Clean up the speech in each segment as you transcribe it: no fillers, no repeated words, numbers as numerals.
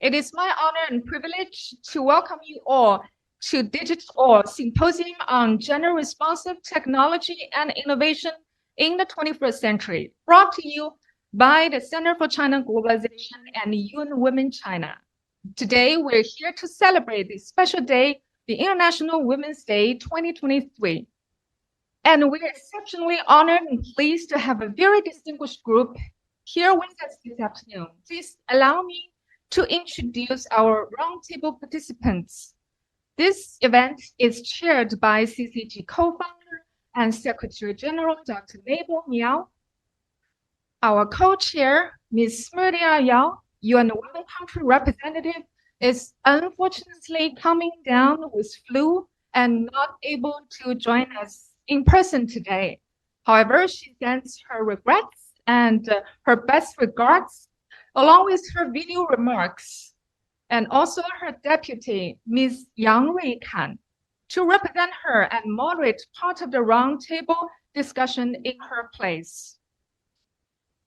It is my honor and privilege to welcome you all to DigitALL Symposium on Gender Responsive Technology and Innovation in the 21st Century, brought to you by the Center for China Globalization and UN Women China. Today, we're here to celebrate this special day, the International Women's Day 2023. And we're exceptionally honored and pleased to have a very distinguished group here with us this afternoon. Please allow me to introduce our roundtable participants. This event is chaired by CCG co-founder and Secretary General Dr. Mabel Miao. Our co-chair, Ms. Smriti Yao, UN Women Country Representative, is unfortunately coming down with flu and not able to join us in person today. However, she sends her regrets and her best regards, along with her video remarks, and also her deputy, Ms. Yang Ruikan, to represent her and moderate part of the roundtable discussion in her place.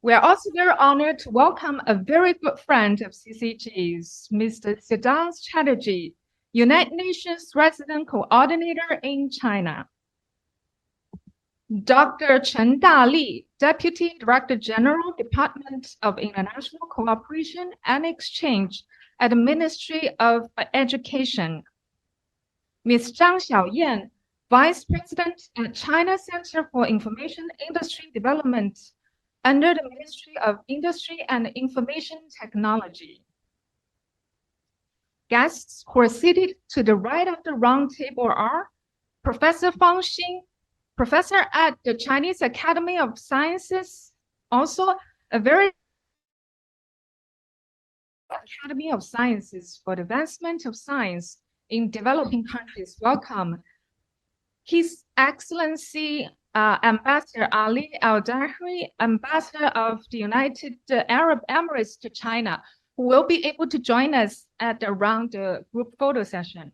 We are also very honored to welcome a very good friend of CCG's, Mr. Siddharth Chatterjee, United Nations Resident Coordinator in China. Dr. Chen Dali, Deputy Director General, Department of International Cooperation and Exchange at the Ministry of Education. Ms. Zhang Xiaoyan, Vice President at China Center for Information Industry Development under the Ministry of Industry and Information Technology. Guests who are seated to the right of the roundtable are Professor Fang Xin, Professor at the Chinese Academy of Sciences, also a very Academy of Sciences for the Advancement of Science in Developing Countries. Welcome. His Excellency Ambassador Ali Al-Dahri, Ambassador of the United Arab Emirates to China, who will be able to join us at around the group photo session.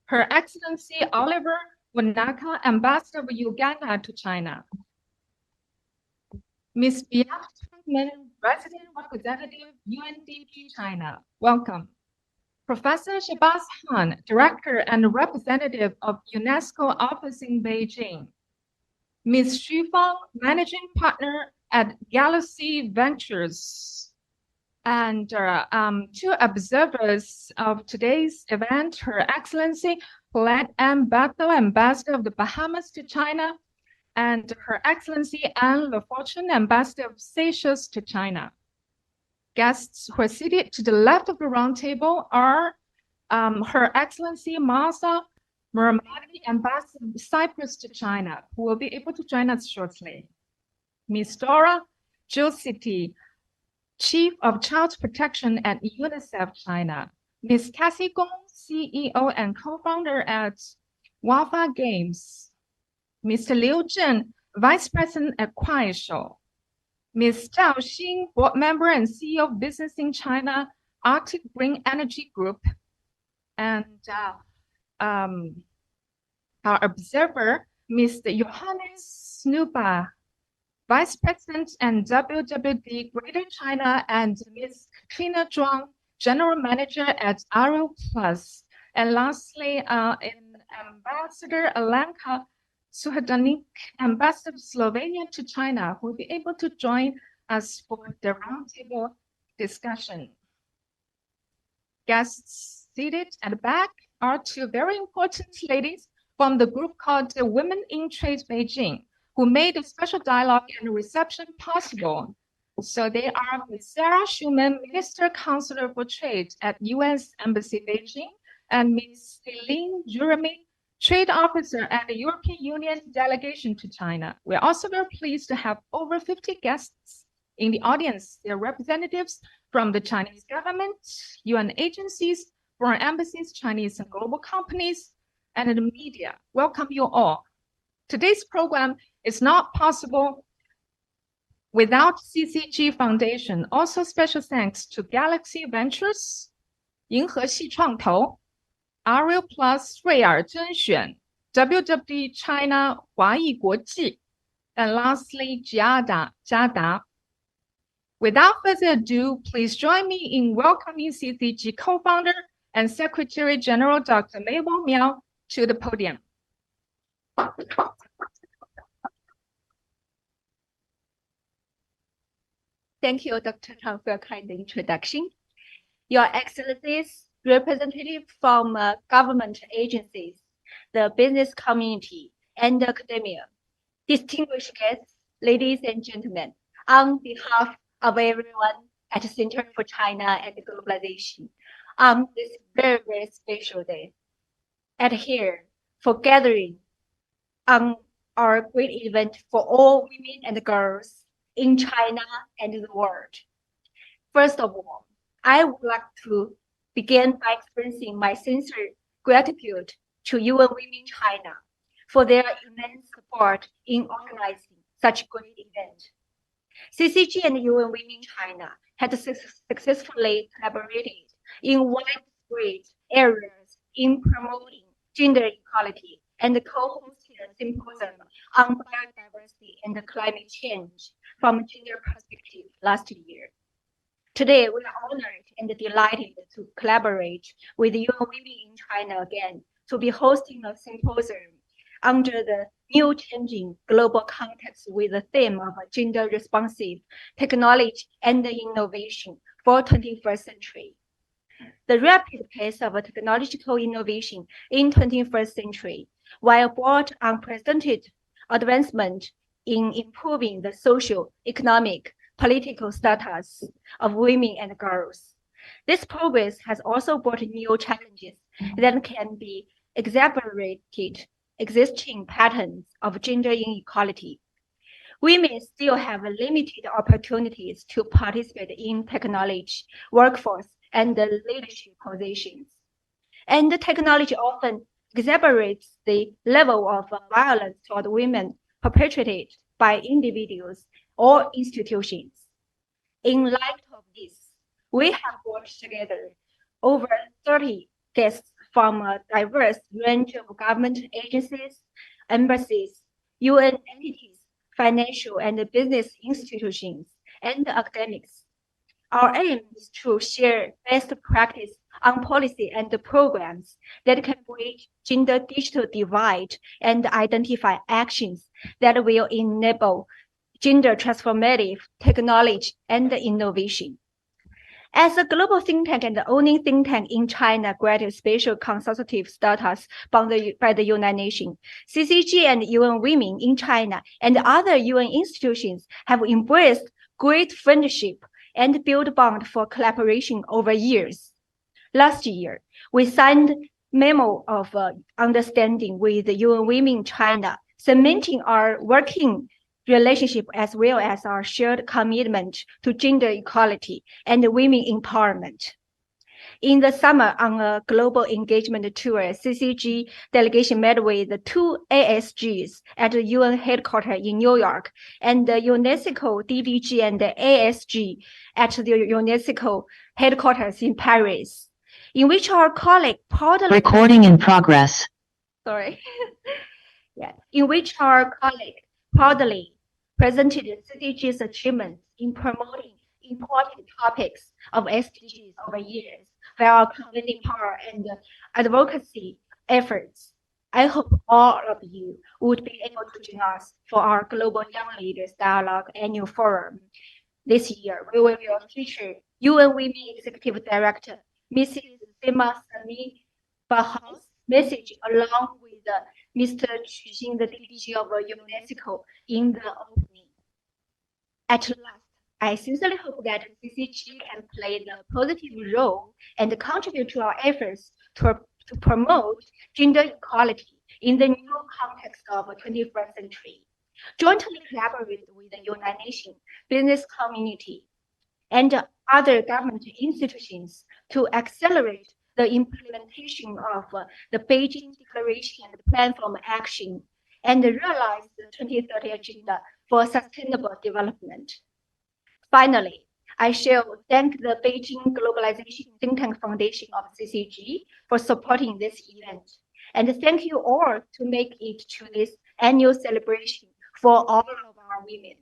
Her Excellency Oliver Wanaka, Ambassador of Uganda to China. Ms. Biaf Tungman, Resident Representative, UNDP China. Welcome. Professor Shabazz Han, Director and Representative of UNESCO Office in Beijing. Ms. Xu Fang, Managing Partner at Galaxy Ventures. And two observers of today's event, Her Excellency Colette M. Bethel, Ambassador of the Bahamas to China, and Her Excellency Anne LaFortune, Ambassador of Seychelles to China. Guests who are seated to the left of the roundtable are Her Excellency Marsa Muhammadi, Ambassador of Cyprus to China, who will be able to join us shortly. Ms. Dora Giusetti, Chief of Child Protection at UNICEF China. Ms. Cassie Gong, CEO and co-founder at Wafa Games. Mr. Liu Zhen, Vice President at Kuaishou. Ms. Zhao Xin, Board Member and CEO of Business in China, Arctic Green Energy Group. And our observer, Mr. Johannes Snuba, Vice President and WWD Greater China, and Ms. Katrina Zhuang, General Manager at Aero Plus. And lastly, Ambassador Alenka Suhadnik, Ambassador of Slovenia to China, who will be able to join us for the roundtable discussion. Guests seated at the back are two very important ladies from the group called the Women in Trade Beijing, who made a special dialogue and reception possible. So they are Ms. Sarah Schumann, Minister Counselor for Trade at U.S. Embassy Beijing, and Ms. Celine Jeremy, Trade Officer at the European Union Delegation to China. We're also very pleased to have over 50 guests in the audience. They're representatives from the Chinese government, UN agencies, foreign embassies, Chinese and global companies, and the media. Welcome you all. Today's program is not possible without CCG Foundation. Also special thanks to Galaxy Ventures, 银河系创投, Aero Plus 瑞尔甄选, WWD China 华裔国际, and lastly Jada. Without further ado, please join me in welcoming CCG co-founder and Secretary General Dr. Mabel Miao to the podium. Thank you, Dr. Tang, for your kind introduction. Your Excellencies, representatives from government agencies, the business community, and academia, distinguished guests, ladies and gentlemen, on behalf of everyone at the Center for China and Globalization, on this very, very special day, and here for gathering on our great event for all women and girls in China and the world. First of all, I would like to begin by expressing my sincere gratitude to UN Women China for their immense support in organizing such a great event. CCG and UN Women China had successfully collaborated in widespread areas in promoting gender equality and co-hosted a symposium on biodiversity and climate change from a gender perspective last year. Today, we are honored and delighted to collaborate with UN Women in China again to be hosting a symposium under the new changing global context with the theme of gender responsive technology and innovation for 21st century. The rapid pace of technological innovation in 21st century, while brought unprecedented advancement in improving the social, economic, political status of women and girls. This progress has also brought new challenges that can be exacerbated existing patterns of gender inequality. Women still have limited opportunities to participate in technology, workforce, and leadership positions. And the technology often exacerbates the level of violence toward women perpetrated by individuals or institutions. In light of this, we have brought together over 30 guests from a diverse range of government agencies, embassies, UN entities, financial and business institutions, and academics. Our aim is to share best practice on policy and programs that can bridge gender digital divide and identify actions that will enable gender transformative technology and innovation. As a global think tank and the only think tank in China granted special consultative status by the United Nations, CCG and UN Women in China and other UN institutions have embraced great friendship and built bond for collaboration over years. Last year, we signed memo of understanding with the UN Women China, cementing our working relationship as well as our shared commitment to gender equality and women empowerment. In the summer, on a global engagement tour, CCG delegation met with the two ASGs at the UN headquarters in New York and the UNESCO DDG and the ASG at the UNESCO headquarters in Paris, in which our colleague proudly Recording in progress. In which our colleague proudly presented CCG's achievements in promoting important topics of SDGs over years via our convening power and advocacy efforts. I hope all of you would be able to join us for our Global Young Leaders Dialogue Annual Forum. This year, we will feature UN Women Executive Director, Mrs. Sima Sami Bah's message along with Mr. Xu Xing, the DDG of UNESCO, in the opening. At last, I sincerely hope that CCG can play the positive role and contribute to our efforts to promote gender equality in the new context of the 21st century. Jointly collaborate with the United Nations business community and other government institutions to accelerate the implementation of the Beijing Declaration and Platform action and realize the 2030 Agenda for Sustainable Development. Finally, I shall thank the Beijing Globalization Think Tank Foundation of CCG for supporting this event. And thank you all to make it to this annual celebration for all of our women.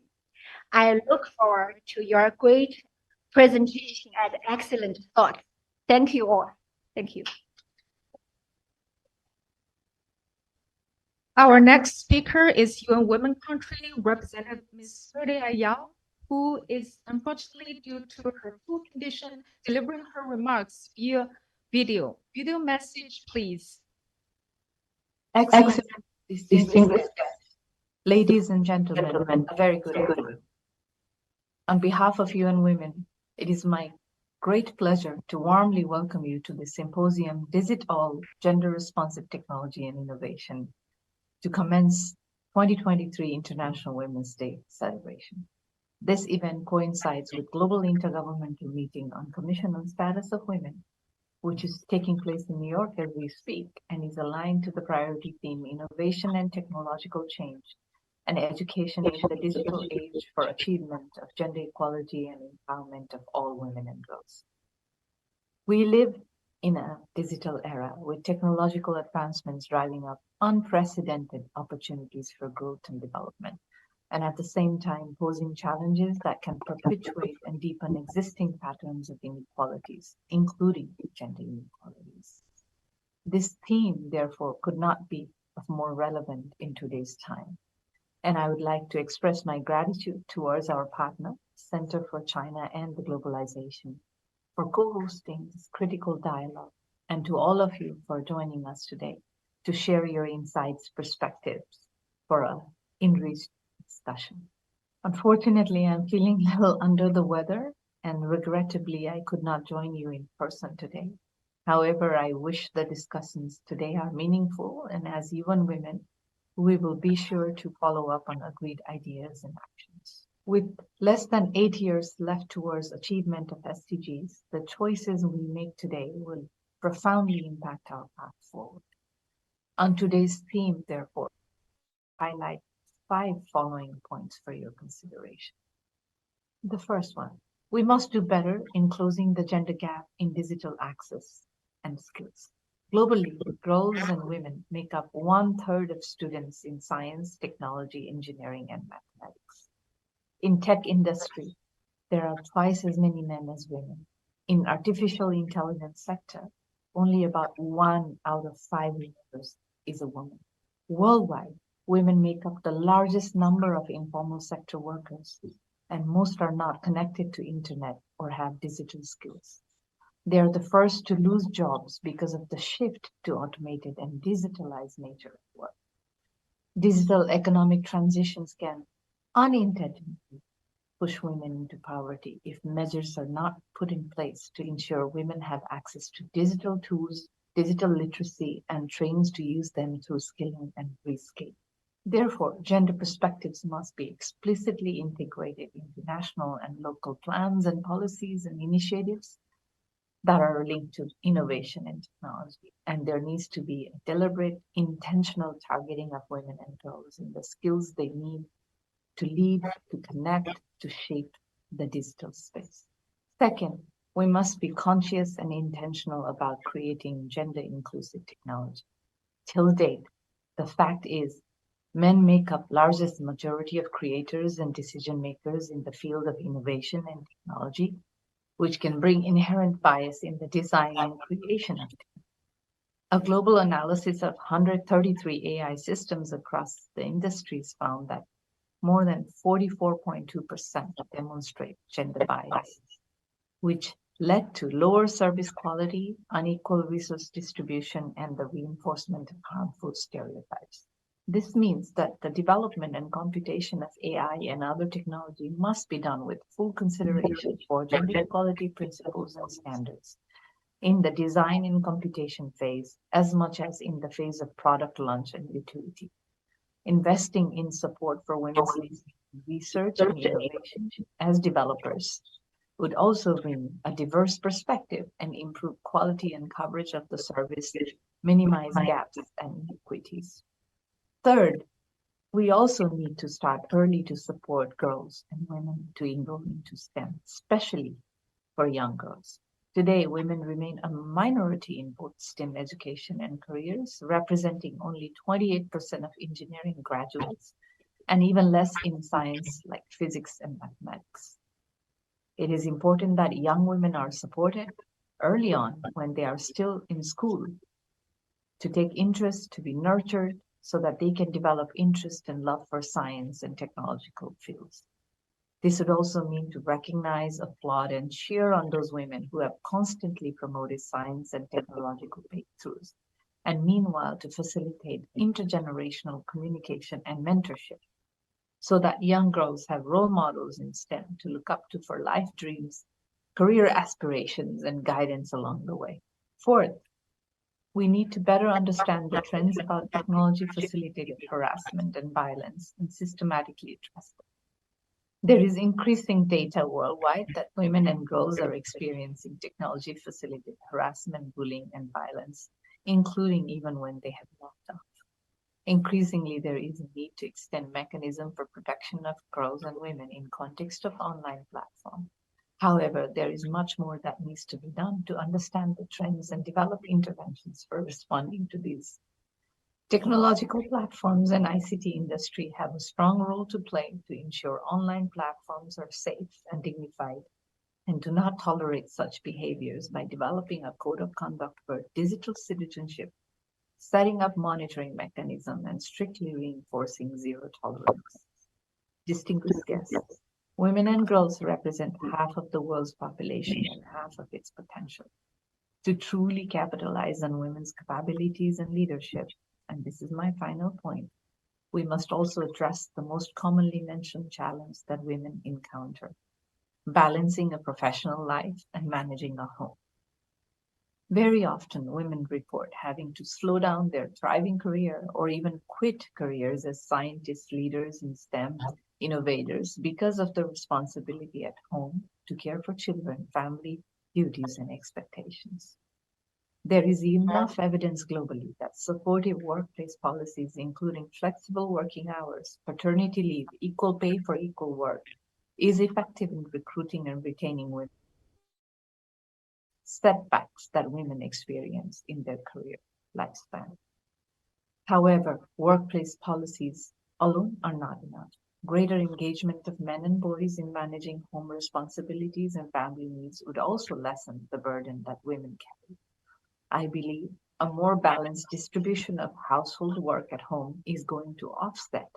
I look forward to your great presentation and excellent thoughts. Thank you all. Thank you. Our next speaker is UN Women Country Representative Ms. Surya Yao, who is unfortunately due to her full condition delivering her remarks via video. Video message, please. Excellent, distinguished guests, ladies and gentlemen, a very good evening. On behalf of UN Women, it is my great pleasure to warmly welcome you to the Symposium DigitALL Gender Responsive Technology and Innovation to commence 2023 International Women's Day celebration. This event coincides with Global Intergovernmental Meeting on Commission on Status of Women, which is taking place in New York as we speak and is aligned to the priority theme Innovation and Technological Change and Education in the Digital Age for Achievement of Gender Equality and Empowerment of All Women and Girls. We live in a digital era with technological advancements driving up unprecedented opportunities for growth and development, and at the same time posing challenges that can perpetuate and deepen existing patterns of inequalities, including gender inequalities. This theme, therefore, could not be more relevant in today's time. And I would like to express my gratitude towards our partner, Center for China and the Globalization, for co-hosting this critical dialogue, and to all of you for joining us today to share your insights, perspectives for an enriched discussion. Unfortunately, I'm feeling a little under the weather, and regrettably, I could not join you in person today. However, I wish the discussions today are meaningful, and as UN Women, we will be sure to follow up on agreed ideas and actions. With less than 8 years left towards achievement of SDGs, the choices we make today will profoundly impact our path forward. On today's theme, therefore, highlight 5 following points for your consideration. The first one, we must do better in closing the gender gap in digital access and skills. Globally, girls and women make up 1/3 of students in science, technology, engineering, and mathematics. In tech industry, there are twice as many men as women. In artificial intelligence sector, only about 1 out of 5 leaders is a woman. Worldwide, women make up the largest number of informal sector workers, and most are not connected to internet or have digital skills. They are the first to lose jobs because of the shift to automated and digitalized nature of work. Digital economic transitions can unintentionally push women into poverty if measures are not put in place to ensure women have access to digital tools, digital literacy, and trains to use them through skilling and reskilling. Therefore, gender perspectives must be explicitly integrated into national and local plans and policies and initiatives that are linked to innovation and technology. And there needs to be a deliberate, intentional targeting of women and girls in the skills they need to lead, to connect, to shape the digital space. Second, we must be conscious and intentional about creating gender-inclusive technology. Till date, the fact is, men make up largest majority of creators and decision makers in the field of innovation and technology, which can bring inherent bias in the design and creation of technology. A global analysis of 133 AI systems across the industries found that more than 44.2% demonstrate gender bias, which led to lower service quality, unequal resource distribution, and the reinforcement of harmful stereotypes. This means that the development and computation of AI and other technology must be done with full consideration for gender equality principles and standards in the design and computation phase, as much as in the phase of product launch and utility. Investing in support for women's research and innovation as developers would also bring a diverse perspective and improve quality and coverage of the service, minimize gaps and inequities. Third, we also need to start early to support girls and women to enroll into STEM, especially for young girls. Today, women remain a minority in both STEM education and careers, representing only 28% of engineering graduates and even less in science like physics and mathematics. It is important that young women are supported early on when they are still in school to take interest, to be nurtured, so that they can develop interest and love for science and technological fields. This would also mean to recognize, applaud, and cheer on those women who have constantly promoted science and technological breakthroughs, and meanwhile to facilitate intergenerational communication and mentorship so that young girls have role models in STEM to look up to for life dreams, career aspirations, and guidance along the way. Fourth, we need to better understand the trends about technology-facilitated harassment and violence and systematically address them. There is increasing data worldwide that women and girls are experiencing technology-facilitated harassment, bullying, and violence, including even when they have locked off. Increasingly, there is a need to extend mechanism for protection of girls and women in context of online platform. However, there is much more that needs to be done to understand the trends and develop interventions for responding to these. Technological platforms and ICT industry have a strong role to play to ensure online platforms are safe and dignified and do not tolerate such behaviors by developing a code of conduct for digital citizenship, setting up monitoring mechanism, and strictly reinforcing zero tolerance. Distinguished guests, women and girls represent half of the world's population and half of its potential. To truly capitalize on women's capabilities and leadership, and this is my final point, we must also address the most commonly mentioned challenge that women encounter, balancing a professional life and managing a home. Very often, women report having to slow down their thriving career or even quit careers as scientists, leaders in STEM, innovators, because of the responsibility at home to care for children, family duties, and expectations. There is enough evidence globally that supportive workplace policies, including flexible working hours, paternity leave, equal pay for equal work, is effective in recruiting and retaining women. Setbacks that women experience in their career lifespan. However, workplace policies alone are not enough. Greater engagement of men and boys in managing home responsibilities and family needs would also lessen the burden that women carry. I believe a more balanced distribution of household work at home is going to offset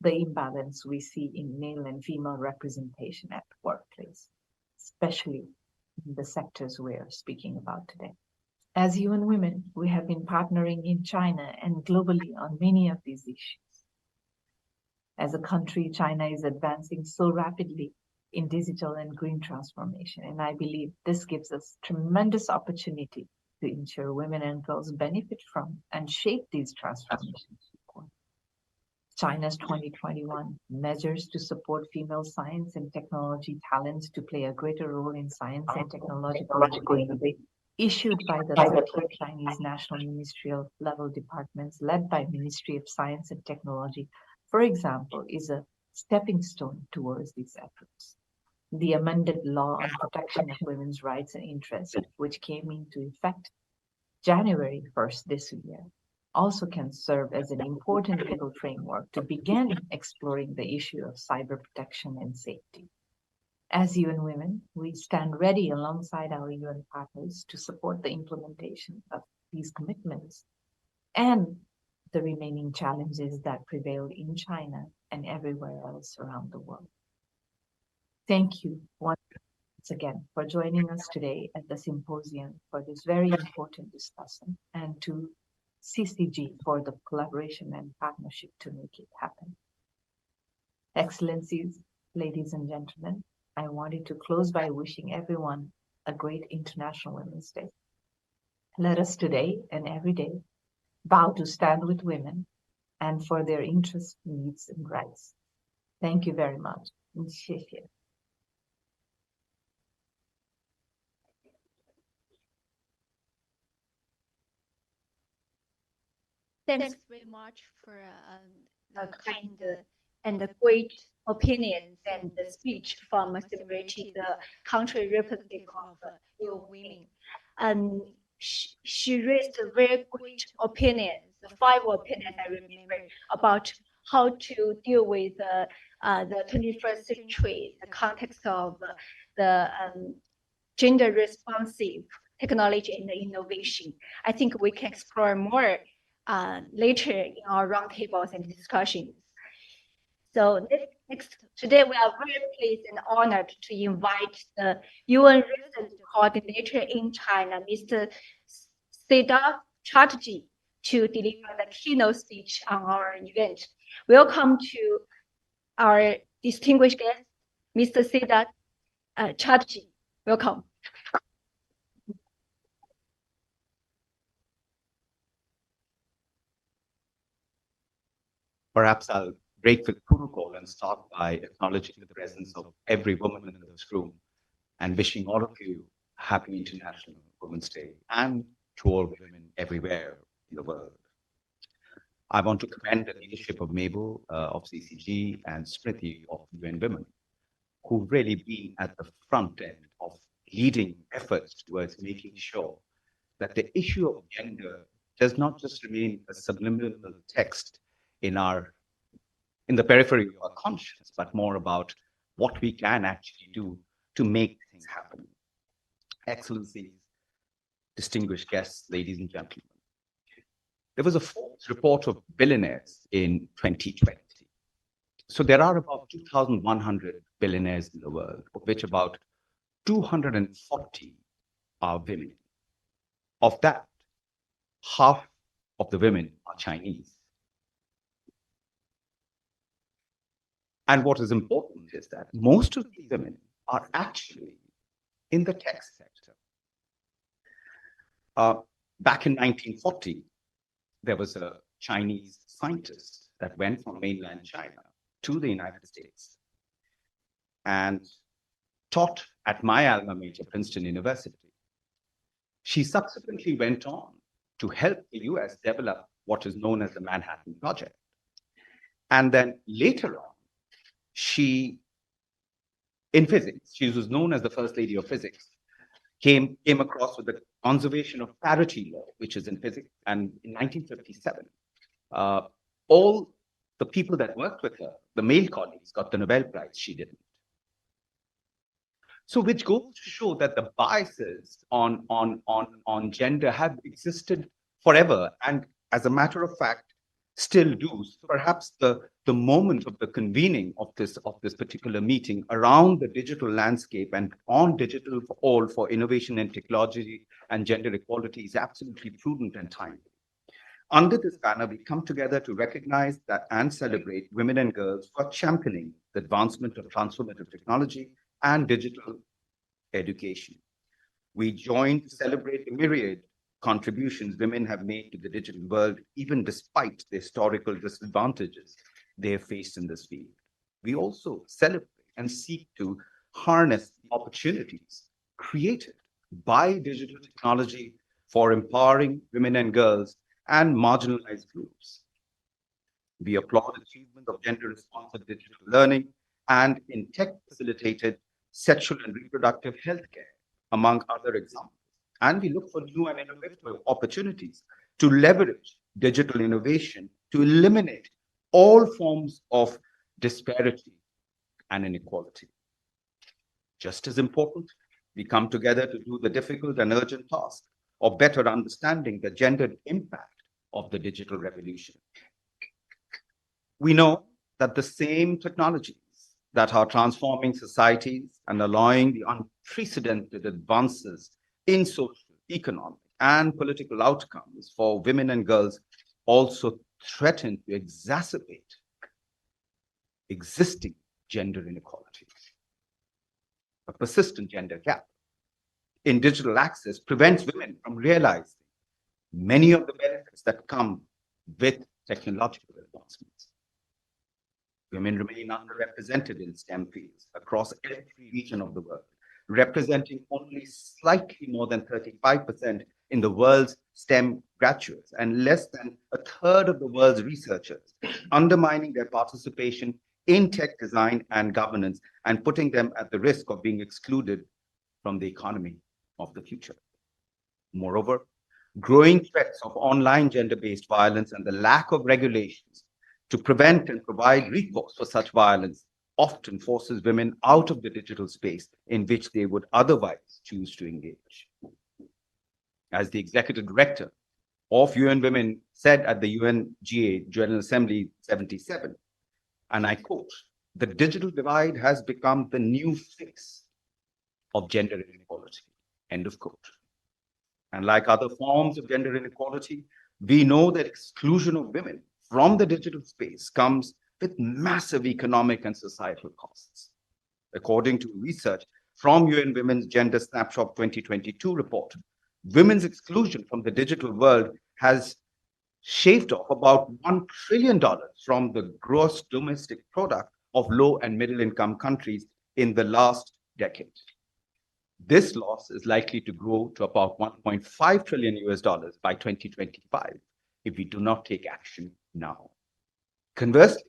the imbalance we see in male and female representation at the workplace, especially in the sectors we are speaking about today. As UN Women, we have been partnering in China and globally on many of these issues. As a country, China is advancing so rapidly in digital and green transformation, and I believe this gives us tremendous opportunity to ensure women and girls benefit from and shape these transformations. China's 2021 measures to support female science and technology talents to play a greater role in science and technological innovation, issued by the 13 Chinese national ministerial level departments led by Ministry of Science and Technology, for example, is a stepping stone towards these efforts. The amended law on protection of women's rights and interests, which came into effect January 1st this year, also can serve as an important legal framework to begin exploring the issue of cyber protection and safety. As UN Women, we stand ready alongside our UN partners to support the implementation of these commitments and the remaining challenges that prevail in China and everywhere else around the world. Thank you once again for joining us today at the symposium for this very important discussion, and to CCG for the collaboration and partnership to make it happen. Excellencies, ladies and gentlemen, I wanted to close by wishing everyone a great International Women's Day. Let us today and every day vow to stand with women and for their interests, needs, and rights. Thank you very much. 谢谢. Thanks very much for the kind and the great opinions and the speech from celebrated country representative of your women. And she raised very great opinions, 5 opinions I remember about how to deal with the 21st century, the context of the gender responsive technology and innovation. I think we can explore more later in our roundtables and discussions. So today we are very pleased and honored to invite the UN Resident Coordinator in China, Mr. Siddharth Chatterjee, to deliver the keynote speech on our event. Welcome to our distinguished guest, Mr. Siddharth Chatterjee. Welcome. Perhaps I'll break with protocol and start by acknowledging the presence of every woman in this room and wishing all of you happy International Women's Day and to all women everywhere in the world. I want to commend the leadership of Mabel of CCG and Smriti of UN Women, who've really been at the front end of leading efforts towards making sure that the issue of gender does not just remain a subliminal text in the periphery of our conscience, but more about what we can actually do to make things happen. Excellencies, distinguished guests, ladies and gentlemen. There was a Forbes report of billionaires in 2020. So there are about 2,100 billionaires in the world, of which about 240 are women. Of that, half of the women are Chinese. And what is important is that most of these women are actually in the tech sector. Back in 1940, there was a Chinese scientist that went from mainland China to the United States and taught at my alma mater, Princeton University. She subsequently went on to help the US develop what is known as the Manhattan Project. And then later on, in physics, she was known as the first lady of physics, came across with the conservation of parity law, which is in physics. And in 1957, all the people that worked with her, the male colleagues, got the Nobel Prize. She didn't. So which goes to show that the biases on gender have existed forever. And as a matter of fact, still do. So perhaps the moment of the convening of this particular meeting around the digital landscape and on digital for all for innovation and technology and gender equality is absolutely prudent and timely. Under this banner, we come together to recognize that and celebrate women and girls for championing the advancement of transformative technology and digital education. We join to celebrate the myriad contributions women have made to the digital world, even despite the historical disadvantages they have faced in this field. We also celebrate and seek to harness the opportunities created by digital technology for empowering women and girls and marginalized groups. We applaud achievement of gender-responsive digital learning and in tech-facilitated sexual and reproductive health care, among other examples. And we look for new and innovative opportunities to leverage digital innovation to eliminate all forms of disparity and inequality. Just as important, we come together to do the difficult and urgent task of better understanding the gendered impact of the digital revolution. We know that the same technologies that are transforming societies and allowing the unprecedented advances in social, economic, and political outcomes for women and girls also threaten to exacerbate existing gender inequalities. A persistent gender gap in digital access prevents women from realizing many of the benefits that come with technological advancements. Women remain underrepresented in STEM fields across every region of the world, representing only slightly more than 35% in the world's STEM graduates and less than a third of the world's researchers, undermining their participation in tech design and governance and putting them at the risk of being excluded from the economy of the future. Moreover, growing threats of online gender-based violence and the lack of regulations to prevent and provide recourse for such violence often forces women out of the digital space in which they would otherwise choose to engage. As the executive director of UN Women said at the UNGA General Assembly 77, and I quote, "The digital divide has become the new face of gender inequality," end of quote. And like other forms of gender inequality, we know that exclusion of women from the digital space comes with massive economic and societal costs. According to research from UN Women's Gender Snapshot 2022 report, women's exclusion from the digital world has shaved off about $1 trillion from the gross domestic product of low and middle income countries in the last decade. This loss is likely to grow to about $1.5 trillion by 2025 if we do not take action now. Conversely,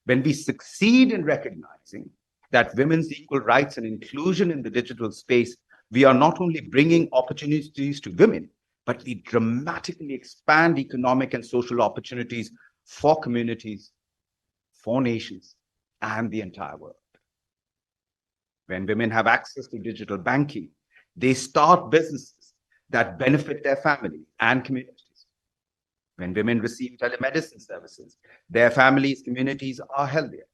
when we succeed in recognizing that women's equal rights and inclusion in the digital space, we are not only bringing opportunities to women, but we dramatically expand economic and social opportunities for communities, for nations, and the entire world. When women have access to digital banking, they start businesses that benefit their family and communities. When women receive telemedicine services, their families, communities are healthier.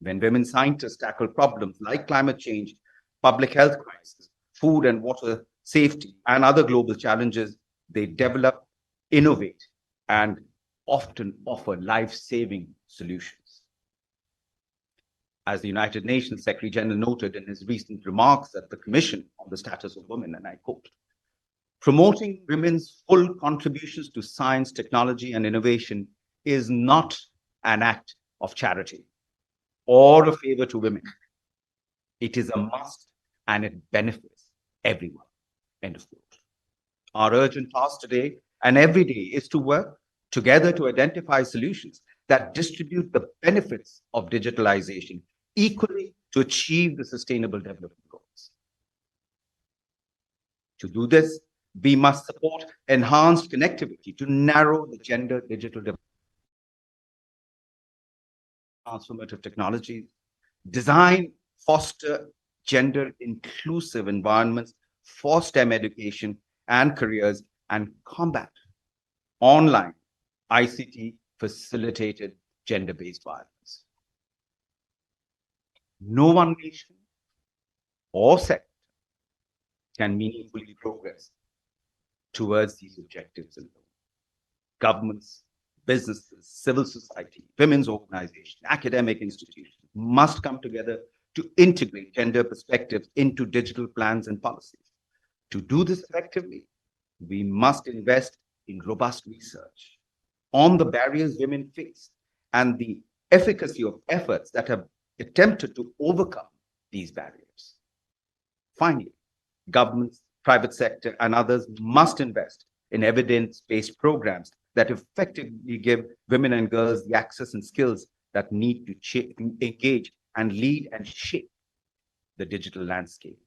When women scientists tackle problems like climate change, public health crisis, food and water safety, and other global challenges, they develop, innovate, and often offer life-saving solutions. As the United Nations Secretary General noted in his recent remarks at the Commission on the Status of Women, and I quote, "Promoting women's full contributions to science, technology, and innovation is not an act of charity or a favor to women. It is a must and it benefits everyone." End of quote. Our urgent task today and every day is to work together to identify solutions that distribute the benefits of digitalization equally to achieve the Sustainable Development Goals. To do this, we must support enhanced connectivity to narrow the gender digital divide, transformative technologies, design, foster gender inclusive environments for STEM education and careers, and combat online ICT facilitated gender-based violence. No one nation or sector can meaningfully progress towards these objectives alone. Governments, businesses, civil society, women's organizations, academic institutions must come together to integrate gender perspectives into digital plans and policies. To do this effectively, we must invest in robust research on the barriers women face and the efficacy of efforts that have attempted to overcome these barriers. Finally, governments, private sector, and others must invest in evidence-based programs that effectively give women and girls the access and skills that need to engage and lead and shape the digital landscape.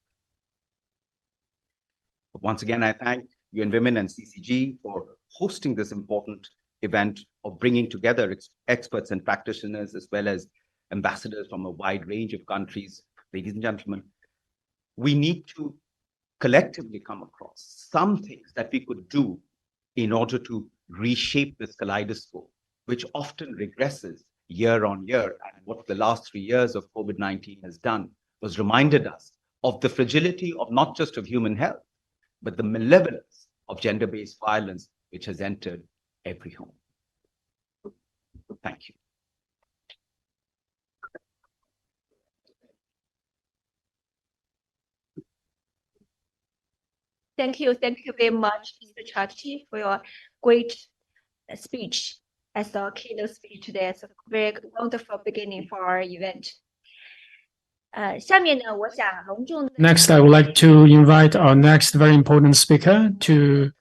Once again, I thank UN Women and CCG for hosting this important event of bringing together experts and practitioners, as well as ambassadors from a wide range of countries. Ladies and gentlemen, we need to collectively come across some things that we could do in order to reshape this kaleidoscope, which often regresses year on year. And what the last 3 years of COVID-19 has done was reminded us of the fragility of not just of human health, but the malevolence of gender-based violence, which has entered every home. Thank you. Thank you very much, Mr. Chatterjee, for your great speech as our keynote speech today. It's a very wonderful beginning for our event. 下面呢，我想隆重的 Next, I would like to invite our next very important speaker to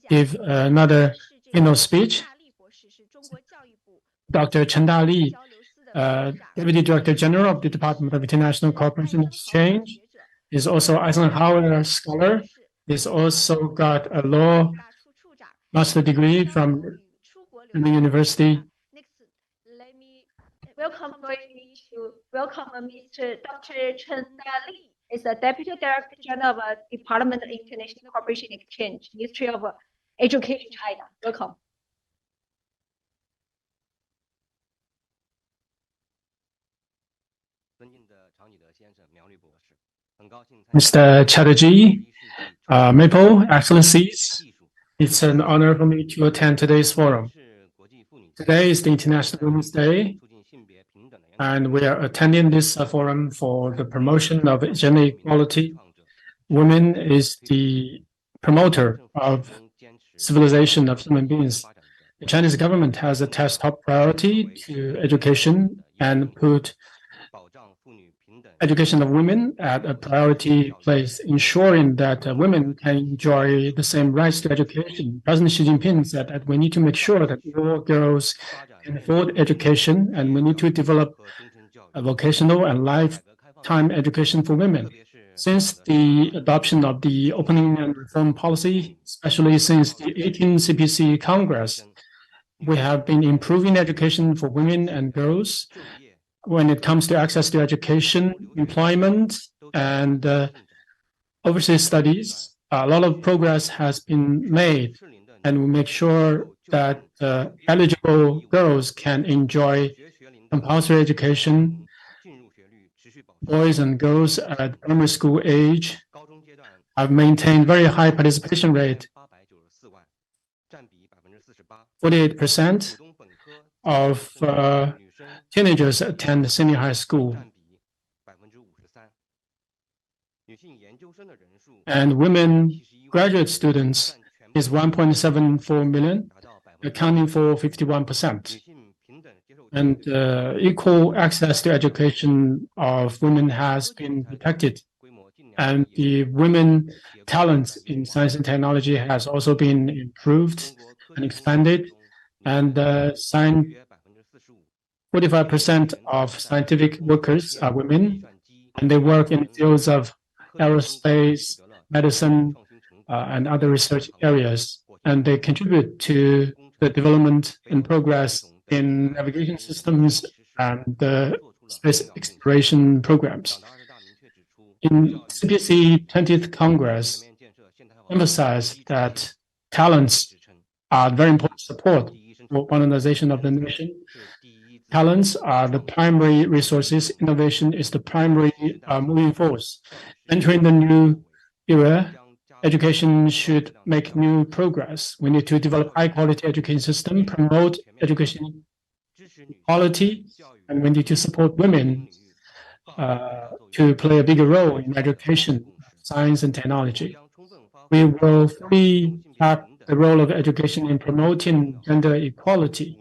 give another keynote speech. Dr. Chen Dali, Deputy Director General of the Department of International Cooperation and Exchange, is also Eisenhower Scholar. He's also got a law master degree from the university. welcome me to welcome Mr. Dr. Chen Li, is the Deputy Director General of Department of International Cooperation and Exchange, Ministry of Education, China. Welcome. Mr. Chatterjee, Maple, Excellencies, it's an honor for me to attend today's forum. Today is the International Women's Day, and we are attending this forum for the promotion of gender equality. Women is the promoter of civilization of human beings. The Chinese government has attached top priority to education and put education of women at a priority place, ensuring that women can enjoy the same rights to education. President Xi Jinping said that we need to make sure that all girls can afford education, and we need to develop a vocational and lifetime education for women. Since the adoption of the opening and reform policy, especially since the 18th CPC Congress, we have been improving education for women and girls. When it comes to access to education, employment, and overseas studies, a lot of progress has been made, and we make sure that eligible girls can enjoy compulsory education. Boys and girls at primary school age have maintained very high participation rate. 48% of teenagers attend senior high school. And women graduate students is 1.74 million, accounting for 51%. And equal access to education of women has been protected. And the women talent in science and technology has also been improved and expanded. And 45% of scientific workers are women, and they work in fields of aerospace, medicine, and other research areas. And they contribute to the development and progress in navigation systems and the space exploration programs. In CPC 20th Congress, emphasized that talents are very important support for modernization of the nation. Talents are the primary resources. Innovation is the primary moving force. Entering the new era, education should make new progress. We need to develop high-quality education system, promote education equality, and we need to support women to play a bigger role in education, science, and technology. We will fully tap the role of education in promoting gender equality,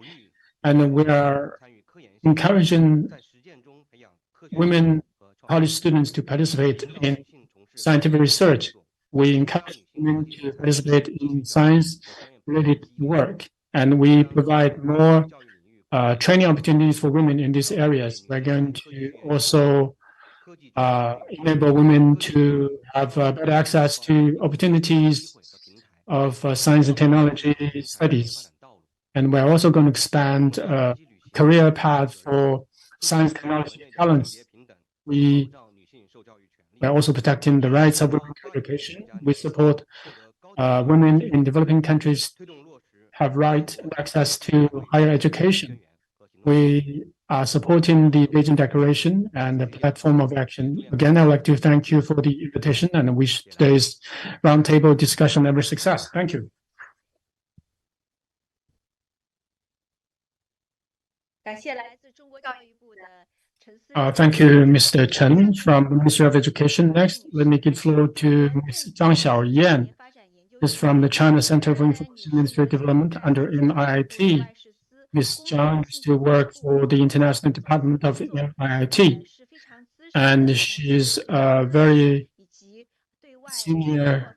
and we are encouraging women college students to participate in scientific research. We encourage women to participate in science-related work, and we provide more training opportunities for women in these areas. We're going to also enable women to have better access to opportunities of science and technology studies. And we're also going to expand career path for science, technology, talents. We are also protecting the rights of women to education. We support women in developing countries have right and access to higher education. We are supporting the Beijing Declaration and the platform of action. Again, I'd like to thank you for the invitation and wish today's roundtable discussion every success. Thank you. Thank you, Mr. Chen from the Ministry of Education. Next, let me give floor to Ms. Zhang Xiaoyan. Is from the China Center for Information Industry Development under MIIT. Ms. Zhang used to work for the International Department of MIIT, and she's a very senior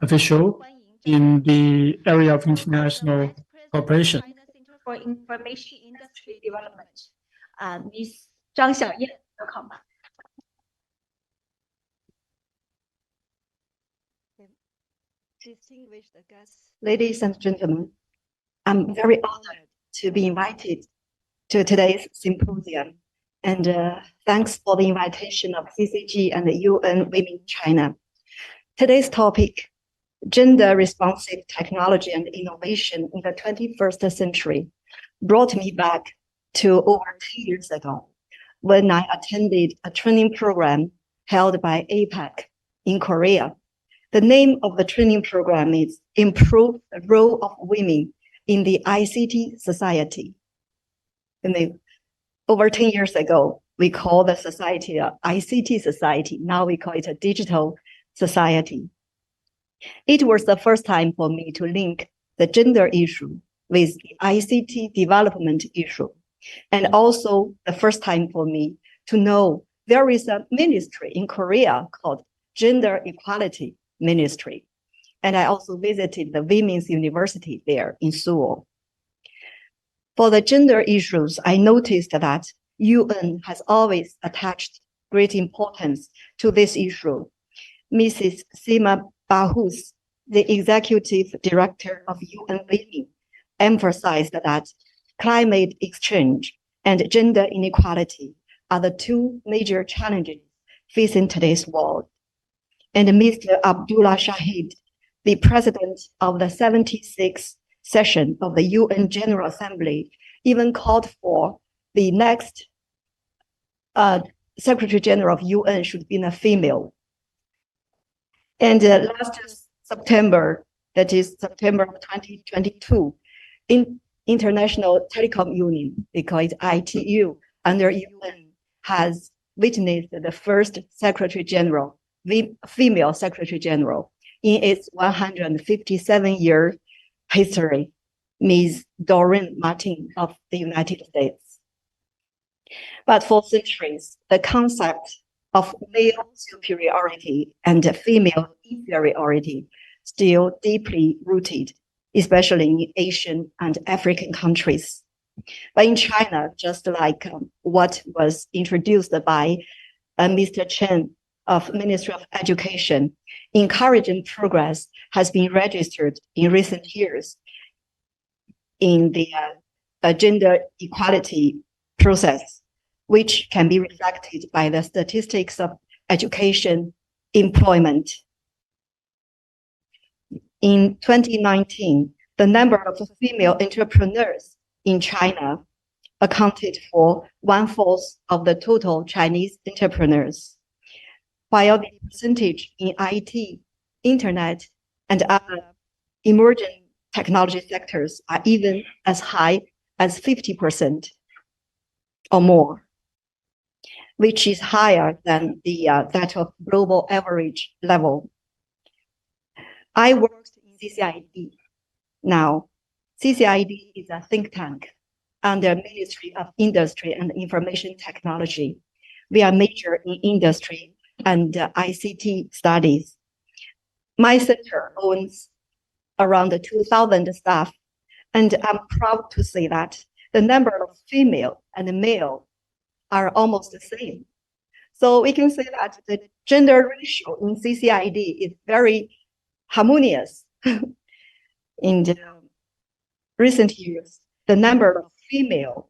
official in the area of international cooperation. For Information Industry Development. Ms. Zhang Xiaoyan, welcome. Distinguished guests, ladies and gentlemen, I'm very honored to be invited to today's symposium. And thanks for the invitation of CCG and the UN Women China. Today's topic, gender responsive technology and innovation in the 21st century, brought me back to over 2 years ago when I attended a training program held by APEC in Korea. The name of the training program is Improve the Role of Women in the ICT Society. And over 10 years ago, we called the society a ICT society. Now we call it a digital society. It was the first time for me to link the gender issue with the ICT development issue. And also the first time for me to know there is a ministry in Korea called Gender Equality Ministry. And I also visited the Women's University there in Seoul. For the gender issues, I noticed that UN has always attached great importance to this issue. Mrs. Sima Bahus, the executive director of UN Women, emphasized that climate exchange and gender inequality are the two major challenges facing today's world. And Mr. Abdullah Shahid, the president of the 76th session of the UN General Assembly, even called for the next Secretary General of UN should be a female. And last September, that is September of 2022, International Telecom Union, they call it ITU, under UN, has witnessed the first Secretary General, female Secretary General, in its 157-year history, Ms. Doreen Martin of the United States. But for centuries, the concept of male superiority and female inferiority still deeply rooted, especially in Asian and African countries. But in China, just like what was introduced by Mr. Chen of Ministry of Education, encouraging progress has been registered in recent years in the gender equality process, which can be reflected by the statistics of education, employment. In 2019, the number of female entrepreneurs in China accounted for 1/4 of the total Chinese entrepreneurs, while the percentage in IT, internet, and other emerging technology sectors are even as high as 50% or more, which is higher than that of global average level. I worked in CCID. Now, CCID is a think tank under Ministry of Industry and Information Technology. We are major in industry and ICT studies. My center owns around 2,000 staff, and I'm proud to say that the number of female and male are almost the same. So we can say that the gender ratio in CCID is very harmonious. In the recent years, the number of female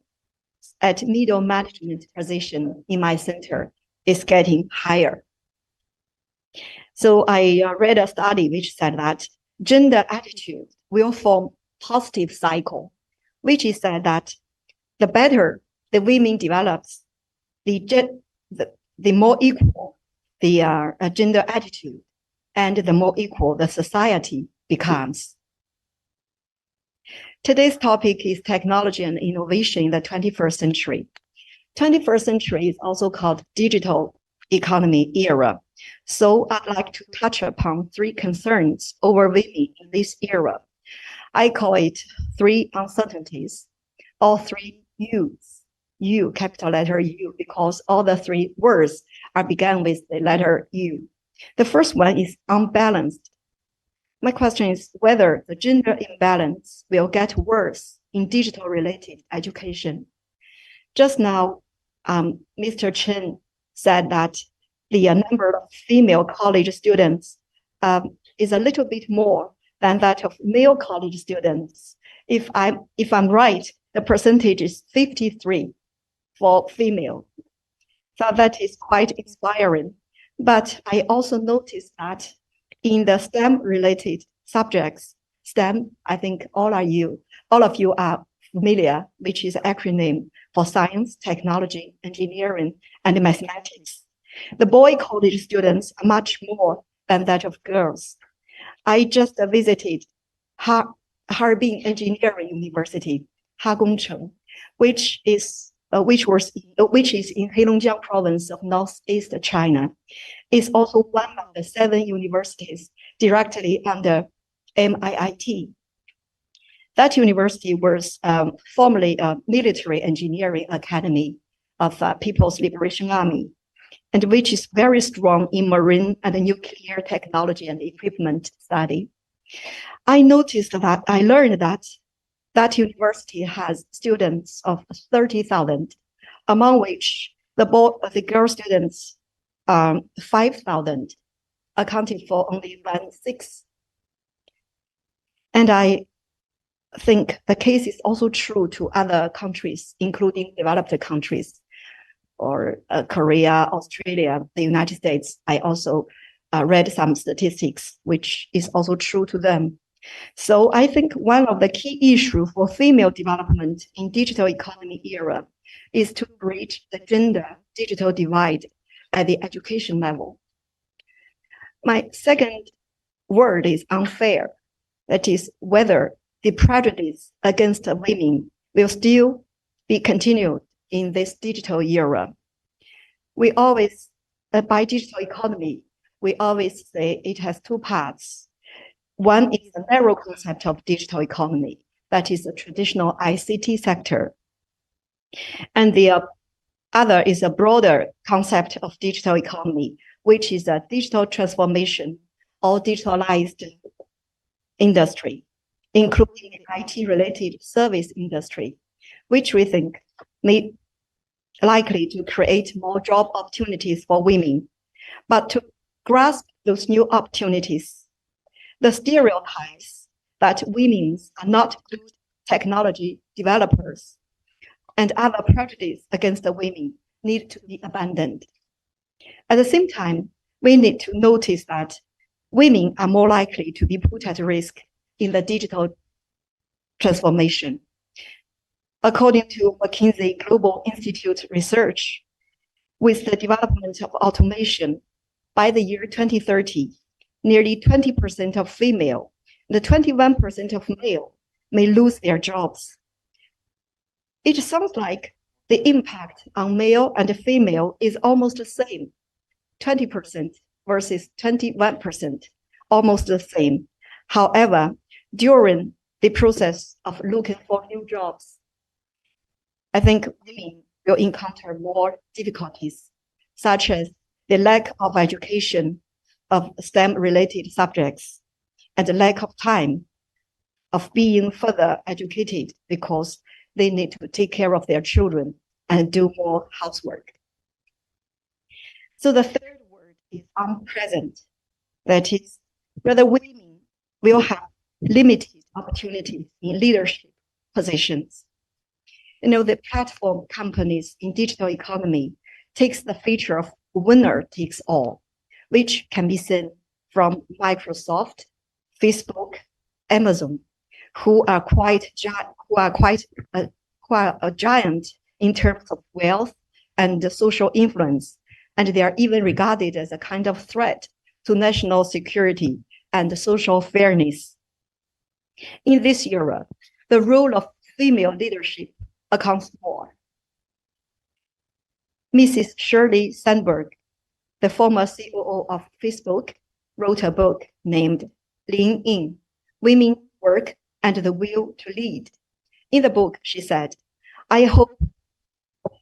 at middle management position in my center is getting higher. So I read a study which said that gender attitude will form positive cycle, which is that the better the women develops, the more equal the gender attitude, and the more equal the society becomes. Today's topic is technology and innovation in the 21st century. 21st century is also called digital economy era. So I'd like to touch upon 3 concerns over women in this era. I call it 3 uncertainties, or 3 U's. U, capital letter U, because all the 3 words are begun with the letter U. The first one is unbalanced. My question is whether the gender imbalance will get worse in digital-related education. Just now, Mr. Chen said that the number of female college students is a little bit more than that of male college students. If I'm right, the percentage is 53 for female. So that is quite inspiring. But I also noticed that in the STEM-related subjects, STEM, I think all of you are familiar, which is an acronym for science, technology, engineering, and mathematics. The boy college students are much more than that of girls. I just visited Harbin Engineering University, Hagongcheng, which is in Heilongjiang province of northeast China. It's also one of the 7 universities directly under MIIT. That university was formerly a military engineering academy of People's Liberation Army, and which is very strong in marine and nuclear technology and equipment study. I learned that university has students of 30,000, among which the girl students 5,000, accounted for only 1/6. And I think the case is also true to other countries, including developed countries, or Korea, Australia, the United States. I also read some statistics, which is also true to them. So I think one of the key issues for female development in digital economy era is to bridge the gender digital divide at the education level. My second word is unfair. That is whether the prejudice against women will still be continued in this digital era. We always, by digital economy, we always say it has 2 parts. One is the narrow concept of digital economy, that is the traditional ICT sector. And the other is a broader concept of digital economy, which is a digital transformation or digitalized industry, including the IT-related service industry, which we think may likely to create more job opportunities for women. But to grasp those new opportunities, the stereotypes that women are not good technology developers and other prejudice against the women need to be abandoned. At the same time, we need to notice that women are more likely to be put at risk in the digital transformation. According to McKinsey Global Institute research, with the development of automation, by the year 2030, nearly 20% of female and 21% of male may lose their jobs. It sounds like the impact on male and female is almost the same, 20% versus 21%, almost the same. However, during the process of looking for new jobs, I think women will encounter more difficulties, such as the lack of education of STEM-related subjects and the lack of time of being further educated because they need to take care of their children and do more housework. So the third word is unpresent. That is, whether women will have limited opportunities in leadership positions. You know, the platform companies in digital economy takes the feature of winner takes all, which can be seen from Microsoft, Facebook, Amazon, who are quite a giant in terms of wealth and social influence, and they are even regarded as a kind of threat to national security and social fairness. In this era, the role of female leadership accounts more. Mrs. Shirley Sandberg, the former COO of Facebook, wrote a book named Lean In, Women, Work, and the Will to Lead. In the book, she said, I hope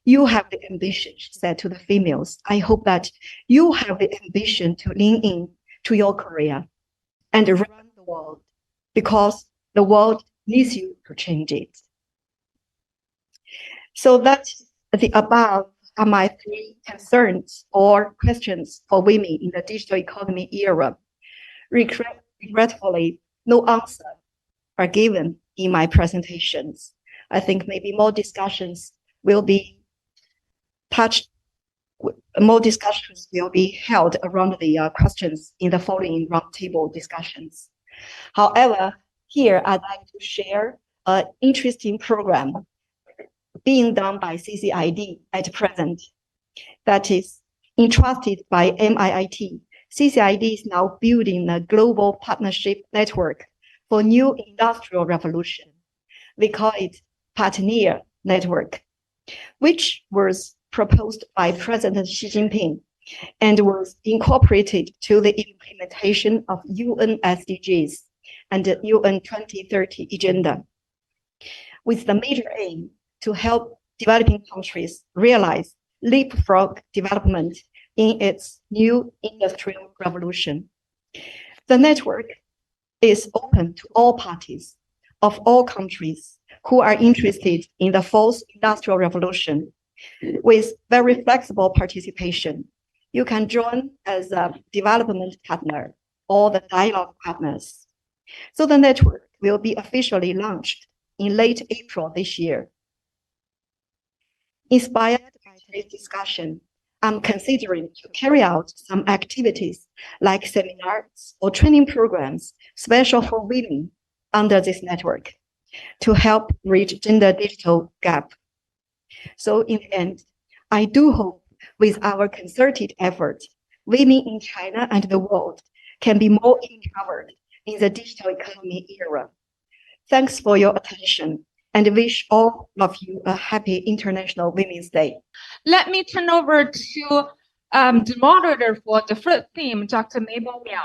you have the ambition, she said to the females, I hope that you have the ambition to lean in to your career and run the world, because the world needs you to change it. So that the above are my 3 concerns or questions for women in the digital economy era. Regretfully, no answer are given in my presentations. I think maybe more discussions will be held around the questions in the following roundtable discussions. However, here I'd like to share an interesting program being done by CCID at present that is entrusted by MIIT. CCID is now building a global partnership network for new industrial revolution. We call it Partner Network, which was proposed by President Xi Jinping and was incorporated to the implementation of UN SDGs and the UN 2030 agenda, with the major aim to help developing countries realize leapfrog development in its new industrial revolution. The network is open to all parties of all countries who are interested in the fourth industrial revolution with very flexible participation. You can join as a development partner or the dialogue partners. So the network will be officially launched in late April this year. Inspired by today's discussion, I'm considering to carry out some activities like seminars or training programs special for women under this network to help bridge gender digital gap. So in the end, I do hope with our concerted effort, women in China and the world can be more empowered in the digital economy era. Thanks for your attention and wish all of you a happy International Women's Day. Let me turn over to the moderator for the first theme, Dr. Mabel Miao.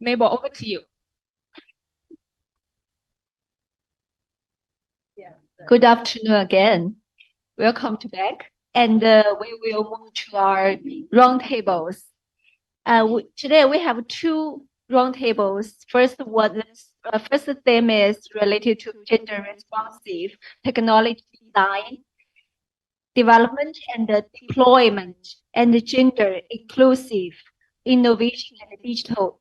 Mabel, over to you. Good afternoon again. Welcome to back. And we will move to our roundtables. Today we have two roundtables. First theme is related to gender responsive technology design, development and deployment, and gender inclusive innovation and digital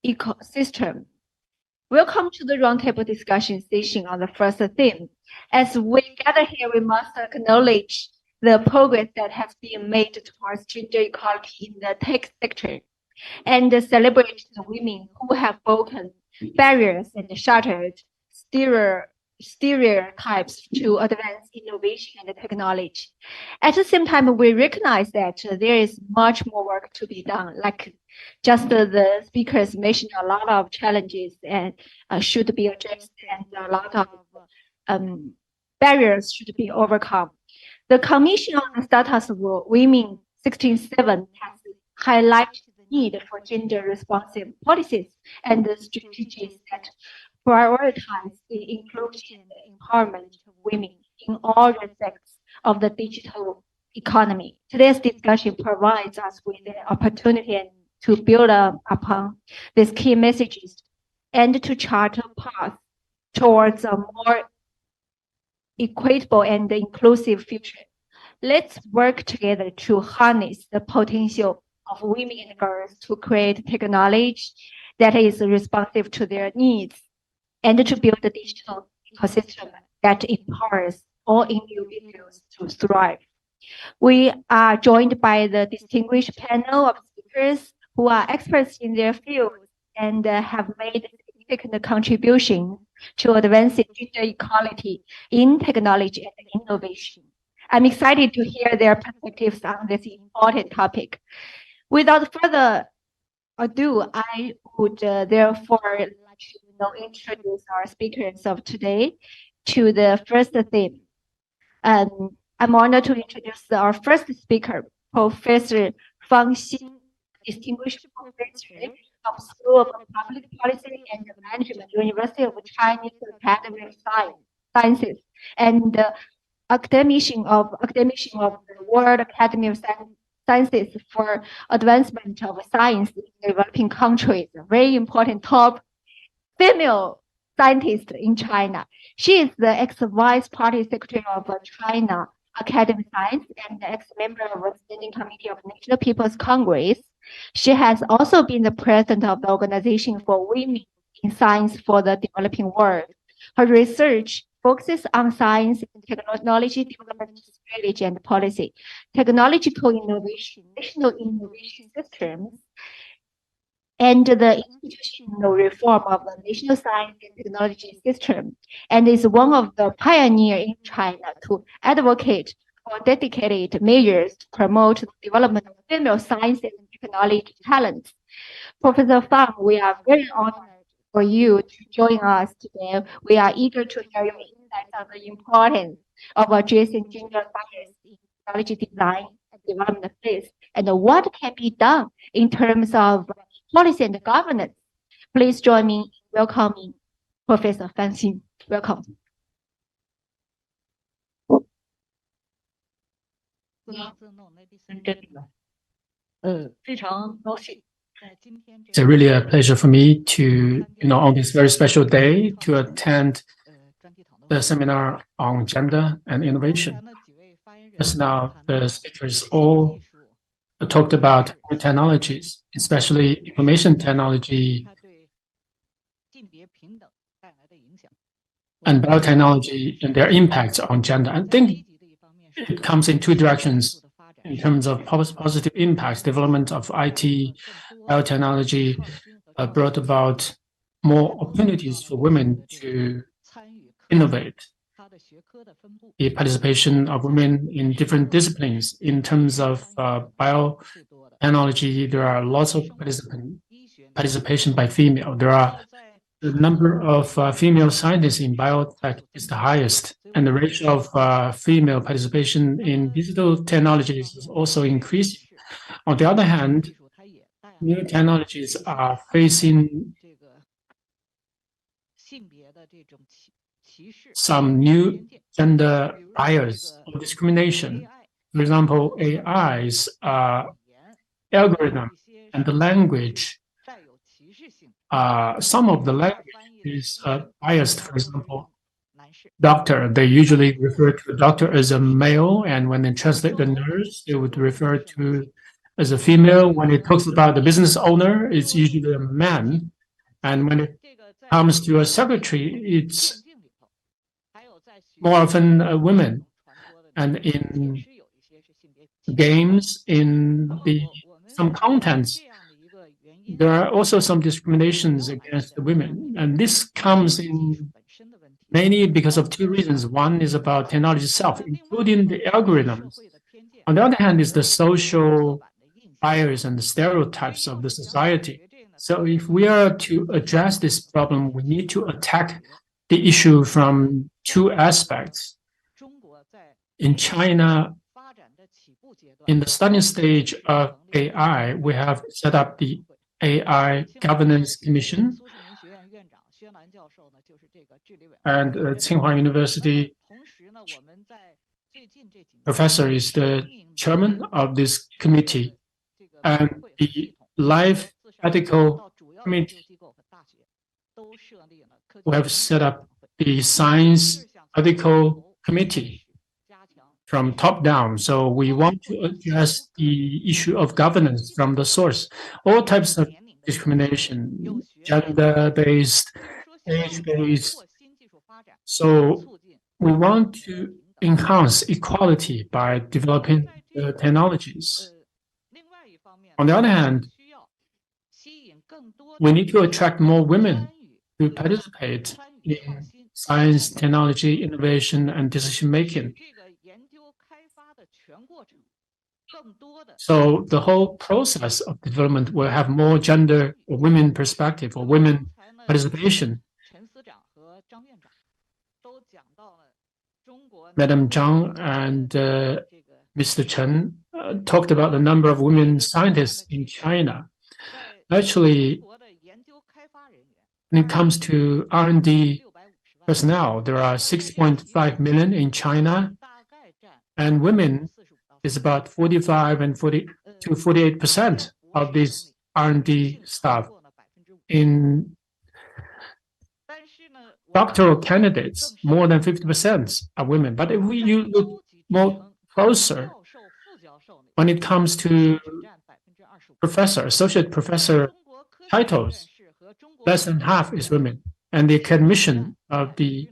ecosystem. Welcome to the roundtable discussion session on the first theme. As we gather here, we must acknowledge the progress that has been made towards gender equality in the tech sector and celebrate the women who have broken barriers and shattered stereotypes to advance innovation and technology. At the same time, we recognize that there is much more work to be done. Like just the speakers mentioned, a lot of challenges and should be addressed, and a lot of barriers should be overcome. The Commission on the Status of Women 16.7 has highlighted the need for gender-responsive policies and strategies that prioritize the inclusion and empowerment of women in all aspects of the digital economy. Today's discussion provides us with the opportunity to build upon these key messages and to chart a path towards a more equitable and inclusive future. Let's work together to harness the potential of women and girls to create technology that is responsive to their needs and to build a digital ecosystem that empowers all individuals to thrive. We are joined by the distinguished panel of speakers who are experts in their fields and have made significant contributions to advancing gender equality in technology and innovation. I'm excited to hear their perspectives on this important topic. Without further ado, I would therefore like to introduce our speakers of today to the first theme. I'm honored to introduce our first speaker, Professor Fang Xin, distinguished professor of School of Public Policy and Management, University of Chinese Academy of Sciences, and academician of the World Academy of Sciences for Advancement of Science in Developing Countries, a very important top female scientist in China. She is the ex-vice party secretary of China Academy of Science and ex-member of the Standing Committee of National People's Congress. She has also been the president of the Organization for Women in Science for the Developing World. Her research focuses on science and technology development strategy and policy, technological innovation, national innovation systems, and the institutional reform of the national science and technology system, and is one of the pioneers in China to advocate for dedicated measures to promote the development of female science and technology talents. Professor Fang, we are very honored for you to join us today. We are eager to hear your insights on the importance of addressing gender bias in technology design and development phase, and what can be done in terms of policy and governance. Please join me in welcoming Professor Fang Xin. Welcome. Good afternoon, ladies and gentlemen. 非常高兴在今天 It's really a pleasure for me to, on this very special day, to attend the seminar on gender and innovation. Just now, the speakers all talked about new technologies, especially information technology and biotechnology and their impacts on gender. I think it comes in two directions in terms of positive impacts. Development of IT, biotechnology brought about more opportunities for women to innovate. The participation of women in different disciplines. In terms of biotechnology, there are lots of participation by female. The number of female scientists in biotech is the highest, and the ratio of female participation in digital technologies is also increasing. On the other hand, new technologies are facing some new gender bias or discrimination. For example, AI's algorithm and the language. Some of the language is biased. For example, doctor, they usually refer to a doctor as a male, and when they translate the nurse, they would refer to as a female. When it talks about the business owner, it's usually a man. And when it comes to a secretary, it's more often a woman. And in games, in some contents, there are also some discriminations against the women. And this comes in mainly because of two reasons. One is about technology itself, including the algorithms. On the other hand, is the social bias and the stereotypes of the society. So if we are to address this problem, we need to attack the issue from two aspects. In China, in the starting stage of AI, we have set up the AI Governance Commission, and Tsinghua University professor is the chairman of this committee, and the Life Ethical Committee. We have set up the Science Ethical Committee from top down. So we want to address the issue of governance from the source. All types of discrimination, gender-based, age-based. So we want to enhance equality by developing technologies. On the other hand, we need to attract more women to participate in science, technology, innovation, and decision-making. So the whole process of development will have more gender or women perspective or women participation. Madam Zhang and Mr. Chen talked about the number of women scientists in China. Actually, when it comes to R&D personnel, there are 6.5 million in China, and women is about 45 to 48% of this R&D staff. In doctoral candidates, more than 50% are women. But if you look more closer, when it comes to professor, associate professor titles, less than half is women. And the academician of the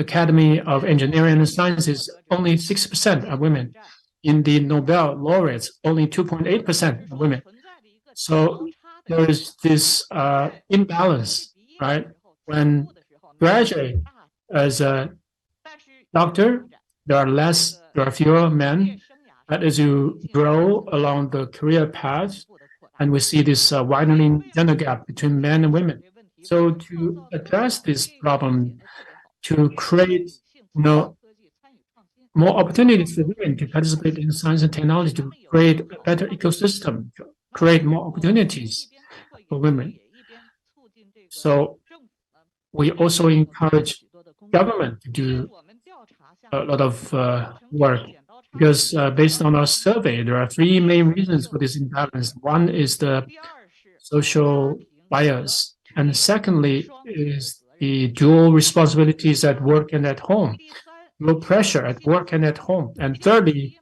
Academy of Engineering and Sciences, only 6% are women. In the Nobel laureates, only 2.8% are women. So there is this imbalance, right? When graduate as a doctor, there are fewer men. But as you grow along the career path, and we see this widening gender gap between men and women. So to address this problem, to create, more opportunities for women to participate in science and technology, to create a better ecosystem, to create more opportunities for women. So we also encourage government to do a lot of work, because based on our survey, there are three main reasons for this imbalance. One is the social bias, and secondly is the dual responsibilities at work and at home, low pressure at work and at home, and thirdly,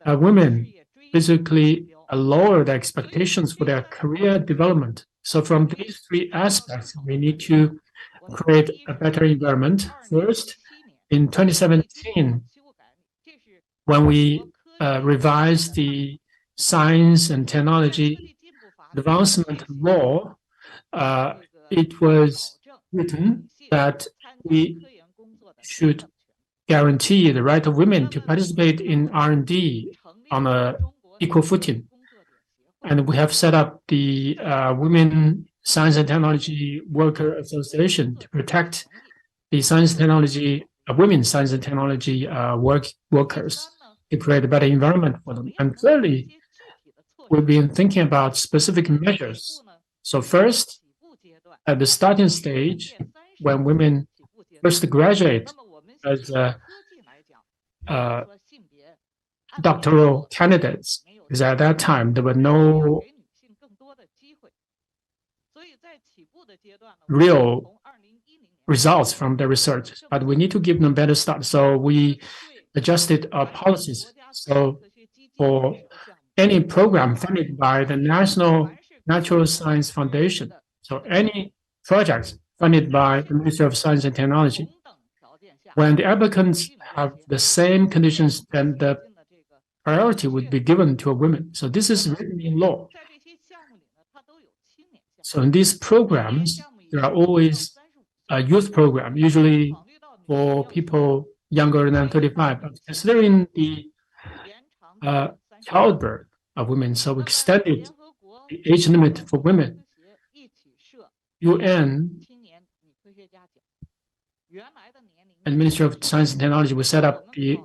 women basically lower the expectations for their career development. So from these three aspects, we need to create a better environment. First, in 2017, when we revised the Science and Technology Advancement Law, it was written that we should guarantee the right of women to participate in R&D on an equal footing. And we have set up the Women Science and Technology Worker Association to protect the science and technology, women science and technology workers, to create a better environment for them. And thirdly, we've been thinking about specific measures. So first, at the starting stage, when women first graduate as doctoral candidates, because at that time there were no real results from the research, but we need to give them better start. So we adjusted our policies. So for any program funded by the National Natural Science Foundation, so any projects funded by the Ministry of Science and Technology, when the applicants have the same conditions, then the priority would be given to a woman. So this is written in law. So in these programs, there are always a youth program, usually for people younger than 35. But considering the childbirth of women, so we extended the age limit for women. UN and Ministry of Science and Technology will set up the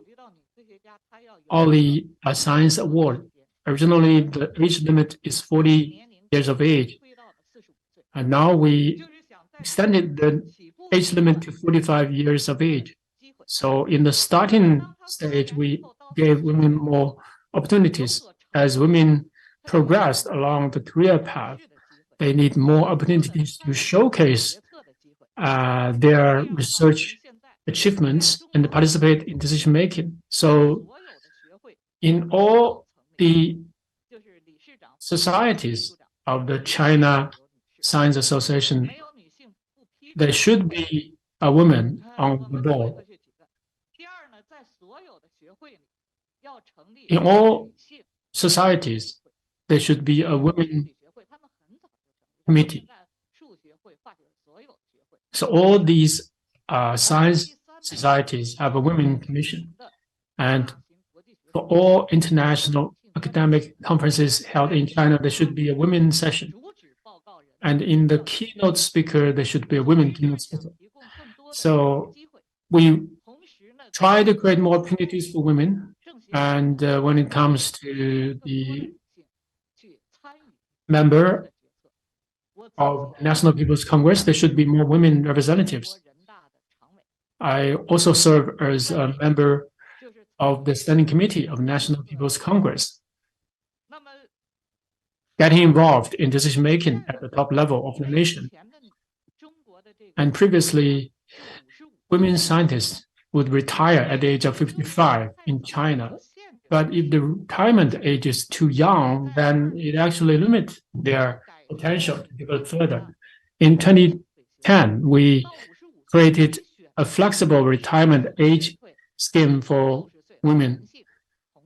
Ollie Science Award. Originally, the age limit is 40 years of age. And now we extended the age limit to 45 years of age. So in the starting stage, we gave women more opportunities. As women progressed along the career path, they need more opportunities to showcase their research achievements and participate in decision making. So in all the societies of the China Science Association, there should be a woman on the board. In all societies, there should be a women committee. So all these science societies have a women commission. And for all international academic conferences held in China, there should be a women session. And in the keynote speaker, there should be a women keynote speaker. So we try to create more opportunities for women. And when it comes to the member of National People's Congress, there should be more women representatives. I also serve as a member of the Standing Committee of National People's Congress, getting involved in decision-making at the top level of the nation. And previously, women scientists would retire at the age of 55 in China. But if the retirement age is too young, then it actually limits their potential to develop further. In 2010, we created a flexible retirement age scheme for women.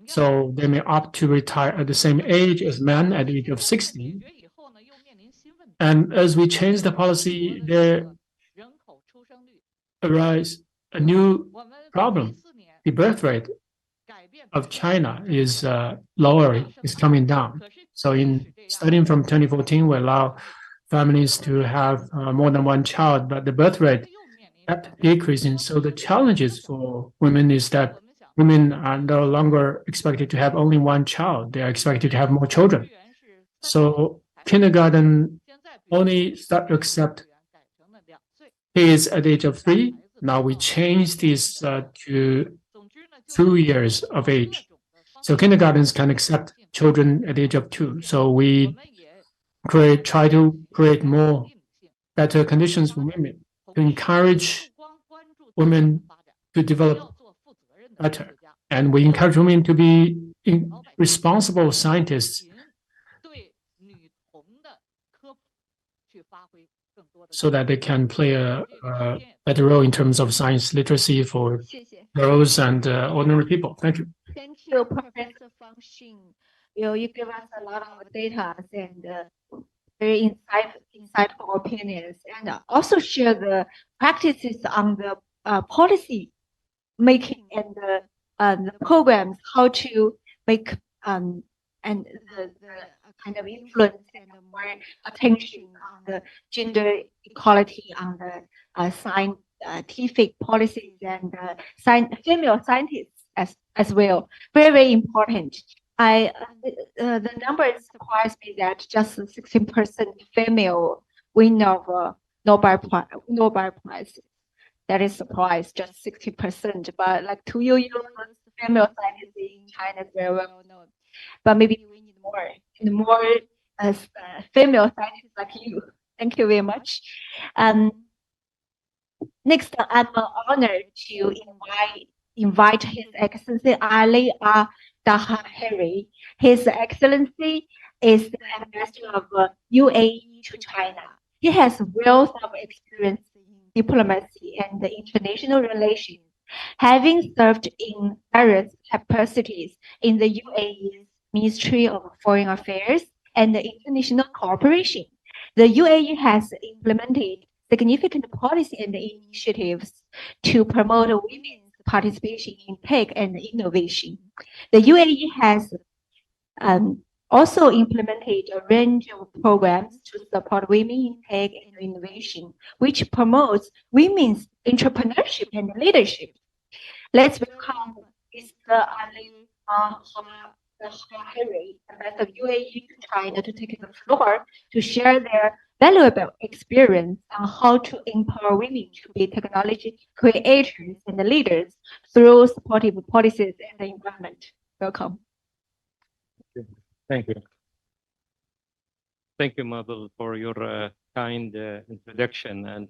So they may opt to retire at the same age as men at the age of 60. And as we change the policy, there arise a new problem. The birth rate of China is lowering, is coming down. So starting from 2014, we allow families to have more than one child, but the birth rate kept decreasing. So the challenges for women is that women are no longer expected to have only one child. They are expected to have more children. So kindergarten only start to accept kids at the age of 3. Now we change this to 2 years of age. So kindergartens can accept children at the age of 2. So we try to create more better conditions for women, to encourage women to develop better. And we encourage women to be responsible scientists so that they can play a better role in terms of science literacy for girls and ordinary people. Thank you. Thank you, Professor Fang Xin. You give us a lot of data and very insightful opinions, and also share the practices on the policy making and the programs, how to make and the kind of influence and more attention on the gender equality, on the scientific policies and female scientists as well. Very, very important. The numbers surprise me that just 16% female win of Nobel Prize. That is surprise, just 60%. But like to you, female scientists in China is very well known. But maybe we need more and more female scientists like you. Thank you very much. Next, I'm honored to invite His Excellency Ali Dahari. His Excellency is the ambassador of UAE to China. He has wealth of experience in diplomacy and international relations, having served in various capacities in the UAE's Ministry of Foreign Affairs and International Cooperation. The UAE has implemented significant policy and initiatives to promote women's participation in tech and innovation. The UAE has also implemented a range of programs to support women in tech and innovation, which promotes women's entrepreneurship and leadership. Let's welcome Mr. Ali Dahari, ambassador of UAE to China, to take the floor to share their valuable experience on how to empower women to be technology creators and leaders through supportive policies and the environment. Welcome. Thank you. Thank you, Mabel, for your kind introduction. And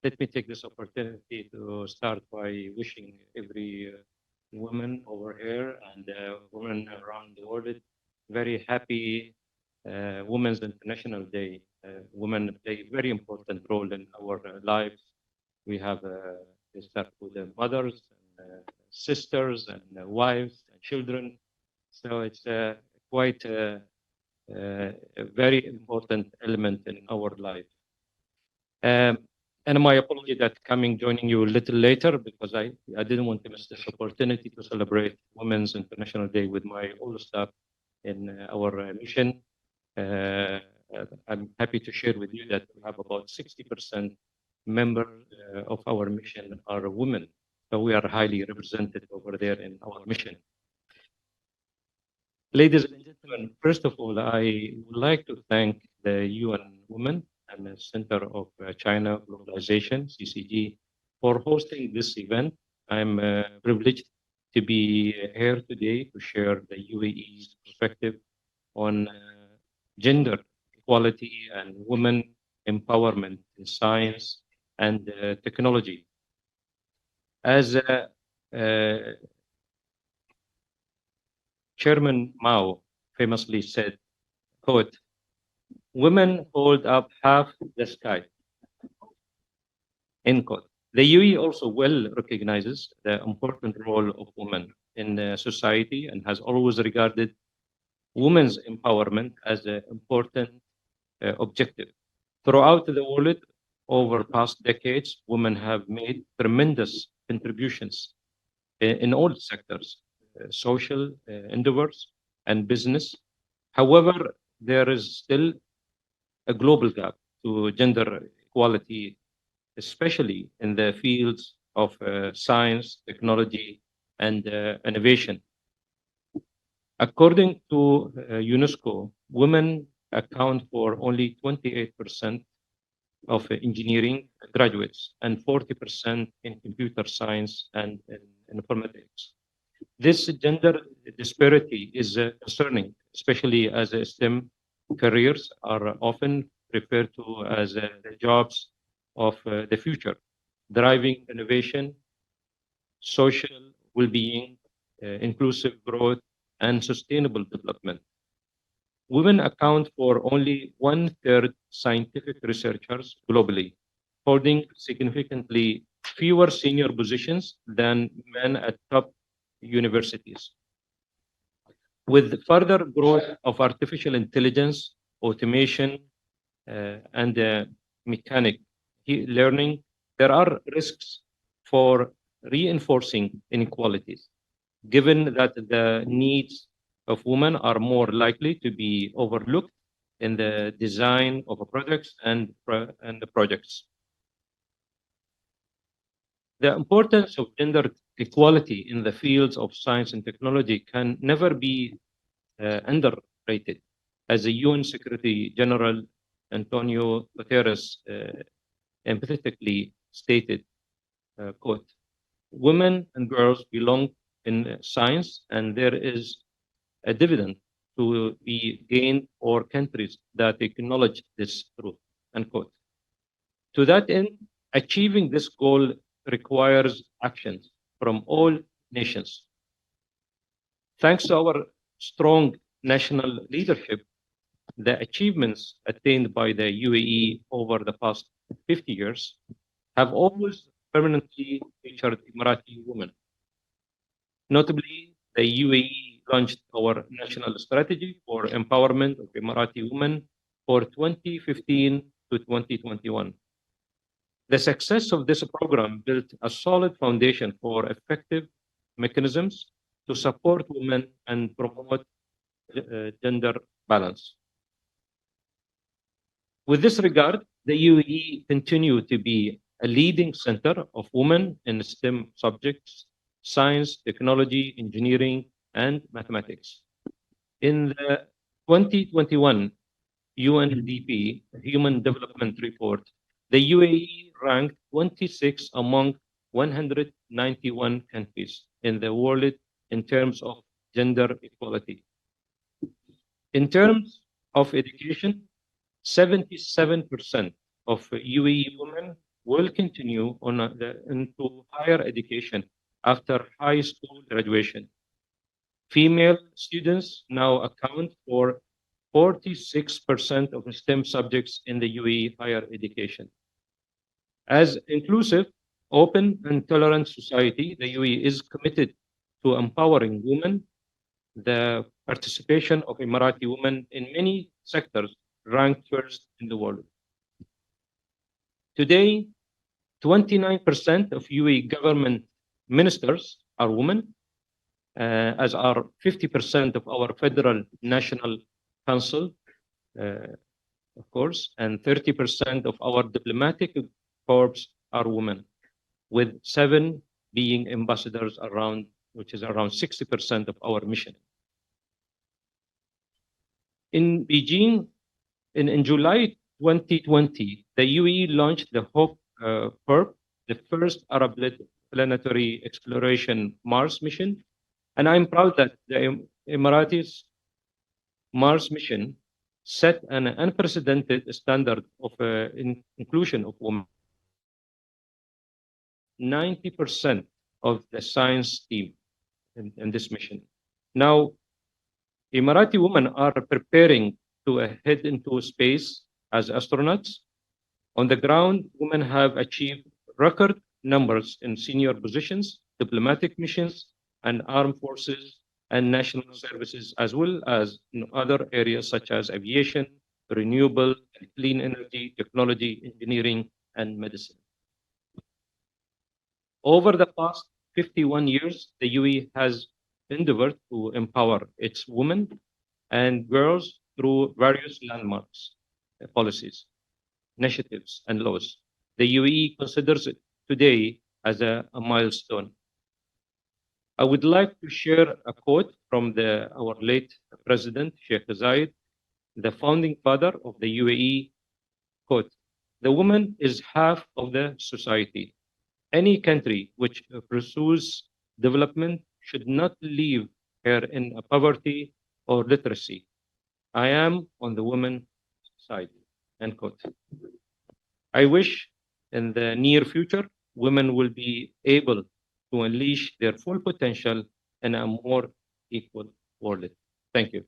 let me take this opportunity to start by wishing every woman over here and women around the world very happy Women's International Day. Women play a very important role in our lives. We have they start with the mothers, and, sisters, and wives, and children. So it's quite a very important element in our life. And my apology that joining you a little later, because I didn't want to miss this opportunity to celebrate Women's International Day with my old staff in our mission. I'm happy to share with you that we have about 60% members of our mission are women. So we are highly represented over there in our mission. Ladies and gentlemen, first of all, I would like to thank the UN Women and the Center of China Globalization, CCG, for hosting this event. I'm privileged to be here today to share the UAE's perspective on gender equality and women empowerment in science and technology. As Chairman Mao famously said, quote, "Women hold up half the sky," end quote. The UAE also well recognizes the important role of women in society and has always regarded women's empowerment as an important objective. Throughout the world, over past decades, women have made tremendous contributions in all sectors, social endeavors and business. However, there is still a global gap to gender equality, especially in the fields of science, technology, and innovation. According to UNESCO, women account for only 28% of engineering graduates and 40% in computer science and in informatics. This gender disparity is concerning, especially as STEM careers are often referred to as the jobs of the future, driving innovation, social well-being, inclusive growth, and sustainable development. Women account for only 1/3 scientific researchers globally, holding significantly fewer senior positions than men at top universities. With further growth of artificial intelligence, automation, and mechanic learning, there are risks for reinforcing inequalities, given that the needs of women are more likely to be overlooked in the design of products and the projects. The importance of gender equality in the fields of science and technology can never be underrated. As the UN Secretary General Antonio Guterres empathetically stated, quote, "Women and girls belong in science, and there is a dividend to be gained for countries that acknowledge this truth," unquote. To that end, achieving this goal requires actions from all nations. Thanks to our strong national leadership, the achievements attained by the UAE over the past 50 years have always permanently featured Emirati women. Notably, the UAE launched our national strategy for empowerment of Emirati women for 2015 to 2021. The success of this program built a solid foundation for effective mechanisms to support women and promote gender balance. With this regard, the UAE continued to be a leading center of women in STEM subjects, science, technology, engineering, and mathematics. In the 2021 UNDP Human Development Report, the UAE ranked 26 among 191 countries in the world in terms of gender equality. In terms of education, 77% of UAE women will continue into higher education after high school graduation. Female students now account for 46% of STEM subjects in the UAE higher education. As inclusive, open, and tolerant society, the UAE is committed to empowering women. The participation of Emirati women in many sectors ranked first in the world. Today, 29% of UAE government ministers are women, as are 50% of our Federal National Council, of course, and 30% of our diplomatic corps are women, with 7 being ambassadors around, which is around 60% of our mission. In Beijing, in July 2020, the UAE launched the HOPE PERP, the first Arab-led planetary exploration Mars mission. And I'm proud that the Emiratis Mars mission set an unprecedented standard of inclusion of women. 90% of the science team in this mission. Now, Emirati women are preparing to head into space as astronauts. On the ground, women have achieved record numbers in senior positions, diplomatic missions, and armed forces and national services, as well as in other areas such as aviation, renewable and clean energy, technology, engineering, and medicine. Over the past 51 years, the UAE has endeavored to empower its women and girls through various landmarks, policies, initiatives, and laws. The UAE considers it today as a milestone. I would like to share a quote from our late President, Sheikh Zayed, the founding father of the UAE. Quote, "The woman is half of the society. Any country which pursues development should not leave her in poverty or literacy. I am on the women's side." End quote. I wish in the near future, women will be able to unleash their full potential in a more equal world. Thank you.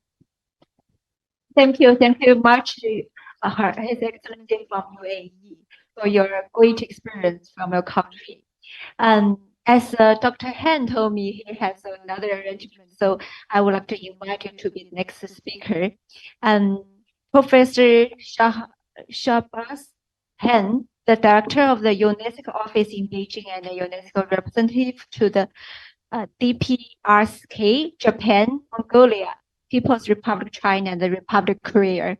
Thank you much, His Excellency from UAE, for your great experience from your country. And as Dr. Han told me, he has another arrangement, so I would like to invite you to be the next speaker. And Professor Shahbaz Han, the director of the UNESCO office in Beijing and the UNESCO representative to the DPRK, Japan, Mongolia, People's Republic of China, and the Republic of Korea.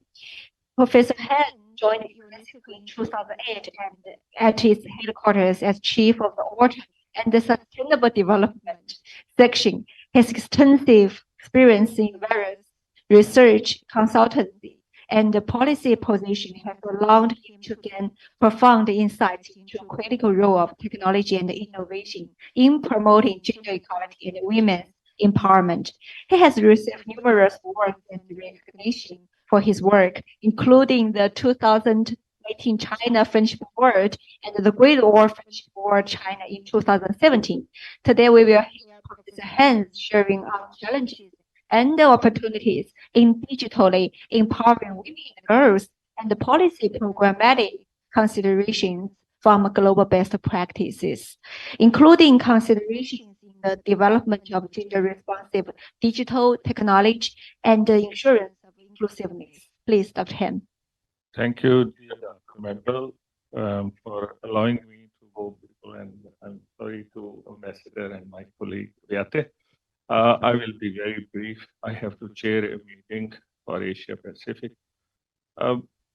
Professor Han joined UNESCO in 2008 and at its headquarters as chief of the Audit and the Sustainable Development section. His extensive experience in various research, consultancy, and policy positions have allowed him to gain profound insights into the critical role of technology and innovation in promoting gender equality and women's empowerment. He has received numerous awards and recognition for his work, including the 2018 China Friendship Award and the Great Wall Friendship Award China in 2017. Today we will hear Professor Han sharing our challenges and the opportunities in digitally empowering women and girls and the policy programmatic considerations from global best practices, including considerations in the development of gender-responsive digital technology and the insurance of inclusiveness. Please, Dr. Han. Thank you, dear Dr. Medal, for allowing me to go before, and I'm sorry to Ambassador and my colleague, Beate. I will be very brief. I have to chair a meeting for Asia Pacific.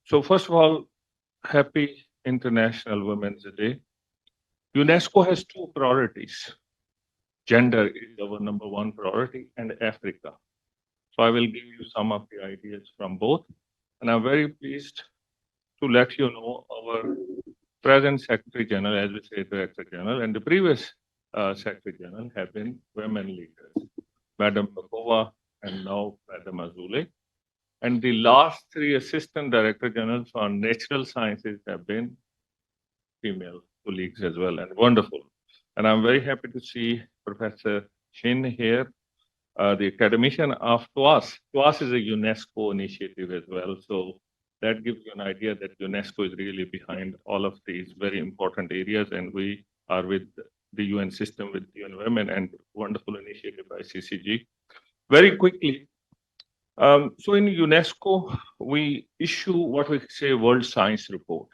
So first of all, happy International Women's Day. UNESCO has two priorities. Gender is our #1 priority, and Africa. So I will give you some of the ideas from both. And I'm very pleased to let you know our present Secretary General, as we say, Director General, and the previous Secretary General have been women leaders, Madam Bakova and now Madam Azule. And the last 3 Assistant Director Generals on Natural Sciences have been female colleagues as well, and wonderful. And I'm very happy to see Professor Shin here, the academician of TWAS. TWAS is a UNESCO initiative as well. So that gives you an idea that UNESCO is really behind all of these very important areas. And we are with the UN system, with UN Women, and wonderful initiative by CCG. Very quickly, so in UNESCO, we issue what we say World Science Report,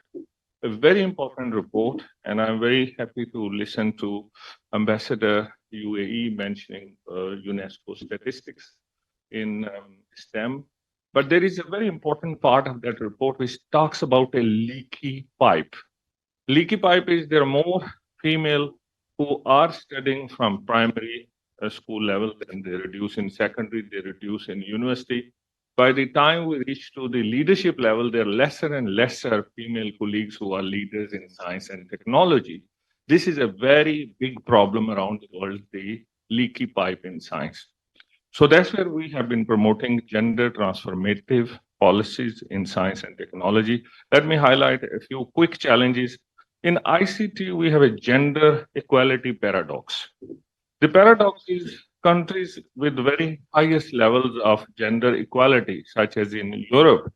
a very important report, and I'm very happy to listen to Ambassador UAE mentioning UNESCO statistics in STEM. But there is a very important part of that report which talks about a leaky pipe. Leaky pipe is there are more female who are studying from primary school level, then they reduce in secondary, they reduce in university. By the time we reach to the leadership level, there are lesser and lesser female colleagues who are leaders in science and technology. This is a very big problem around the world, the leaky pipe in science. So that's where we have been promoting gender transformative policies in science and technology. Let me highlight a few quick challenges. In ICT, we have a gender equality paradox. The paradox is countries with very highest levels of gender equality, such as in Europe,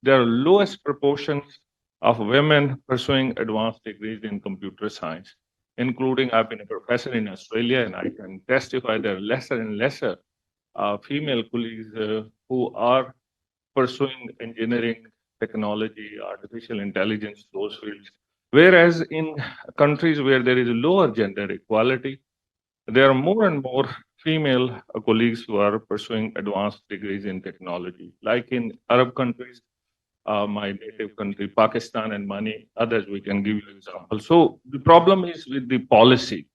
there are lowest proportions of women pursuing advanced degrees in computer science. including I've been a professor in Australia, and I can testify there are lesser and lesser female colleagues who are pursuing engineering, technology, artificial intelligence, those fields. Whereas in countries where there is lower gender equality, there are more and more female colleagues who are pursuing advanced degrees in technology, like in Arab countries, my native country, Pakistan, and many others. We can give you examples. So the problem is with the policy.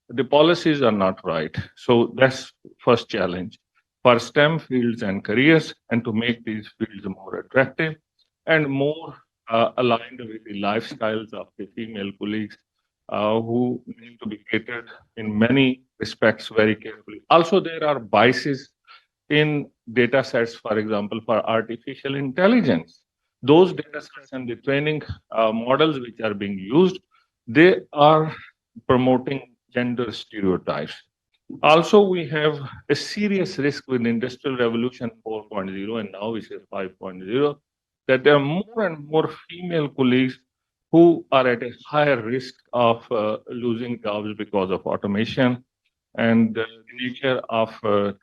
The policies are not right. So that's first challenge for STEM fields and careers, and to make these fields more attractive and more aligned with the lifestyles of the female colleagues who need to be catered in many respects very carefully. Also, there are biases in data sets, for example, for artificial intelligence. Those data sets and the training models which are being used, they are promoting gender stereotypes. Also, we have a serious risk with Industrial Revolution 4.0 and now we say 5.0, that there are more and more female colleagues who are at a higher risk of losing jobs because of automation, and the nature of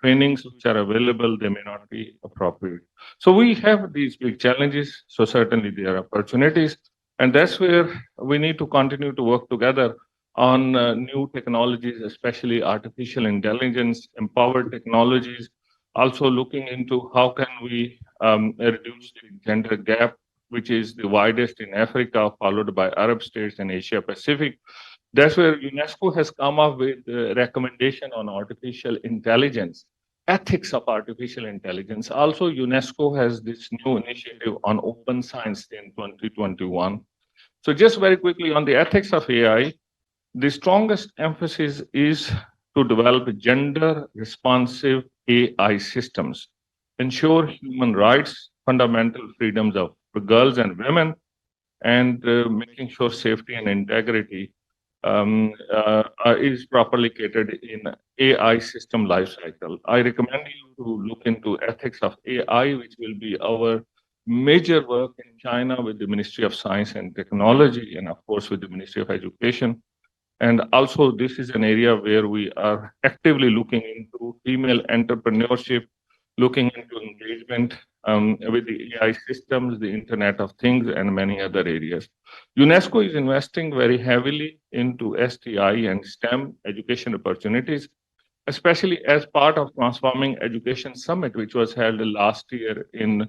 trainings which are available, they may not be appropriate. So we have these big challenges. So certainly there are opportunities, and that's where we need to continue to work together on new technologies, especially artificial intelligence, empowered technologies. Also looking into how can we reduce the gender gap, which is the widest in Africa, followed by Arab states and Asia Pacific. That's where UNESCO has come up with a recommendation on artificial intelligence, ethics of artificial intelligence. Also, UNESCO has this new initiative on open science in 2021. So just very quickly on the ethics of AI, the strongest emphasis is to develop gender responsive AI systems, ensure human rights, fundamental freedoms of girls and women, and making sure safety and integrity is properly catered in AI system lifecycle. I recommend you to look into ethics of AI, which will be our major work in China with the Ministry of Science and Technology, and of course with the Ministry of Education. And also, this is an area where we are actively looking into female entrepreneurship, looking into engagement with the AI systems, the Internet of Things, and many other areas. UNESCO is investing very heavily into STI and STEM education opportunities, especially as part of Transforming Education Summit, which was held last year in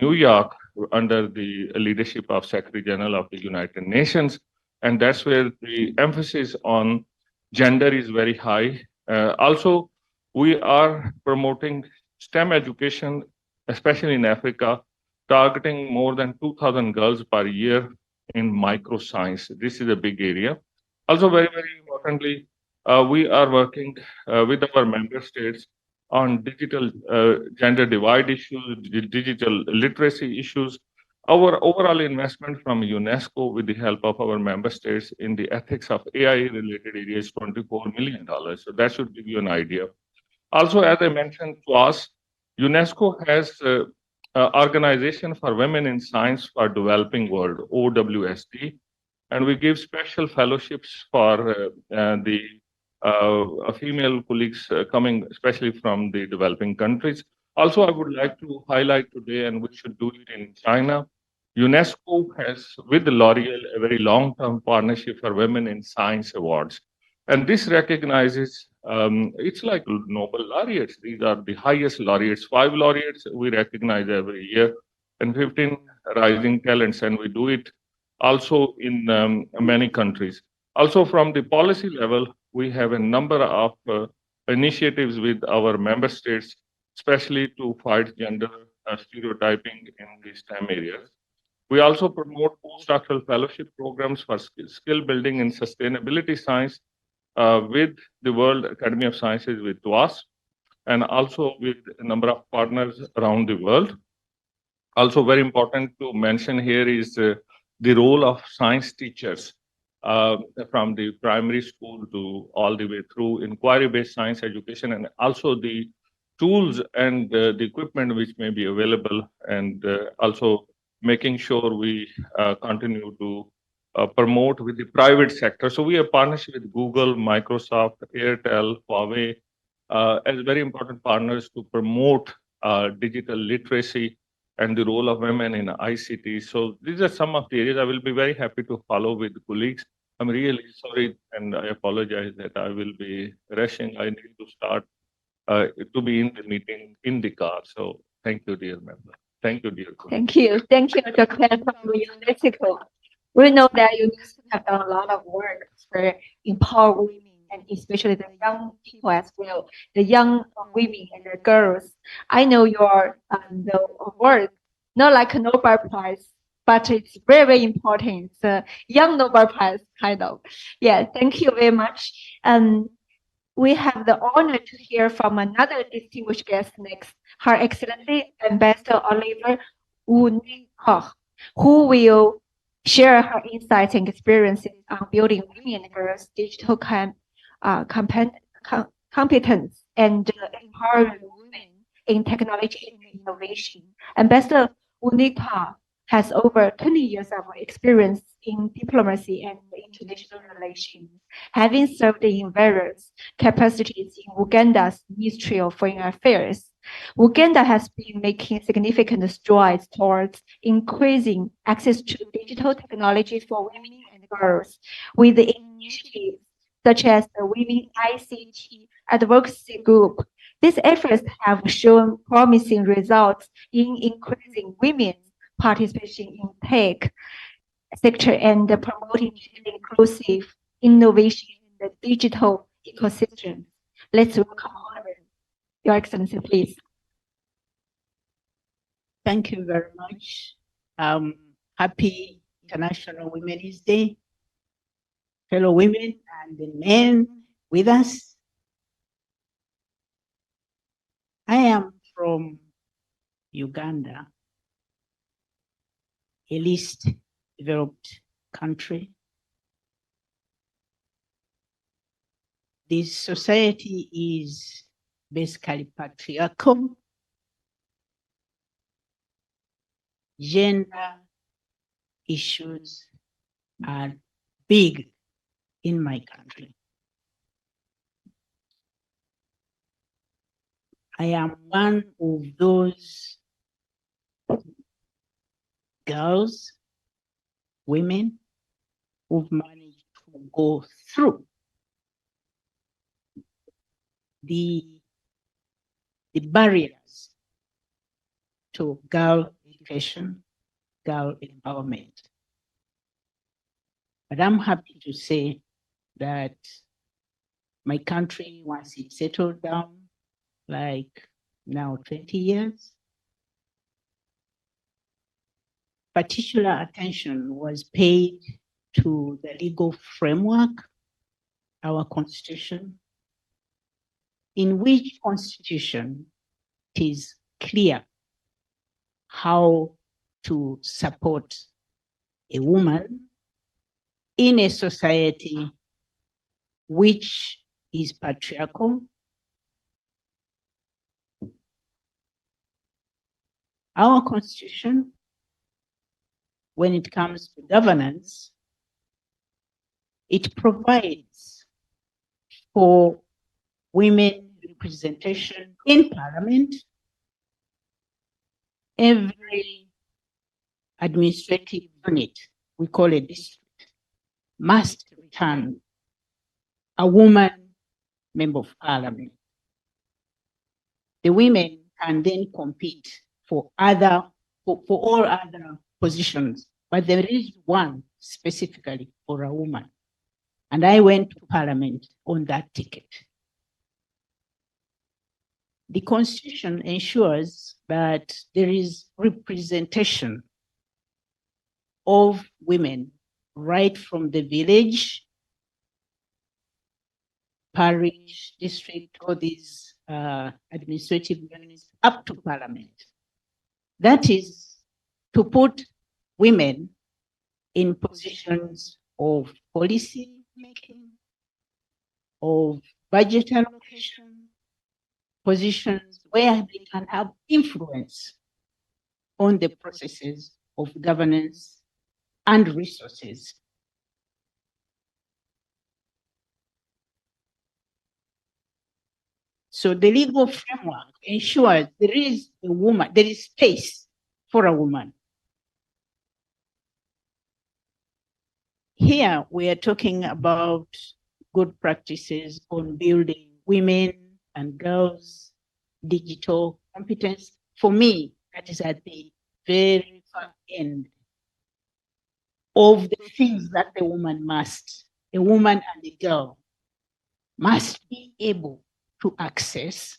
New York under the leadership of Secretary General of the United Nations. And that's where the emphasis on gender is very high. Also, we are promoting STEM education, especially in Africa, targeting more than 2,000 girls per year in microscience. This is a big area. Also, very, very importantly, we are working with our member states on digital gender divide issues, digital literacy issues. Our overall investment from UNESCO with the help of our member states in the ethics of AI-related areas is $24 million. So that should give you an idea. Also, as I mentioned to us, UNESCO has Organization for Women in Science for Developing World, OWSD, and we give special fellowships for the female colleagues coming especially from the developing countries. Also, I would like to highlight today, and we should do it in China, UNESCO has, with the L'Oreal, a very long-term partnership for Women in Science Awards. And this recognizes, it's like Nobel laureates. These are the highest laureates. 5 laureates we recognize every year, and 15 rising talents, and we do it also in many countries. Also, from the policy level, we have a number of initiatives with our member states, especially to fight gender stereotyping in the STEM areas. We also promote postdoctoral fellowship programs for skill building in sustainability science with the World Academy of Sciences, with TWAS, and also with a number of partners around the world. Also, very important to mention here is the role of science teachers from the primary school to all the way through inquiry-based science education, and also the tools and the equipment which may be available, and also making sure we continue to promote with the private sector. So we have partnership with Google, Microsoft, Airtel, Huawei, as very important partners to promote digital literacy and the role of women in ICT. So these are some of the areas I will be very happy to follow with colleagues. I'm really sorry and I apologize that I will be rushing. I need to start to be in the meeting in the car. So thank you, dear member. Thank you, dear colleague. Thank you, Dr. from UNESCO. We know that you have done a lot of work for empower women and especially the young people as well, the young women and the girls. I know your the work, not like a Nobel Prize, but it's very, very important. It's a young Nobel Prize kind of. Yeah, thank you very much. We have the honor to hear from another distinguished guest next, Her Excellency Ambassador Oliver Wu Ning-Koch, who will share her insights and experiences on building women and girls' digital competence and empowering women in technology and innovation. Ambassador Wu Ning-Koch has over 20 years of experience in diplomacy and international relations, having served in various capacities in Uganda's Ministry of Foreign Affairs. Uganda has been making significant strides towards increasing access to digital technology for women and girls, with the initiatives such as the Women ICT Advocacy Group. These efforts have shown promising results in increasing women's participation in tech sector and promoting inclusive innovation in the digital ecosystem. Let's welcome her. Your Excellency, please. Thank you very much. Happy International Women's Day, fellow women and the men with us. I am from Uganda, a least developed country. This society is basically patriarchal. Gender issues are big in my country. I am one of those girls, women who've managed to go through the barriers to girl education, girl empowerment. But I'm happy to say that my country, once it settled down, like now 20 years, particular attention was paid to the legal framework, our constitution, in which constitution it is clear how to support a woman in a society which is patriarchal. Our constitution, when it comes to governance, it provides for women representation in parliament. Every administrative unit, we call a district, must return a woman member of parliament. The women can then compete for all other positions, but there is one specifically for a woman. And I went to parliament on that ticket. The constitution ensures that there is representation of women right from the village, parish, district, all these administrative units up to parliament. That is to put women in positions of policy making, of budget allocation, positions where they can have influence on the processes of governance and resources So the legal framework ensures there is a woman, there is space for a woman. Here we are talking about good practices on building women and girls' digital competence. For me, that is at the very far end of the things that a woman and a girl must be able to access,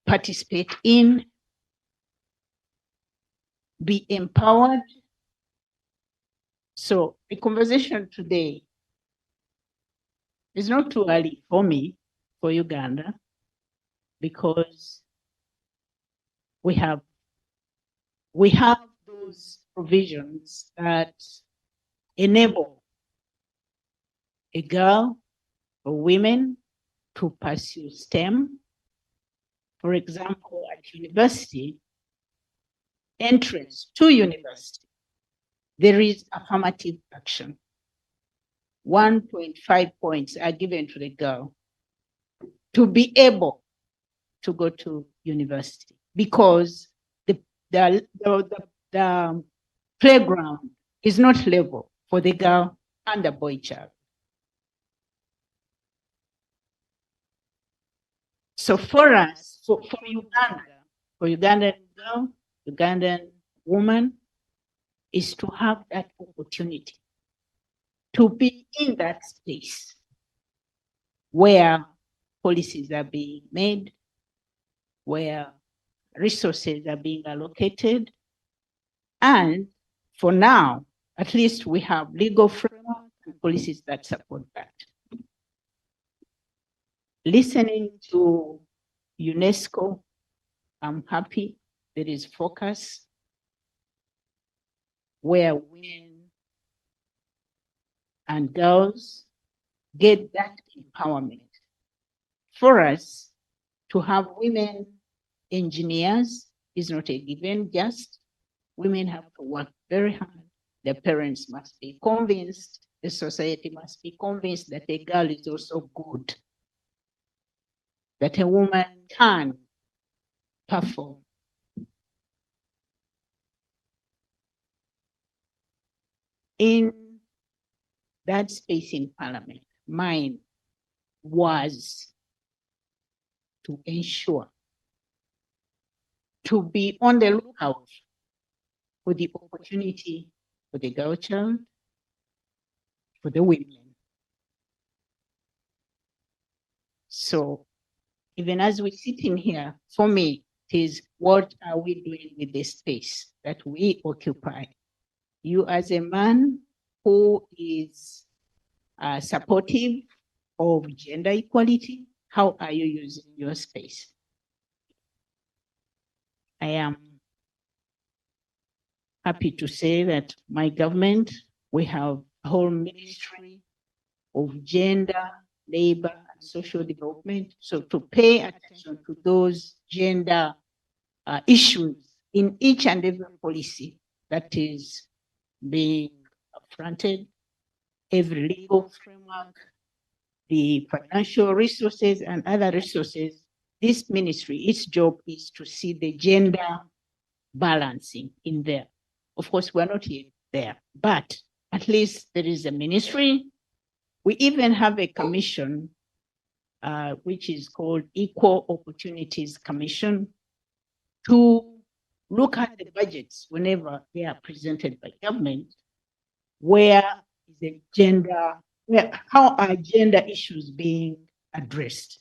participate in, be empowered. So the conversation today is not too early for me, for Uganda, because we have those provisions that enable a girl or women to pursue STEM. For example, at university, entrance to university, there is affirmative action. 1.5 points are given to the girl to be able to go to university because the playground is not level for the girl and the boy child. So for us, for Ugandan girl, Ugandan woman, is to have that opportunity to be in that space where policies are being made, where resources are being allocated. And for now, at least we have legal framework and policies that support that. Listening to UNESCO, I'm happy there is focus where women and girls get that empowerment. For us to have women engineers is not a given, just women have to work very hard. Their parents must be convinced, the society must be convinced that a girl is also good, that a woman can perform. In that space in Parliament, mine was to ensure, to be on the lookout for the opportunity for the girl child, for the women. So even as we're sitting here, for me, it is what are we doing with the space that we occupy? You as a man who is supportive of gender equality, how are you using your space? I am happy to say that my government, we have a whole ministry of gender, labor, and social development. So to pay attention to those gender issues in each and every policy that is being fronted, every legal framework, the financial resources and other resources, this ministry, its job is to see the gender balancing in there. Of course, we're not yet there, but at least there is a ministry. We even have a commission, which is called Equal Opportunities Commission, to look at the budgets whenever they are presented by government, where is the gender, how are gender issues being addressed,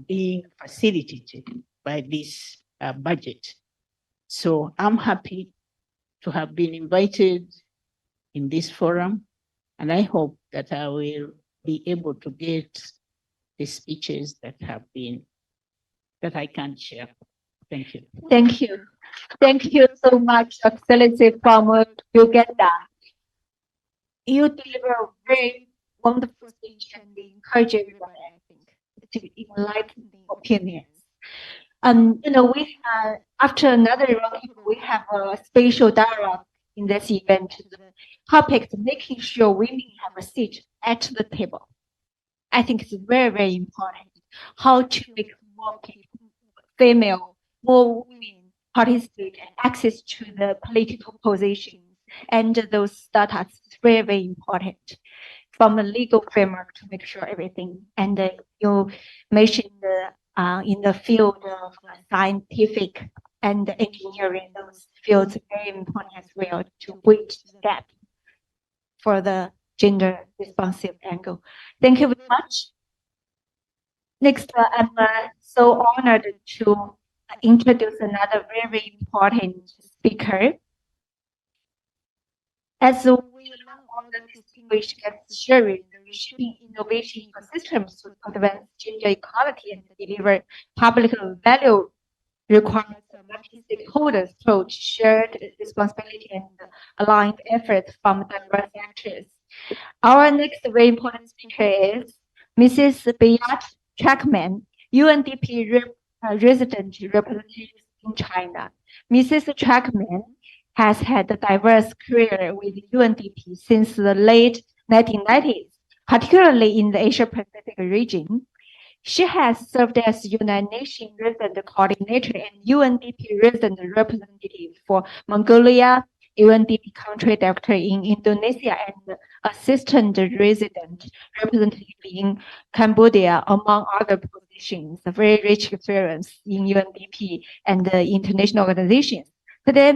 being facilitated by this budget. So I'm happy to have been invited in this forum, and I hope that I will be able to get the speeches that I can share. Thank you. Thank you. Thank you so much, Excellency from Uganda. You deliver a very wonderful speech and encourage everybody, I think, to enlighten the opinions. We have, after another round, we have a special dialogue in this event. The topic is making sure women have a seat at the table. I think it's very, very important. how to make more female, more women participate and access to the political positions. And those status is very, very important from a legal framework to make sure everything. And you mentioned in the field of scientific and engineering, those fields are very important as well to bridge the gap for the gender responsive angle. Thank you very much. Next, I'm so honored to introduce another very important speaker. As we learn on the distinguished guest sharing, the reshaping innovation ecosystems to advance gender equality and deliver public value requires a multi-stakeholder approach, shared responsibility, and aligned efforts from diverse actors. Our next very important speaker is Mrs. Beat Trackman, UNDP resident representative in China. Mrs. Trackman has had a diverse career with UNDP since the late 1990s, particularly in the Asia-Pacific region. She has served as United Nations resident coordinator and UNDP resident representative for Mongolia, UNDP country director in Indonesia, and assistant resident representative in Cambodia, among other positions. A very rich experience in UNDP and international organizations. Today,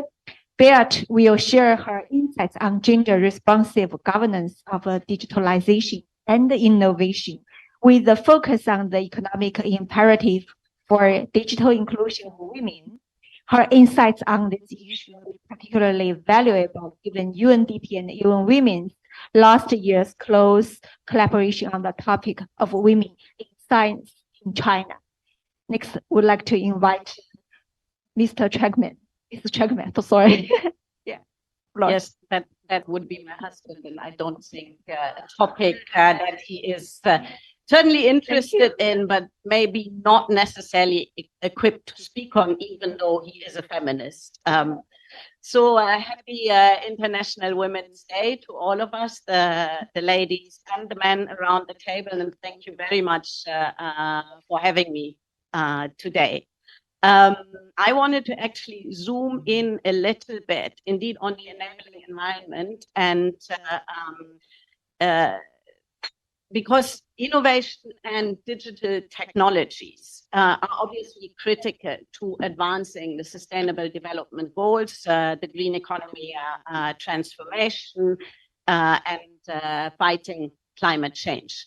Beat will share her insights on gender responsive governance of digitalization and innovation, with the focus on the economic imperative for digital inclusion of women. Her insights on this issue are particularly valuable given UNDP and UN Women's last year's close collaboration on the topic of women in science in China. Next, would like to invite Mr. Trackman. Mr. Trackman, so sorry. Yeah. Yes, that would be my husband, and I don't think a topic that he is certainly interested in, but maybe not necessarily equipped to speak on, even though he is a feminist. So happy International Women's Day to all of us, the ladies and the men around the table, and thank you very much for having me today. I wanted to actually zoom in a little bit, indeed, on the enabling environment, and because innovation and digital technologies are obviously critical to advancing the Sustainable Development Goals, the green economy transformation, and fighting climate change.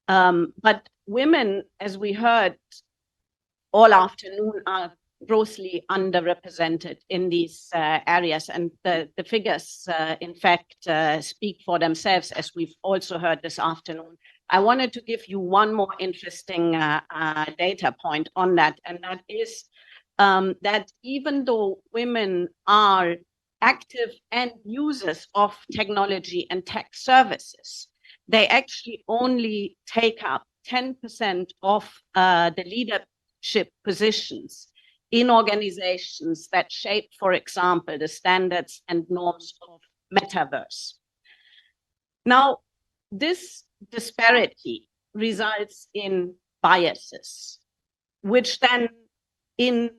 But women, as we heard all afternoon, are grossly underrepresented in these areas, and the figures, in fact, speak for themselves, as we've also heard this afternoon. I wanted to give you one more interesting data point on that, and that is that even though women are active end users of technology and tech services, they actually only take up 10% of the leadership positions in organizations that shape, for example, the standards and norms of metaverse. Now, this disparity results in biases, which then in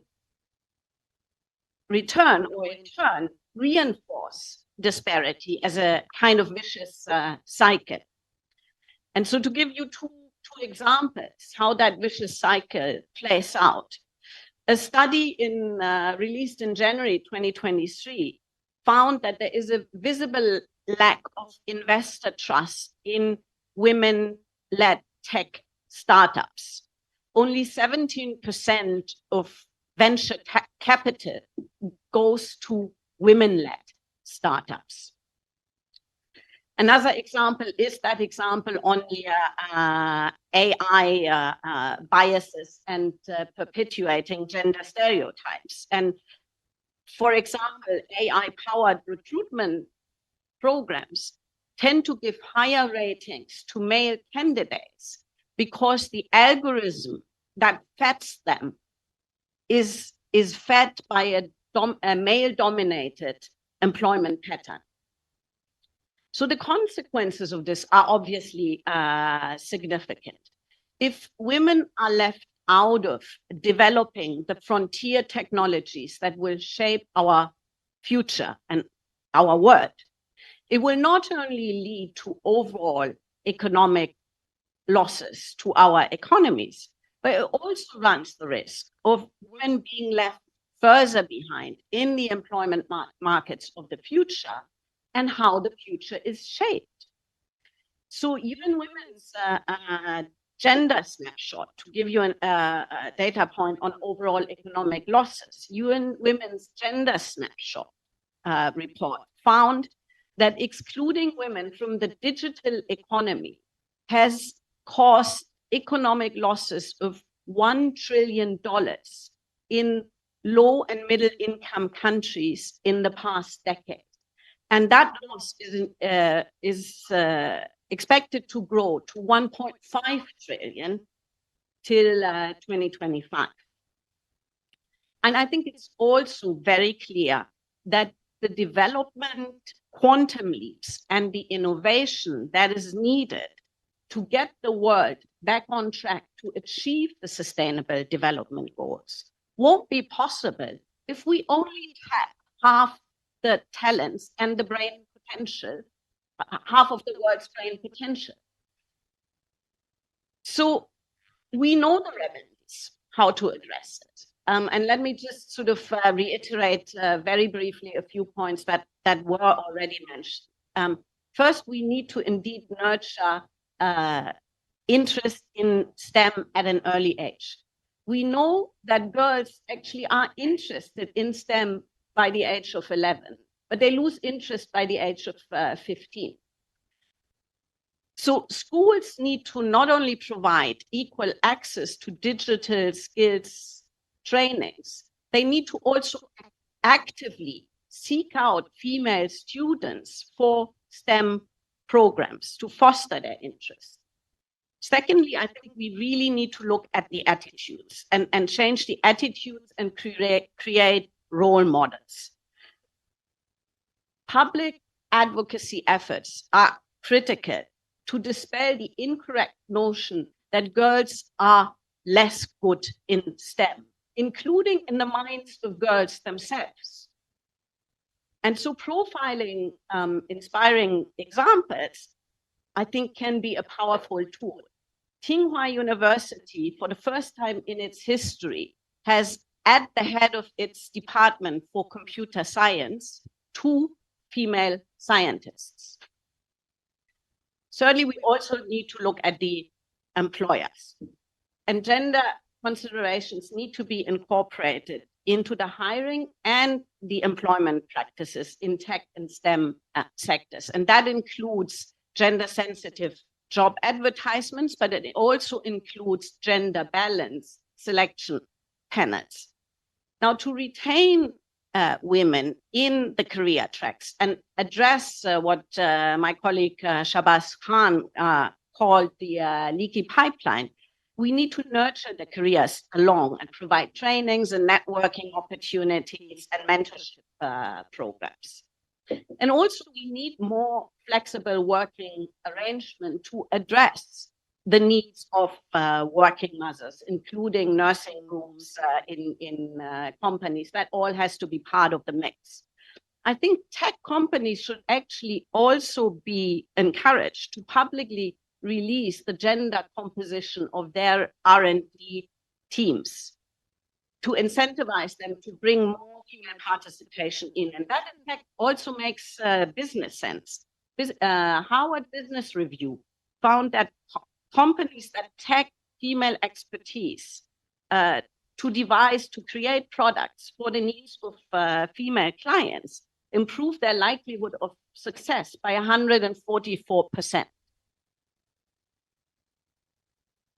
return reinforce disparity as a kind of vicious cycle. And so to give you two examples how that vicious cycle plays out, a study released in January 2023 found that there is a visible lack of investor trust in women-led tech startups. Only 17% of venture capital goes to women-led startups. Another example is that example on the AI biases and perpetuating gender stereotypes. And for example, AI-powered recruitment programs tend to give higher ratings to male candidates because the algorithm that feds them is fed by a male-dominated employment pattern. So the consequences of this are obviously significant. If women are left out of developing the frontier technologies that will shape our future and our world, it will not only lead to overall economic losses to our economies, but it also runs the risk of women being left further behind in the employment markets of the future and how the future is shaped. So even women's gender snapshot, to give you a data point on overall economic losses, UN Women's Gender Snapshot report found that excluding women from the digital economy has caused economic losses of $1 trillion in low and middle income countries in the past decade. And that loss is expected to grow to 1.5 trillion till 2025. And I think it's also very clear that the development quantum leaps and the innovation that is needed to get the world back on track to achieve the Sustainable Development Goals won't be possible if we only tap half the talents and the brain potential, half of the world's brain potential. So we know the remedies, how to address it. And let me just sort of reiterate very briefly a few points that were already mentioned. First, we need to indeed nurture interest in STEM at an early age. We know that girls actually are interested in STEM by the age of 11, but they lose interest by the age of 15. So schools need to not only provide equal access to digital skills trainings, they need to also actively seek out female students for STEM programs to foster their interest. Secondly, I think we really need to look at the attitudes and change the attitudes and create role models. Public advocacy efforts are critical to dispel the incorrect notion that girls are less good in STEM, including in the minds of girls themselves. And so profiling inspiring examples, I think, can be a powerful tool. Tsinghua University, for the first time in its history, has at the head of its department for computer science 2 female scientists. Certainly, we also need to look at the employers. And gender considerations need to be incorporated into the hiring and the employment practices in tech and STEM sectors. And that includes gender-sensitive job advertisements, but it also includes gender balance selection panels. Now, to retain women in the career tracks and address what my colleague Shabazz Khan called the leaky pipeline, we need to nurture the careers along and provide trainings and networking opportunities and mentorship programs. And also, we need more flexible working arrangement to address the needs of working mothers, including nursing rooms in companies. That all has to be part of the mix. I think tech companies should actually also be encouraged to publicly release the gender composition of their R&D teams, to incentivize them to bring more female participation in. And that, in fact, also makes business sense. Harvard Business Review found that companies that tag female expertise to create products for the needs of female clients improve their likelihood of success by 144%.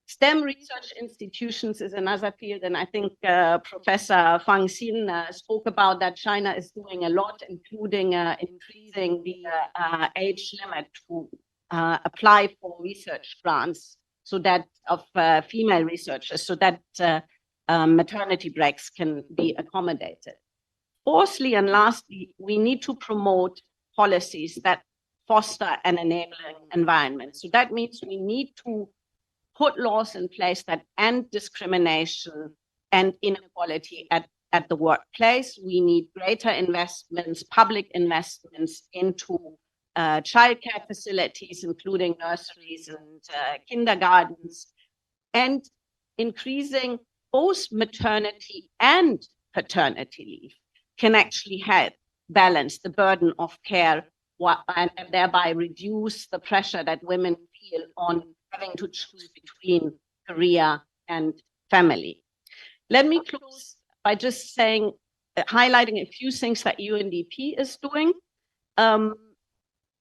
STEM research institutions is another field, and I think Professor Fang Xin spoke about that. China is doing a lot, including increasing the age limit to apply for research grants, so that of female researchers, so that maternity breaks can be accommodated. Fourthly and lastly, we need to promote policies that foster an enabling environment. So that means we need to put laws in place that end discrimination and inequality at the workplace. We need greater investments, public investments into childcare facilities, including nurseries and kindergartens, and increasing both maternity and paternity leave can actually help balance the burden of care and thereby reduce the pressure that women feel on having to choose between career and family. Let me close by just saying, highlighting a few things that UNDP is doing.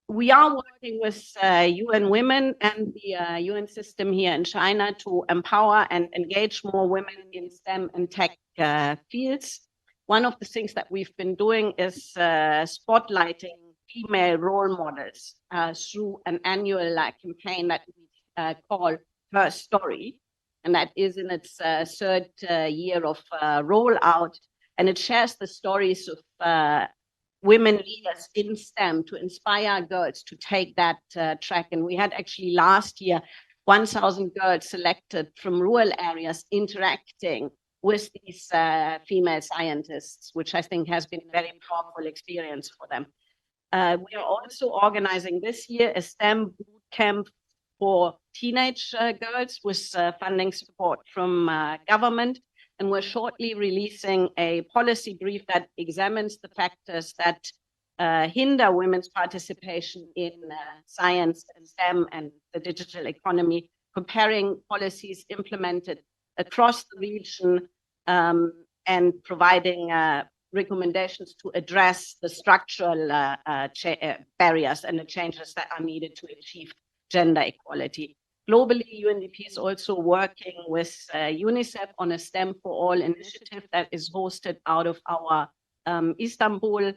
We are working with UN Women and the UN system here in China to empower and engage more women in STEM and tech fields. One of the things that we've been doing is spotlighting female role models through an annual campaign that we call Her Story. And that is in its third year of rollout. And it shares the stories of women leaders in STEM to inspire girls to take that track. And we had actually last year 1,000 girls selected from rural areas interacting with these female scientists, which I think has been a very powerful experience for them. We are also organizing this year a STEM boot camp for teenage girls with funding support from government. And we're shortly releasing a policy brief that examines the factors that hinder women's participation in science and STEM and the digital economy, comparing policies implemented across the region and providing recommendations to address the structural barriers and the changes that are needed to achieve gender equality. Globally, UNDP is also working with UNICEF on a STEM for All initiative that is hosted out of our Istanbul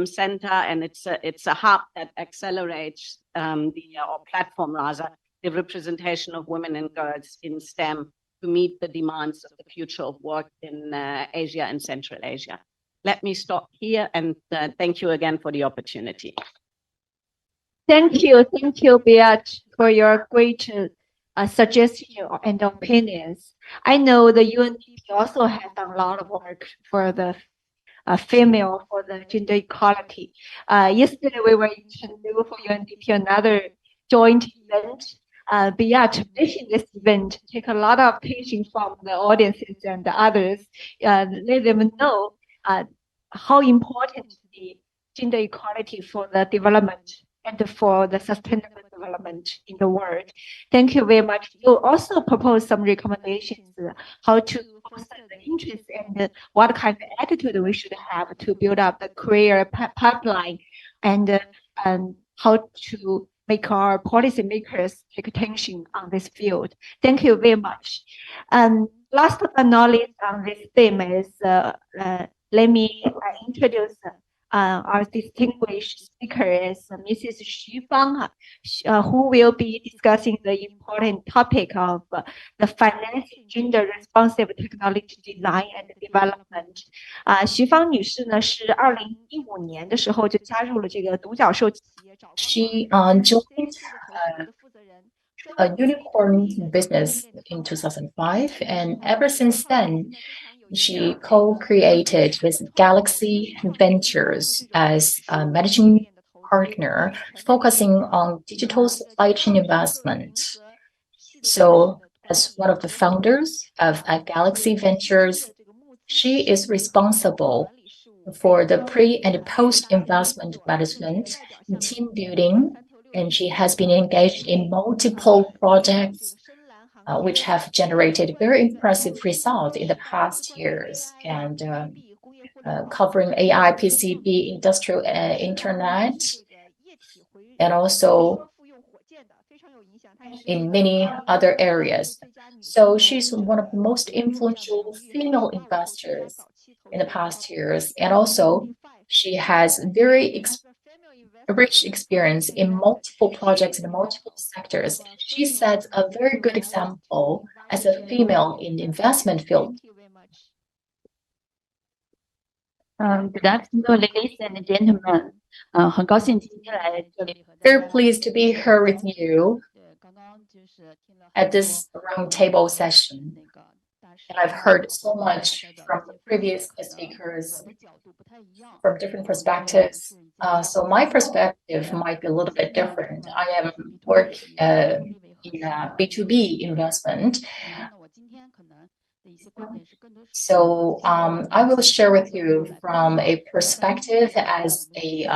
center, and it's a hub that accelerates or platform rather, the representation of women and girls in STEM to meet the demands of the future of work in Asia and Central Asia. Let me stop here and thank you again for the opportunity. Thank you, Beat, for your great suggestions and opinions. I know the UNDP also has done a lot of work for the female, for the gender equality. Yesterday, we were introduced for UNDP another joint event. Beat, making this event take a lot of attention from the audiences and the others. Let them know how important the gender equality for the development and for the sustainable development in the world. Thank you very much. You also propose some recommendations how to foster the interest and what kind of attitude we should have to build up the career pipeline and how to make our policymakers take attention on this field. Thank you very much. Last but not least on this theme is let me introduce our distinguished speaker is Mrs. Xu Fang, who will be discussing the important topic of the financing gender responsive technology design and development. 徐芳女士呢是2015年的时候就加入了这个独角兽企业。She joined a unicorn business in 2005, and ever since then, she co-created with Galaxy Ventures as a managing partner, focusing on digital supply chain investment. So, as one of the founders of Galaxy Ventures, she is responsible for the pre- and post-investment management, team building, and she has been engaged in multiple projects which have generated very impressive results in the past years, and covering AI, PCB, industrial internet, and also in many other areas. So she's one of the most influential female investors in the past years, and also she has very rich experience in multiple projects in multiple sectors. She sets a very good example as a female in the investment field. Good afternoon, ladies and gentlemen. 很高兴今天来这里。 Very pleased to be here with you. at this roundtable session. And I've heard so much from the previous speakers from different perspectives. So my perspective might be a little bit different. I am work in B2B investment. So I will share with you from a perspective as a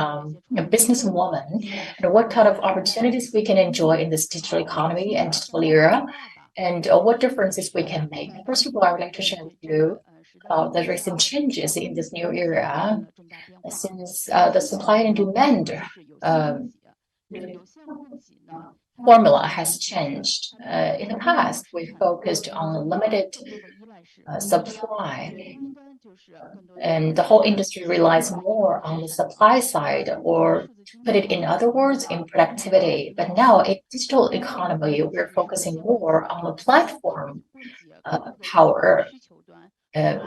businesswoman, and what kind of opportunities we can enjoy in this digital economy and digital era, and what differences we can make. First of all, I would like to share with you about the recent changes in this new era, since the supply and demand formula has changed. In the past, we focused on limited supply, and the whole industry relies more on the supply side, or put it in other words, in productivity. But now in digital economy, we're focusing more on the platform power,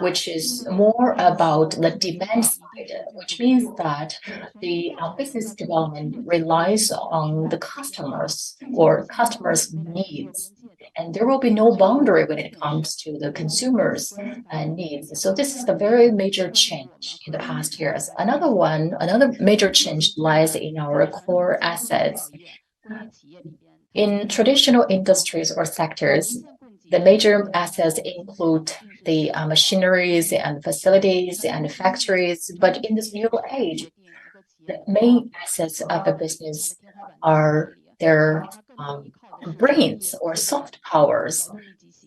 which is more about the demand side, which means that the business development relies on the customers or customers' needs. And there will be no boundary when it comes to the consumers' needs. So this is the very major change in the past years. Another major change lies in our core assets. In traditional industries or sectors, the major assets include the machineries and facilities and factories. But in this new age, the main assets of a business are their brains or soft powers.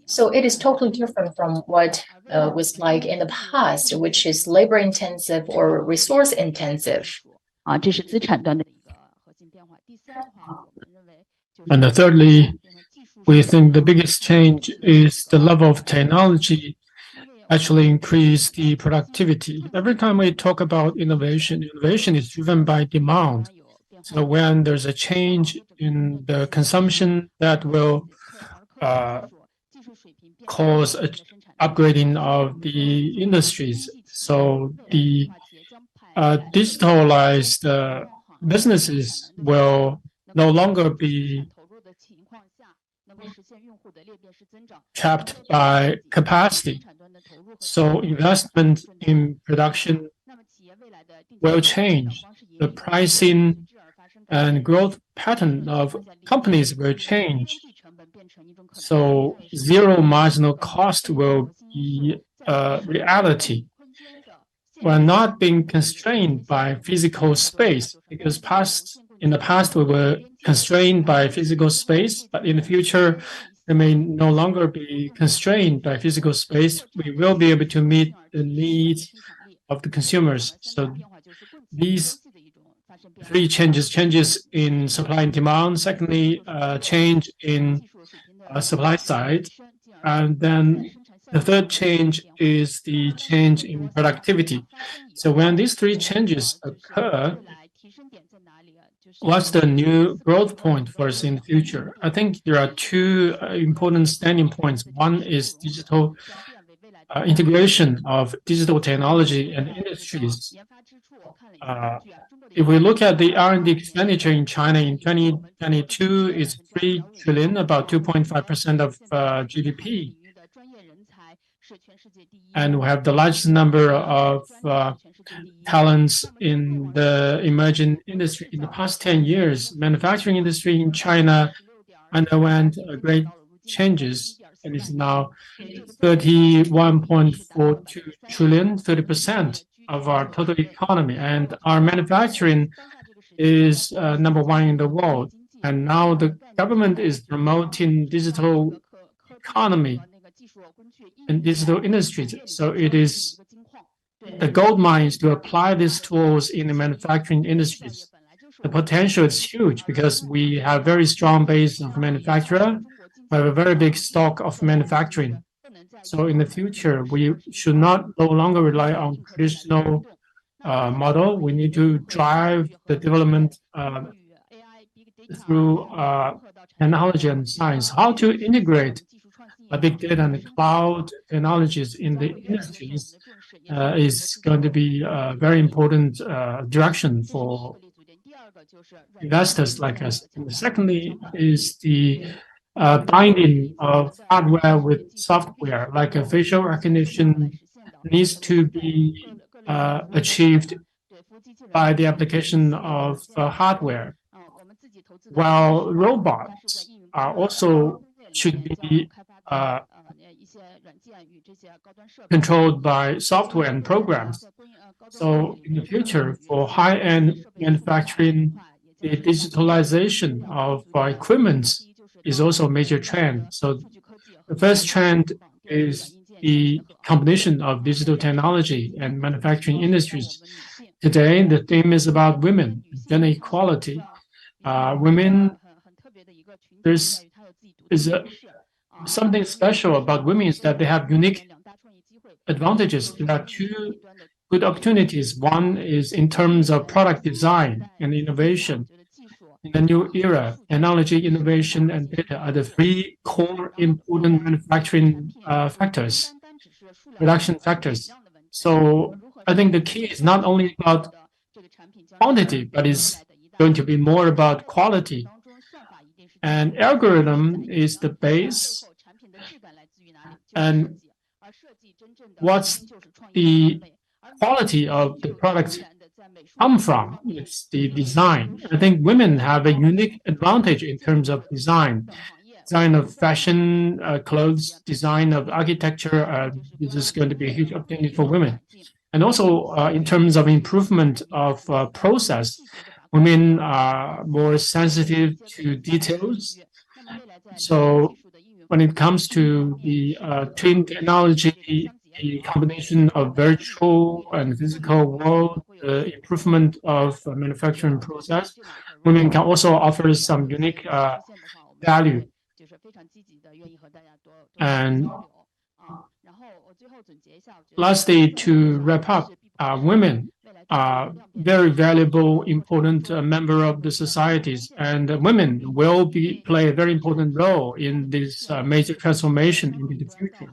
So it is totally different from what was like in the past, which is labor intensive or resource intensive. And thirdly, we think the biggest change is the level of technology actually increase the productivity. Every time we talk about innovation, innovation is driven by demand. So when there's a change in the consumption, that will cause an upgrading of the industries. So the digitalized businesses will no longer be trapped by capacity. So investment in production will change. The pricing and growth pattern of companies will change. So zero marginal cost will be a reality. We're not being constrained by physical space, because in the past we were constrained by physical space, but in the future we may no longer be constrained by physical space. We will be able to meet the needs of the consumers. So these three changes in supply and demand. Secondly, change in supply side. And then the third change is the change in productivity. So when these three changes occur, what's the new growth point for us in the future? I think there are two important standing points. One is digital integration of digital technology and industries. If we look at the R&D expenditure in China in 2022, it's 3 trillion, about 2.5% of GDP. And we have the largest number of talents in the emerging industry. In the past 10 years, manufacturing industry in China underwent great changes, and is now 31.42 trillion, 30% of our total economy. And our manufacturing is number one in the world. And now the government is promoting digital economy and digital industries. So it is the gold mines to apply these tools in the manufacturing industries. The potential is huge because we have very strong base of manufacturer. We have a very big stock of manufacturing. So in the future, we should no longer rely on traditional model. We need to drive the development through technology and science. How to integrate big data and cloud technologies in the industries is going to be a very important direction for investors like us. And secondly is the binding of hardware with software, like a facial recognition needs to be achieved by the application of hardware, while robots are also should be controlled by software and programs. So in the future, for high-end manufacturing, the digitalization of equipment is also a major trend. So the first trend is the combination of digital technology and manufacturing industries. Today, the theme is about women, gender equality. Women, there's something special about women is that they have unique advantages. There are two good opportunities. One is in terms of product design and innovation. In the new era, technology, innovation, and data are the three core important manufacturing factors, production factors. So I think the key is not only about quantity, but is going to be more about quality. And algorithm is the base. And what's the quality of the product come from? It's the design. I think women have a unique advantage in terms of design of fashion, clothes, design of architecture. This is going to be a huge opportunity for women. And also in terms of improvement of process, women are more sensitive to details. So when it comes to the twin technology, the combination of virtual and physical world, the improvement of manufacturing process, women can also offer some unique value. And lastly, to wrap up, women are very valuable, important member of the societies, and women will play a very important role in this major transformation into the future,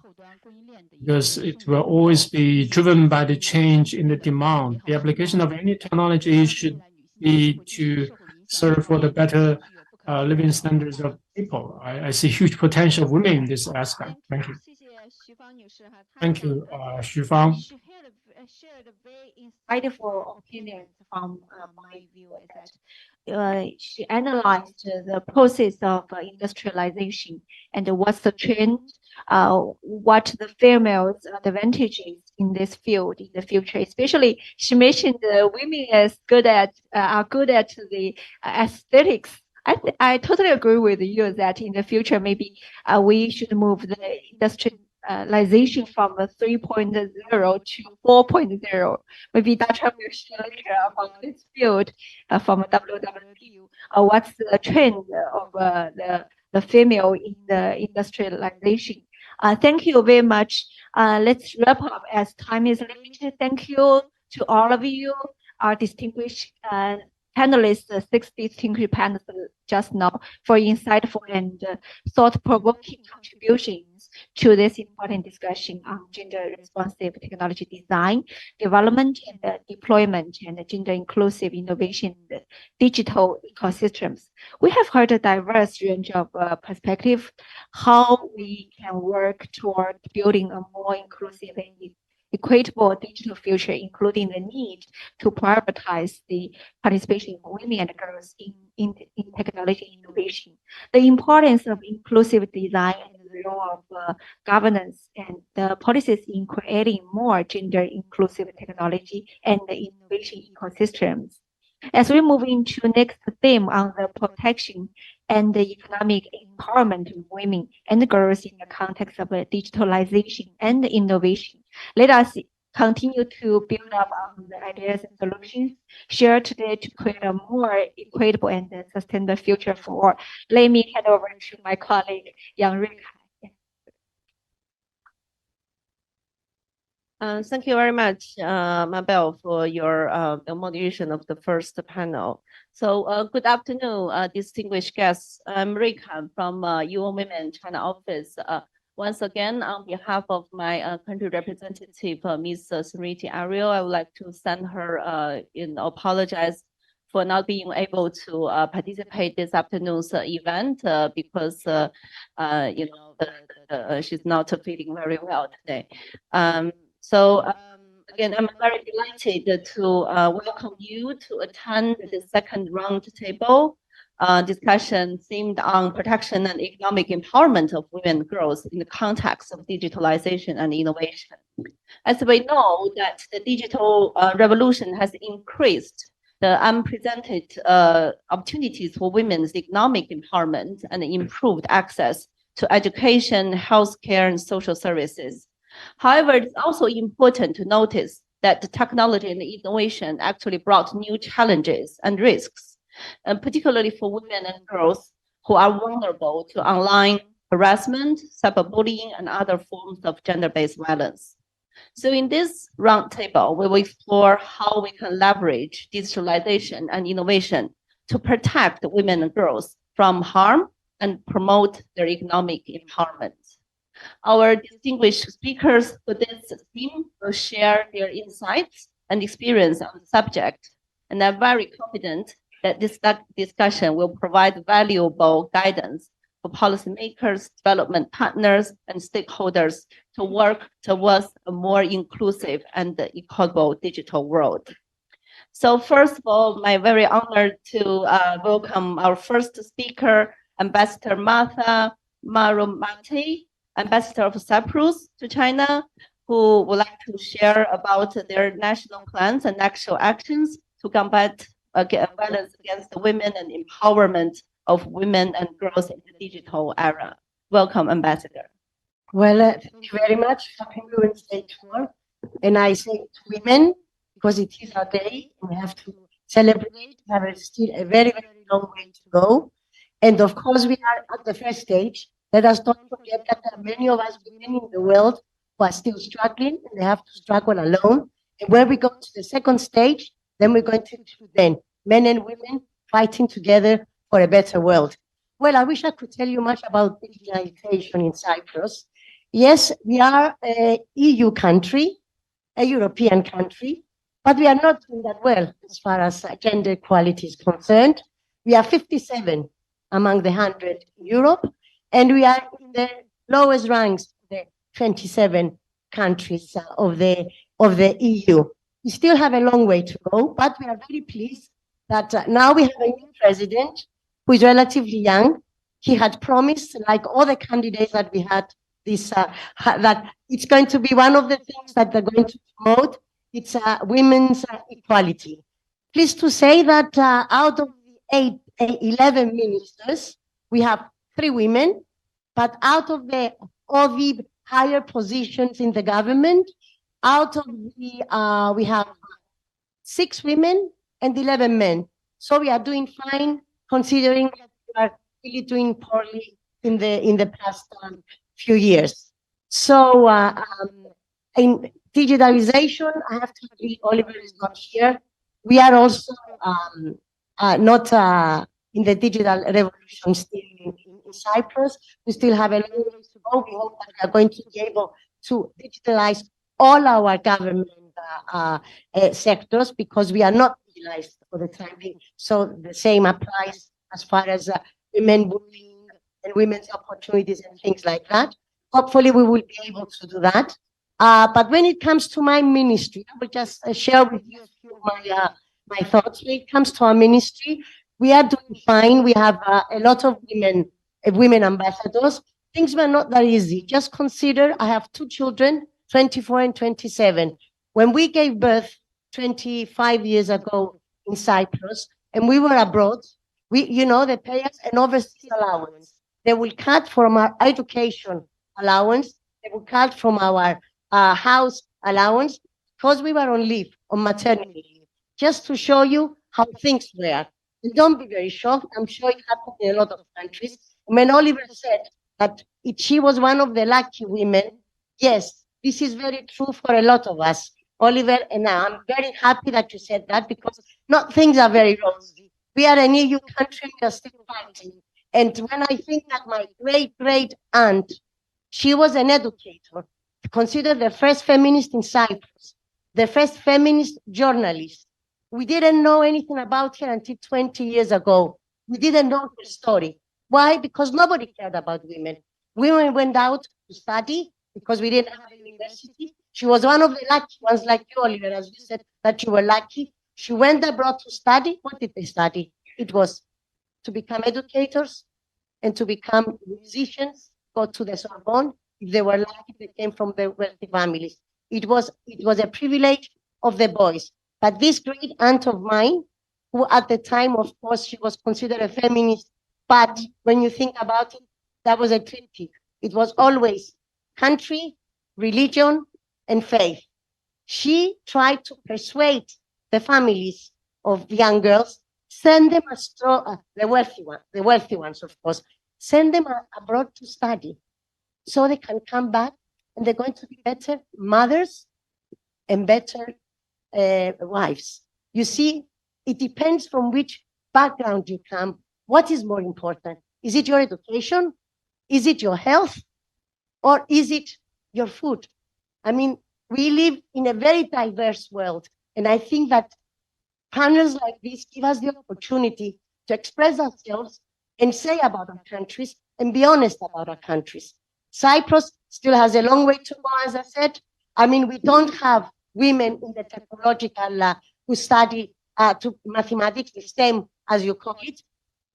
because it will always be driven by the change in the demand. The application of any technology should be to serve for the better living standards of people. I see huge potential of women in this aspect. Thank you. Thank you, Xu Fang. Shared very insightful opinions from my view is that she analyzed the process of industrialization and what's the trend, what the females' advantages in this field in the future. Especially, she mentioned women are good at the aesthetics. I totally agree with you that in the future maybe we should move the industrialization from 3.0 to 4.0. Maybe Dr. will share later about this field from WWW. What's the trend of the female in the industrialization? Thank you very much. Let's wrap up as time is limited. Thank you to all of you, our distinguished panelists, 6 distinguished panelists just now, for insightful and thought-provoking contributions to this important discussion on gender-responsive technology design, development, and deployment, and gender-inclusive innovation in the digital ecosystems. We have heard a diverse range of perspectives, how we can work toward building a more inclusive and equitable digital future, including the need to prioritize the participation of women and girls in technology innovation, the importance of inclusive design, and the role of governance and the policies in creating more gender-inclusive technology and the innovation ecosystems. As we move into the next theme on the protection and the economic empowerment of women and girls in the context of digitalization and innovation, let us continue to build up on the ideas and solutions shared today to create a more equitable and sustainable future for all. Let me hand over to my colleague, Yang Ruikai. Thank you very much, Mabel, for your the moderation of the first panel. So good afternoon, distinguished guests. I'm Rika from UN Women China office. Once again, on behalf of my country representative, Ms. Sariti Ariel, I would like to send her apologize for not being able to participate this afternoon's event because she's not feeling very well today. Again, I'm very delighted to welcome you to attend the second roundtable discussion themed on protection and economic empowerment of women and girls in the context of digitalization and innovation. As we know that the digital revolution has increased the unprecedented opportunities for women's economic empowerment and improved access to education, healthcare, and social services. However, it's also important to notice that the technology and innovation actually brought new challenges and risks, and particularly for women and girls who are vulnerable to online harassment, cyberbullying, and other forms of gender-based violence. So in this roundtable, we will explore how we can leverage digitalization and innovation to protect women and girls from harm and promote their economic empowerment. Our distinguished speakers for this theme will share their insights and experience on the subject, and I'm very confident that this discussion will provide valuable guidance for policymakers, development partners, and stakeholders to work towards a more inclusive and equitable digital world. So first of all, my very honored to welcome our first speaker, Ambassador Martha Maromate, Ambassador of Cyprus to China, who would like to share about their national plans and actual actions to combat violence against the women and empowerment of women and girls in the digital era. Welcome, Ambassador. Well, thank you very much. Happy Women's Day to all. And I say to women, because it is our day, we have to celebrate. We have still a very, very long way to go. And of course, we are at the first stage. Let us not forget that there are many of us women in the world who are still struggling, and they have to struggle alone. And when we go to the second stage, then we're going to then men and women fighting together for a better world. Well, I wish I could tell you much about digitalization in Cyprus. Yes, we are an EU country, a European country, but we are not doing that well as far as gender equality is concerned. We are 57 among the 100 in Europe, and we are in the lowest ranks of the 27 countries of the EU. We still have a long way to go, but we are very pleased that now we have a new president who is relatively young. He had promised, like all the candidates that we had, that it's going to be one of the things that they're going to promote. It's women's equality. Pleased to say that out of the 11 ministers, we have 3 women, but out of all the higher positions in the government, out of the, we have 6 women and 11 men. So we are doing fine, considering that we are really doing poorly in the past few years. So in digitalization, I have to agree, Oliver is not here. We are also not in the digital revolution still in Cyprus. We still have a long way to go. We hope that we are going to be able to digitalize all our government sectors, because we are not digitalized for the time being. So the same applies as far as women bullying and women's opportunities and things like that. Hopefully we will be able to do that. But when it comes to my ministry, I will just share with you a few of my thoughts. When it comes to our ministry, we are doing fine. We have a lot of women ambassadors. Things were not that easy. Just consider, I have 2 children, 24 and 27. When we gave birth 25 years ago in Cyprus, and we were abroad, they pay us an overseas allowance. They will cut from our education allowance. They will cut from our house allowance, because we were on leave, on maternity leave, just to show you how things were. And don't be very shocked. I'm sure it happened in a lot of countries. When Oliver said that she was one of the lucky women, yes, this is very true for a lot of us. Oliver, and I'm very happy that you said that, because not things are very rosy. We are an EU country, we are still fighting. And when I think that my great aunt, she was an educator, considered the first feminist in Cyprus, the first feminist journalist, We didn't know anything about her until 20 years ago. We didn't know her story. Why? Because nobody cared about women. Women went out to study because we didn't have a university. She was one of the lucky ones, like you, Oliver, as you said, that you were lucky. She went abroad to study. What did they study? It was to become educators and to become musicians, go to the Sorbonne. If they were lucky, they came from the wealthy families. It was a privilege of the boys. But this great aunt of mine, who at the time, of course, she was considered a feminist, but when you think about it, that was a triptych. It was always country, religion, and faith. She tried to persuade the families of young girls, send them the wealthy ones, of course, send them abroad to study so they can come back and they're going to be better mothers and better wives. You see, it depends from which background you come. What is more important? Is it your education? Is it your health? Or is it your food? I mean, we live in a very diverse world. And I think that panels like this give us the opportunity to express ourselves and say about our countries and be honest about our countries. Cyprus still has a long way to go, as I said. I mean, we don't have women in the technological who study to mathematics, the STEM, as you call it.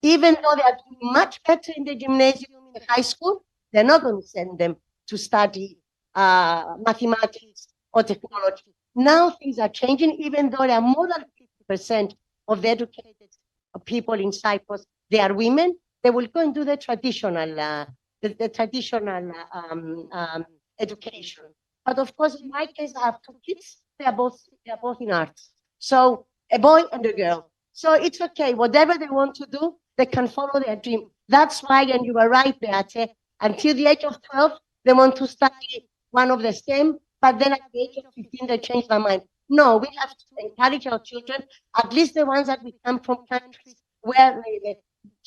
Even though they are doing much better in the gymnasium, in the high school, they're not going to send them to study mathematics or technology. Now things are changing, even though there are more than 50% of the educated people in Cyprus, they are women. They will go and do the traditional education. But of course, in my case, I have two kids. They are both in arts. So a boy and a girl. So it's okay. Whatever they want to do, they can follow their dream. That's why, and you were right, Beate, until the age of 12, they want to study one of the STEM, but then at the age of 15, they change their mind. No, we have to encourage our children, at least the ones that we come from countries where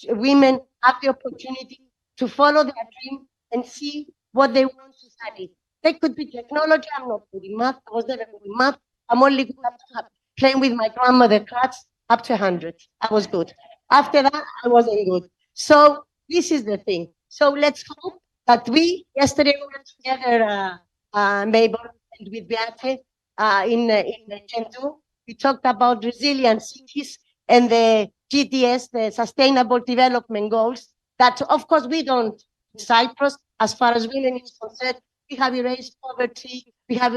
women have the opportunity to follow their dream and see what they want to study. They could be technology. I'm not good in math. I was never good in math. I'm only good at playing with my grandmother cards up to 100. I was good. After that, I wasn't good. So this is the thing. So let's hope that yesterday we were together, Mabel, and with Beate in Chengdu. We talked about resilient cities and the GDS, the Sustainable Development Goals, that of course we don't, Cyprus, as far as women is concerned, we have erased poverty, we have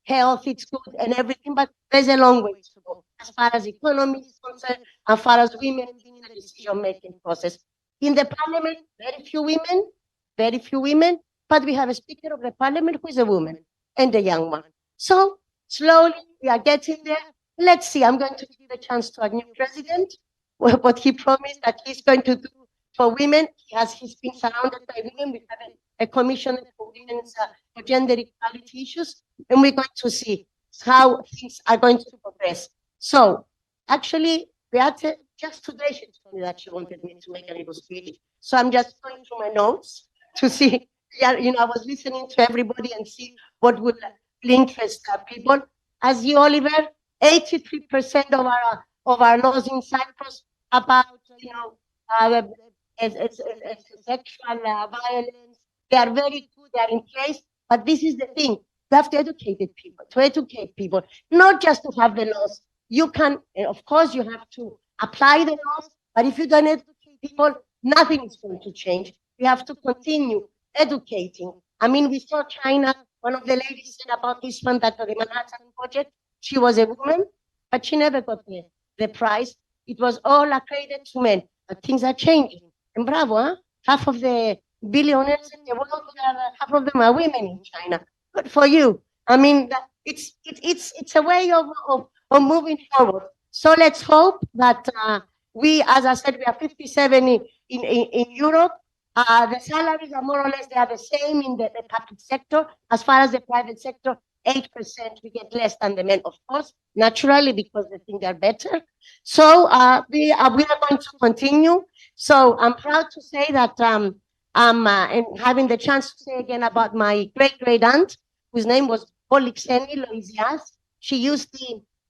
health, it's good and everything, but there's a long way to go as far as economy is concerned, as far as women in the decision-making process. In the parliament, very few women, but we have a speaker of the parliament who is a woman and a young one. So slowly we are getting there. Let's see, I'm going to give the chance to our new president, what he promised that he's going to do for women. He's been surrounded by women. We have a commission for women's for gender equality issues, and we're going to see how things are going to progress. So actually, Beate, just today she told me that she wanted me to make a little speech. So I'm just going through my notes to see, I was listening to everybody and see what would interest people. As you, Oliver, 83% of our laws in Cyprus about, sexual violence, they are very good, they are in place. But this is the thing. You have to educate people, not just to have the laws. You can, of course, you have to apply the laws, but if you don't educate people, nothing is going to change. We have to continue educating. I mean, we saw China, one of the ladies said about this one, that the Manhattan Project, she was a woman, but she never got the prize. It was all accredited to men, but things are changing. And bravo, huh? Half of the billionaires in the world, half of them are women in China. Good for you. I mean, it's a way of moving forward. So let's hope that we, as I said, we are 57 in Europe. The salaries are more or less, they are the same in the public sector. As far as the private sector, 8% we get less than the men, of course, naturally, because they think they're better. So we are going to continue. So I'm proud to say that I'm having the chance to say again about my great-great aunt, whose name was Polixeni Loisias. She used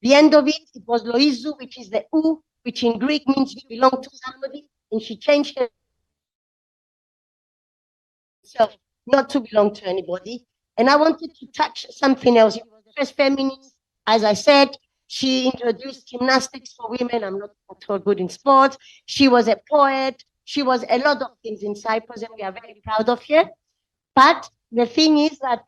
The end of it, it was Loizu, which is the U, which in Greek means you belong to somebody, and she changed herself not to belong to anybody. And I wanted to touch something else. She was the first feminist, as I said. She introduced gymnastics for women. I'm not so good in sports. She was a poet. She was a lot of things in Cyprus, and we are very proud of her. But the thing is that,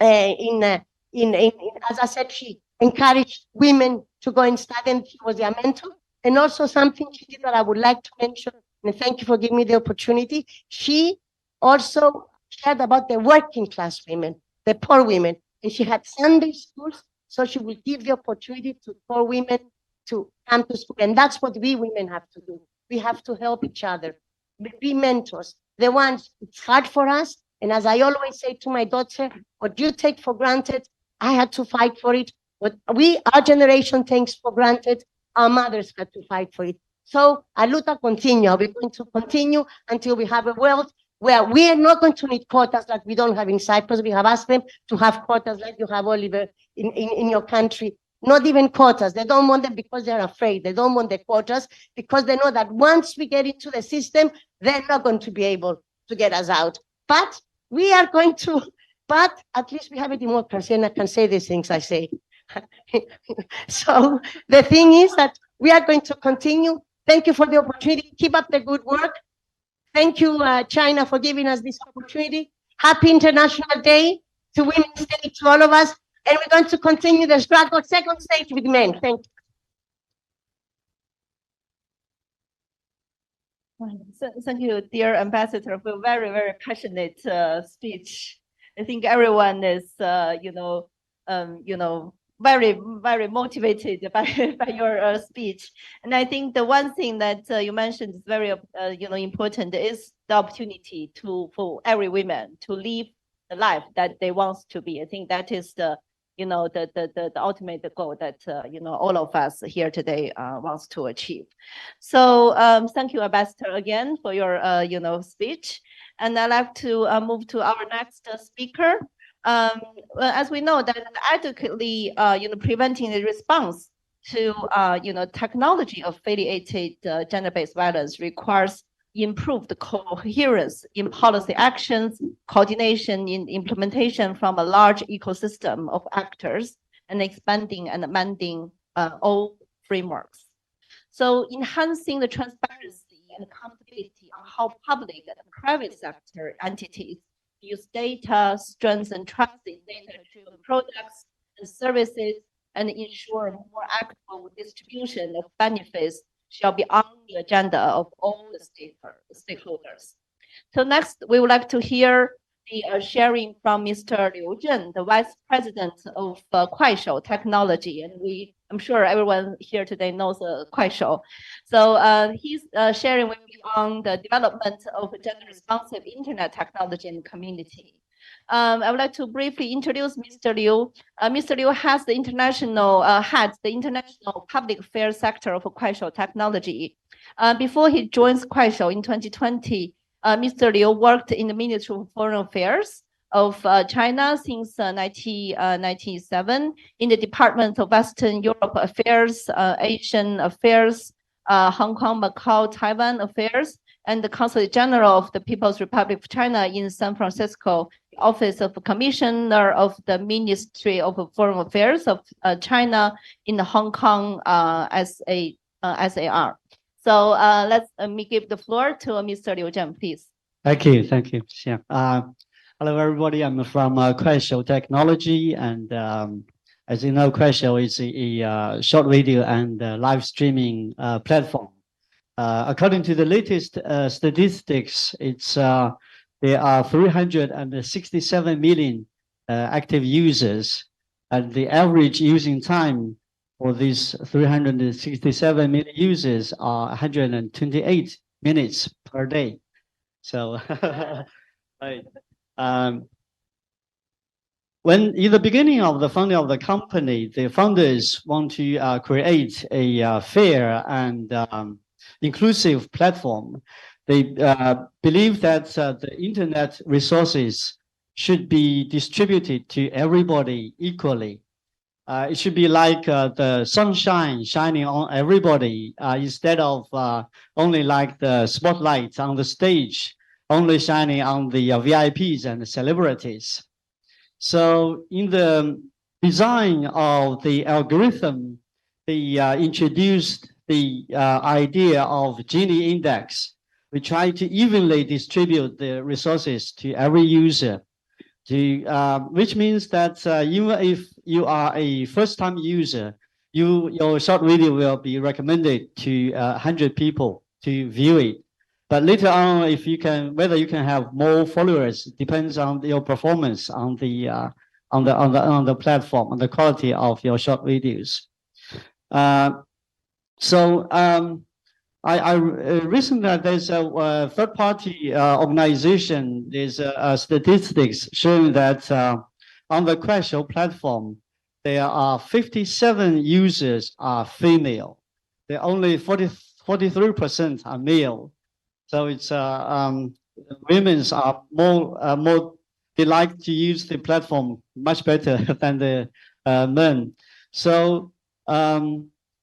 as I said, she encouraged women to go and study, and she was their mentor. And also something she did that I would like to mention, and thank you for giving me the opportunity. She also cared about the working class women, the poor women, and she had Sunday schools, so she will give the opportunity to poor women to come to school. And that's what we women have to do. We have to help each other, be mentors. The ones, it's hard for us. And as I always say to my daughter, what you take for granted, I had to fight for it. What our generation takes for granted, our mothers had to fight for it. So, a luta continua. We're going to continue until we have a world where we are not going to need quotas like we don't have in Cyprus. We have asked them to have quotas like you have, Oliver, in your country. Not even quotas. They don't want them because they're afraid. They don't want the quotas because they know that once we get into the system, they're not going to be able to get us out. But we are going to, but at least we have a democracy, and I can say these things I say. So the thing is that we are going to continue. Thank you for the opportunity. Keep up the good work. Thank you, China, for giving us this opportunity. Happy International Day to Women's Day to all of us. And we're going to continue the struggle, second stage with men. Thank you. Thank you, dear Ambassador, for a very, very passionate speech. I think everyone is, very, very motivated by your speech. And I think the one thing that you mentioned is very, important is the opportunity for every woman to live the life that they want to be. I think that is the ultimate goal that, all of us here today wants to achieve. So thank you, Ambassador, again for your, speech. And I'd like to move to our next speaker. As we know that adequately, preventing the response to, technology affiliated gender-based violence requires improved coherence in policy actions, coordination in implementation from a large ecosystem of actors, and expanding and amending all frameworks. So enhancing the transparency and accountability on how public and private sector entities use data, strengthen trust in data-driven products and services, and ensure more equitable distribution of benefits shall be on the agenda of all the stakeholders. So next, we would like to hear the sharing from Mr. Liu Zhen, the Vice President of Kuaishou Technology, and I'm sure everyone here today knows Kuaishou. So he's sharing with me on the development of gender-responsive internet technology and community. I would like to briefly introduce Mr. Liu. Mr. Liu has the heads the international public affairs sector of Kuaishou Technology. Before he joins Kuaishou in 2020, Mr. Liu worked in the Ministry of Foreign Affairs of China since 1997 in the Department of Western Europe Affairs, Asian Affairs, Hong Kong, Macau, Taiwan Affairs, and the Consulate General of the People's Republic of China in San Francisco, Office of Commissioner of the Ministry of Foreign Affairs of China in the Hong Kong SAR. So let's me give the floor to Mr. Liu Zhen, please. Thank you. Yeah. Hello, everybody. I'm from Kuaishou Technology, and as you know, Kuaishou is a short video and live streaming platform. According to the latest statistics, there are 367 million active users, and the average using time for these 367 million users are 128 minutes per day. So, right. When in the beginning of the founding of the company, the founders want to create a fair and inclusive platform. They believe that the internet resources should be distributed to everybody equally. It should be like the sunshine shining on everybody instead of only like the spotlights on the stage, only shining on the VIPs and the celebrities. So in the design of the algorithm, they introduced the idea of Gini index. We try to evenly distribute the resources to every user, which means that even if you are a first-time user, your short video will be recommended to 100 people to view it. But later on, if you can, whether you can have more followers depends on your performance on the platform, on the quality of your short videos. I recently there's a third-party organization. There's statistics showing that on the Crash platform, there are 57 users are female. There are only 43% are male. So it's women's are more they like to use the platform much better than the men. So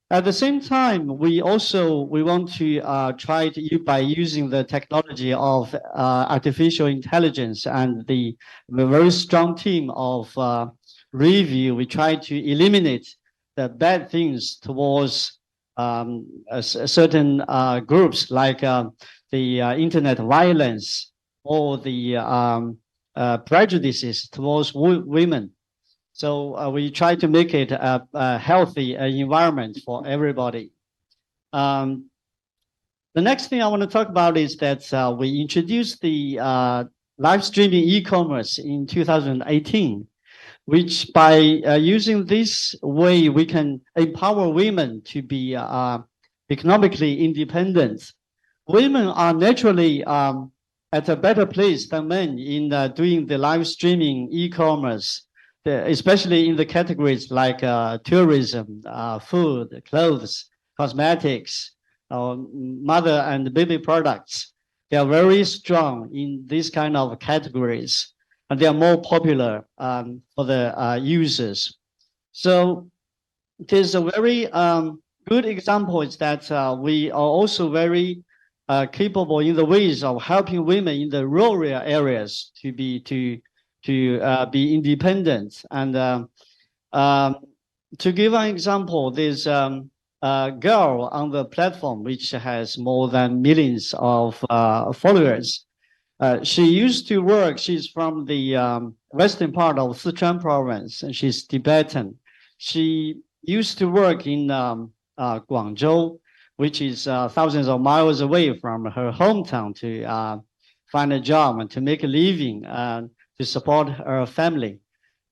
at the same time, we want to try to by using the technology of artificial intelligence and the very strong team of review. We try to eliminate the bad things towards certain groups like the internet violence or the prejudices towards women. So we try to make it a healthy environment for everybody. The next thing I want to talk about is that we introduced the live streaming e-commerce in 2018, which by using this way, we can empower women to be economically independent. Women are naturally at a better place than men in doing the live streaming e-commerce, especially in the categories like tourism, food, clothes, cosmetics, mother and baby products. They are very strong in these kind of categories, and they are more popular for the users. So there's a very good example is that we are also very capable in the ways of helping women in the rural areas to be independent. And to give an example, there's a girl on the platform which has more than millions of followers. She used to work, she's from the western part of Sichuan province, and she's Tibetan. She used to work in Guangzhou, which is thousands of miles away from her hometown, to find a job and to make a living to support her family.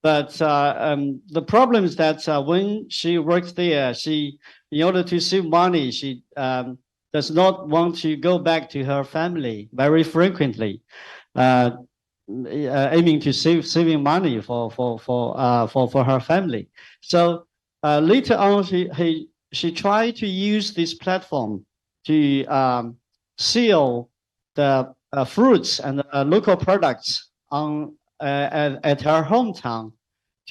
But the problem is that when she works there, in order to save money, she does not want to go back to her family very frequently, aiming to saving money for her family. So later on, she tried to use this platform to sell the fruits and local products at her hometown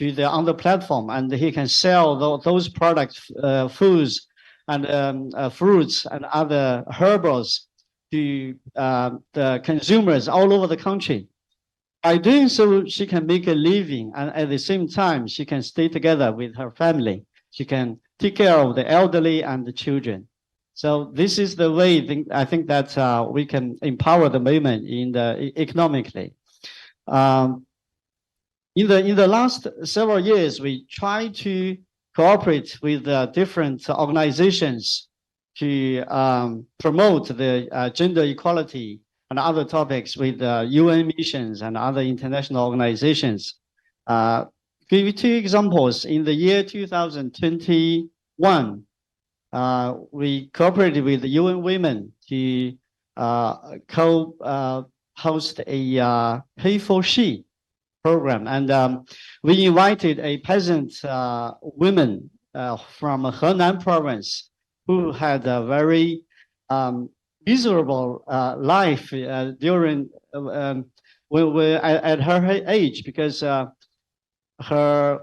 on the platform, and he can sell those products, foods and fruits and other herbals to the consumers all over the country. By doing so, she can make a living, and at the same time, she can stay together with her family. She can take care of the elderly and the children. So this is the way I think that we can empower the women economically. In the last several years, we try to cooperate with different organizations to promote the gender equality and other topics with UN missions and other international organizations. Give you two examples. In the year 2021, we cooperated with the UN Women to host a Pay for She program, and we invited a peasant woman from Henan province who had a very miserable life during at her age, because her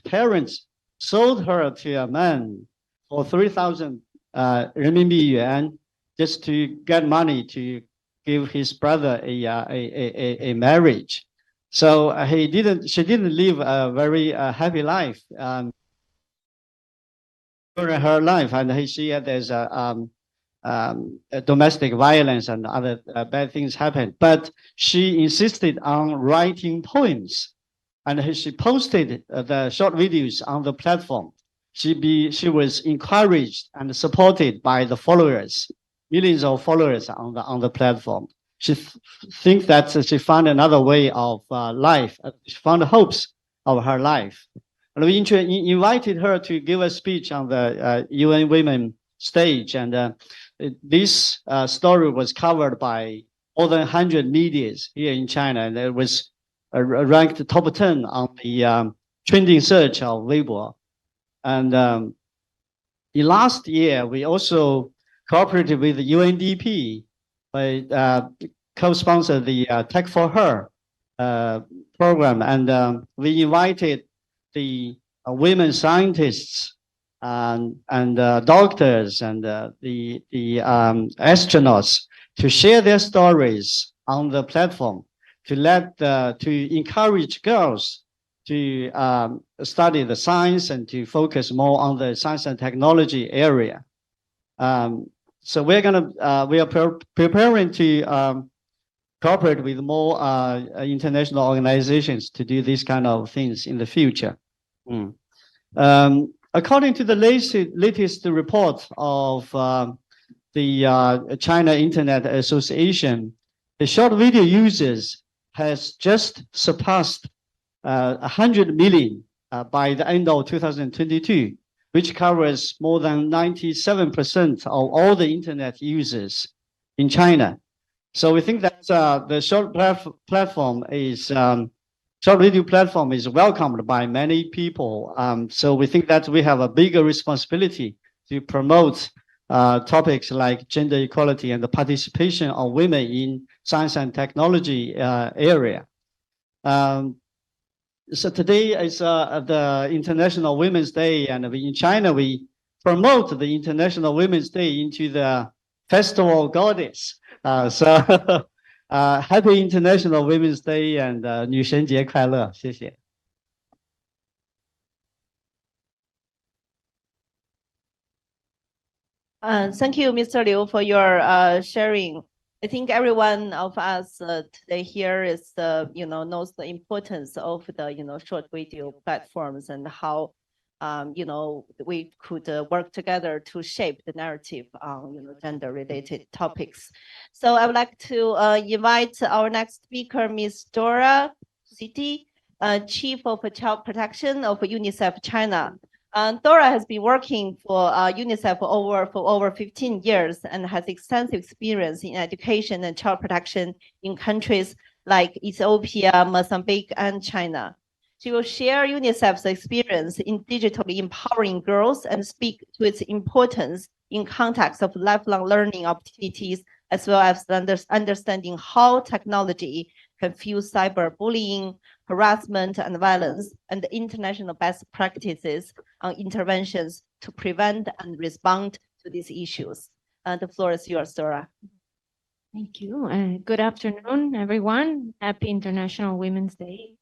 parents sold her to a man for 3,000 renminbi yuan just to get money to give his brother a marriage. So she didn't live a very happy life during her life, and she had there's domestic violence and other bad things happened. But she insisted on writing poems, and she posted the short videos on the platform. She was encouraged and supported by the followers, millions of followers on the platform. She thinks that she found another way of life. She found hopes of her life. And we invited her to give a speech on the UN Women stage. And this story was covered by more than 100 medias here in China. And it was ranked top 10 on the trending search of Weibo. And in last year, we also cooperated with the UNDP by co-sponsored the Tech for Her program. And we invited the women scientists and doctors and the astronauts to share their stories on the platform, to encourage girls to study the science and to focus more on the science and technology area. So we are preparing to cooperate with more international organizations to do these kind of things in the future. According to the latest report of the China Internet Association, the short video users has just surpassed 100 million by the end of 2022, which covers more than 97% of all the internet users in China. So we think that the short platform is short video platform is welcomed by many people. So we think that we have a bigger responsibility to promote topics like gender equality and the participation of women in science and technology area. So today is the International Women's Day, and in China we promote the International Women's Day into the Festival Goddess. So Happy International Women's Day and 女神节快乐，谢谢。Thank you, Mr. Liu, for your sharing. I think everyone of us today here is, knows the importance of the, short video platforms and how, we could work together to shape the narrative on, gender-related topics. So I would like to invite our next speaker, Ms. Dora Citi, Chief of Child Protection of UNICEF China. Dora has been working for UNICEF for over 15 years and has extensive experience in education and child protection in countries like Ethiopia, Mozambique, and China. She will share UNICEF's experience in digitally empowering girls and speak to its importance in context of lifelong learning opportunities, as well as understanding how technology can fuel cyberbullying, harassment, and violence, and the international best practices on interventions to prevent and respond to these issues. The floor is yours, Dora. Thank you. Good afternoon, everyone. Happy International Women's Day.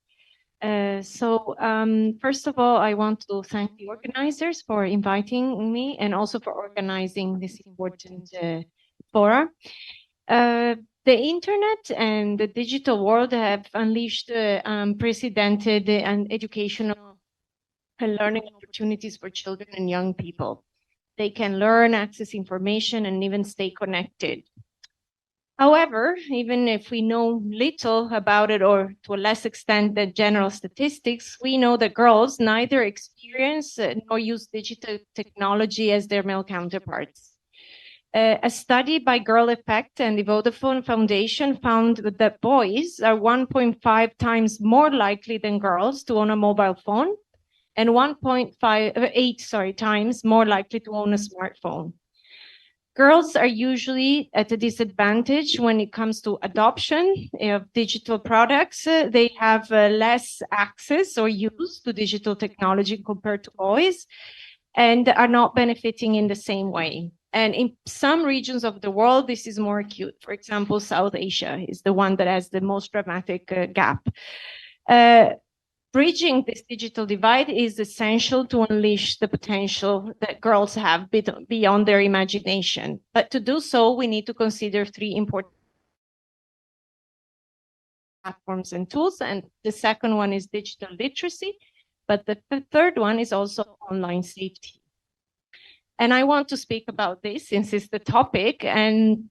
First of all, I want to thank the organizers for inviting me and also for organizing this important forum. The internet and the digital world have unleashed unprecedented and educational and learning opportunities for children and young people. They can learn, access information, and even stay connected. However, even if we know little about it, or to a less extent than general statistics, we know that girls neither experience nor use digital technology as their male counterparts. A study by Girl Effect and the Vodafone Foundation found that boys are 1.5 times more likely than girls to own a mobile phone and 1.8 times more likely to own a smartphone. Girls are usually at a disadvantage when it comes to adoption of digital products. They have less access or use to digital technology compared to boys, and are not benefiting in the same way. And in some regions of the world, this is more acute. For example, South Asia is the one that has the most dramatic gap. Bridging this digital divide is essential to unleash the potential that girls have beyond their imagination. But to do so, we need to consider three important platforms and tools. And the second one is digital literacy. But the third one is also online safety. And I want to speak about this since it's the topic. And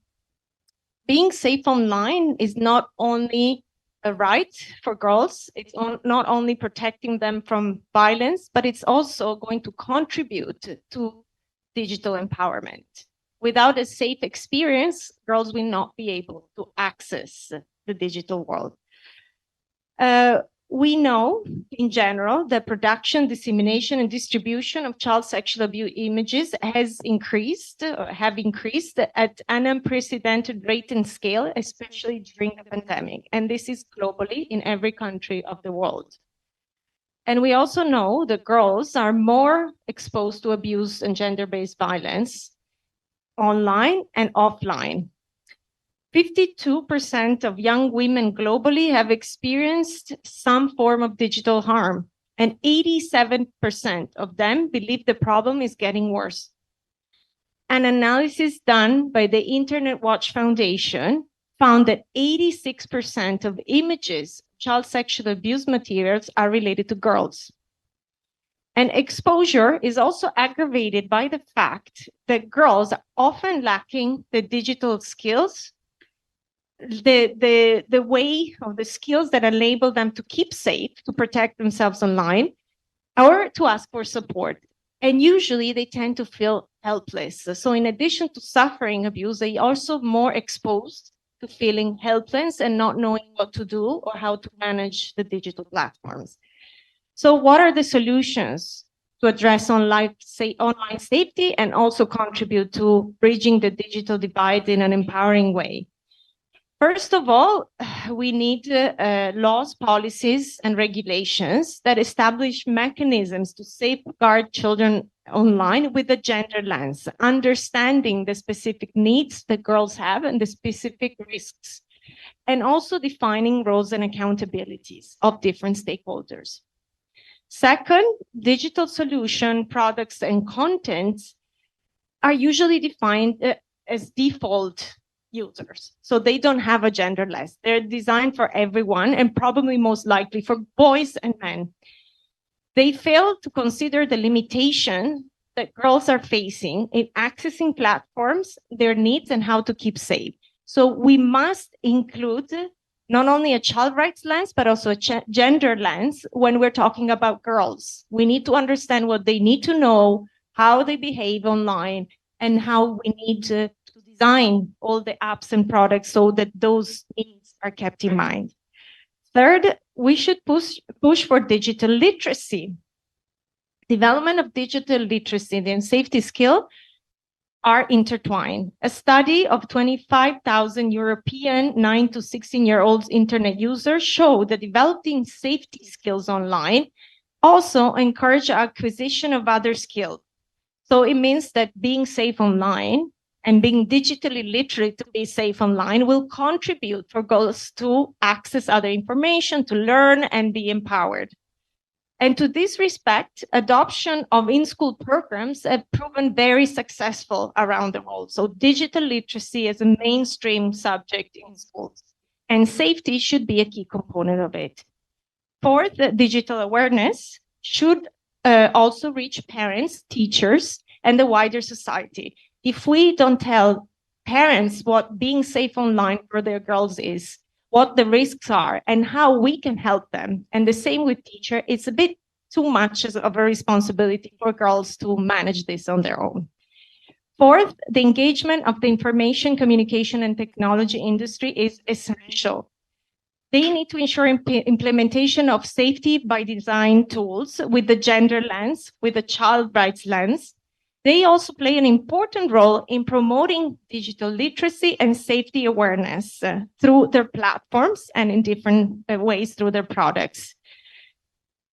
being safe online is not only a right for girls, it's not only protecting them from violence, but it's also going to contribute to digital empowerment. Without a safe experience, girls will not be able to access the digital world. We know, in general, that production, dissemination, and distribution of child sexual abuse images have increased at an unprecedented rate and scale, especially during the pandemic. And this is globally in every country of the world. And we also know that girls are more exposed to abuse and gender-based violence online and offline. 52% of young women globally have experienced some form of digital harm, and 87% of them believe the problem is getting worse. An analysis done by the Internet Watch Foundation found that 86% of images of child sexual abuse materials are related to girls. And exposure is also aggravated by the fact that girls are often lacking the digital skills, the way of the skills that enable them to keep safe, to protect themselves online, or to ask for support. And usually they tend to feel helpless. So in addition to suffering abuse, they are also more exposed to feeling helpless and not knowing what to do or how to manage the digital platforms. So what are the solutions to address online safety and also contribute to bridging the digital divide in an empowering way? First of all, we need laws, policies, and regulations that establish mechanisms to safeguard children online with a gender lens, understanding the specific needs that girls have and the specific risks, and also defining roles and accountabilities of different stakeholders. Second, digital solution products and contents are usually defined as default users. So they don't have a gender lens. They're designed for everyone and probably most likely for boys and men. They fail to consider the limitation that girls are facing in accessing platforms, their needs, and how to keep safe. So we must include not only a child rights lens, but also a gender lens when we're talking about girls. We need to understand what they need to know, how they behave online, and how we need to design all the apps and products so that those needs are kept in mind. Third, we should push for digital literacy. Development of digital literacy and safety skill are intertwined. A study of 25,000 European 9 to 16-year-olds internet users showed that developing safety skills online also encourage acquisition of other skills. So it means that being safe online and being digitally literate to be safe online will contribute for girls to access other information, to learn and be empowered. And to this respect, adoption of in-school programs have proven very successful around the world. So digital literacy is a mainstream subject in schools, and safety should be a key component of it. Fourth, digital awareness should also reach parents, teachers, and the wider society. If we don't tell parents what being safe online for their girls is, what the risks are, and how we can help them, and the same with teacher, it's a bit too much of a responsibility for girls to manage this on their own. Fourth, the engagement of the information, communication, and technology industry is essential. They need to ensure implementation of safety by design tools with the gender lens, with the child rights lens, They also play an important role in promoting digital literacy and safety awareness through their platforms and in different ways through their products.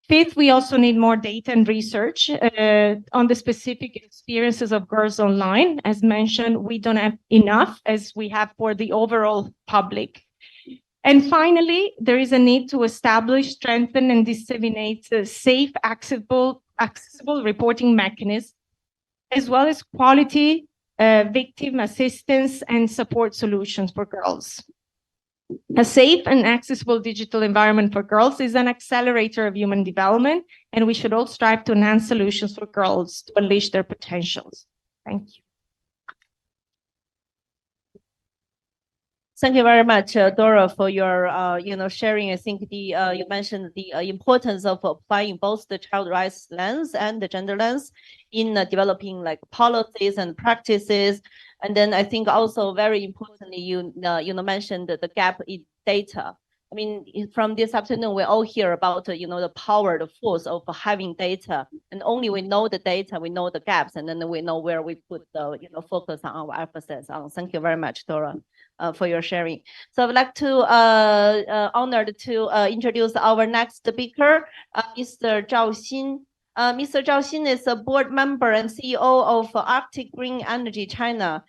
Fifth, we also need more data and research on the specific experiences of girls online. As mentioned, we don't have enough as we have for the overall public. And finally, there is a need to establish, strengthen, and disseminate safe, accessible reporting mechanisms, as well as quality victim assistance and support solutions for girls. A safe and accessible digital environment for girls is an accelerator of human development, and we should all strive to enhance solutions for girls to unleash their potentials. Thank you. Thank you very much, Dora, for your sharing. I think you mentioned the importance of applying both the child rights lens and the gender lens in developing like policies and practices. And then I think also very importantly, you mentioned the gap in data. I mean, from this afternoon, we all hear about the power, the force of having data, and only we know the data, we know the gaps, and then we know where we put the focus on our emphasis on. Thank you very much, Dora, for your sharing. So I would like to honored to introduce our next speaker, Mr. Zhao Xin. Mr. Zhao Xin is a board member and CEO of Arctic Green Energy China.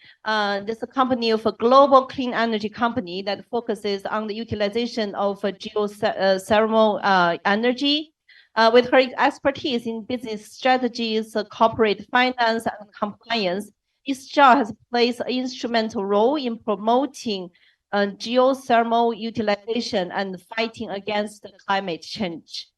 This is a company of a global clean energy company that focuses on the utilization of geothermal energy. With her expertise in business strategies, corporate finance, and compliance, Ms. Zhao has played an instrumental role in promoting geothermal utilization and fighting against climate change.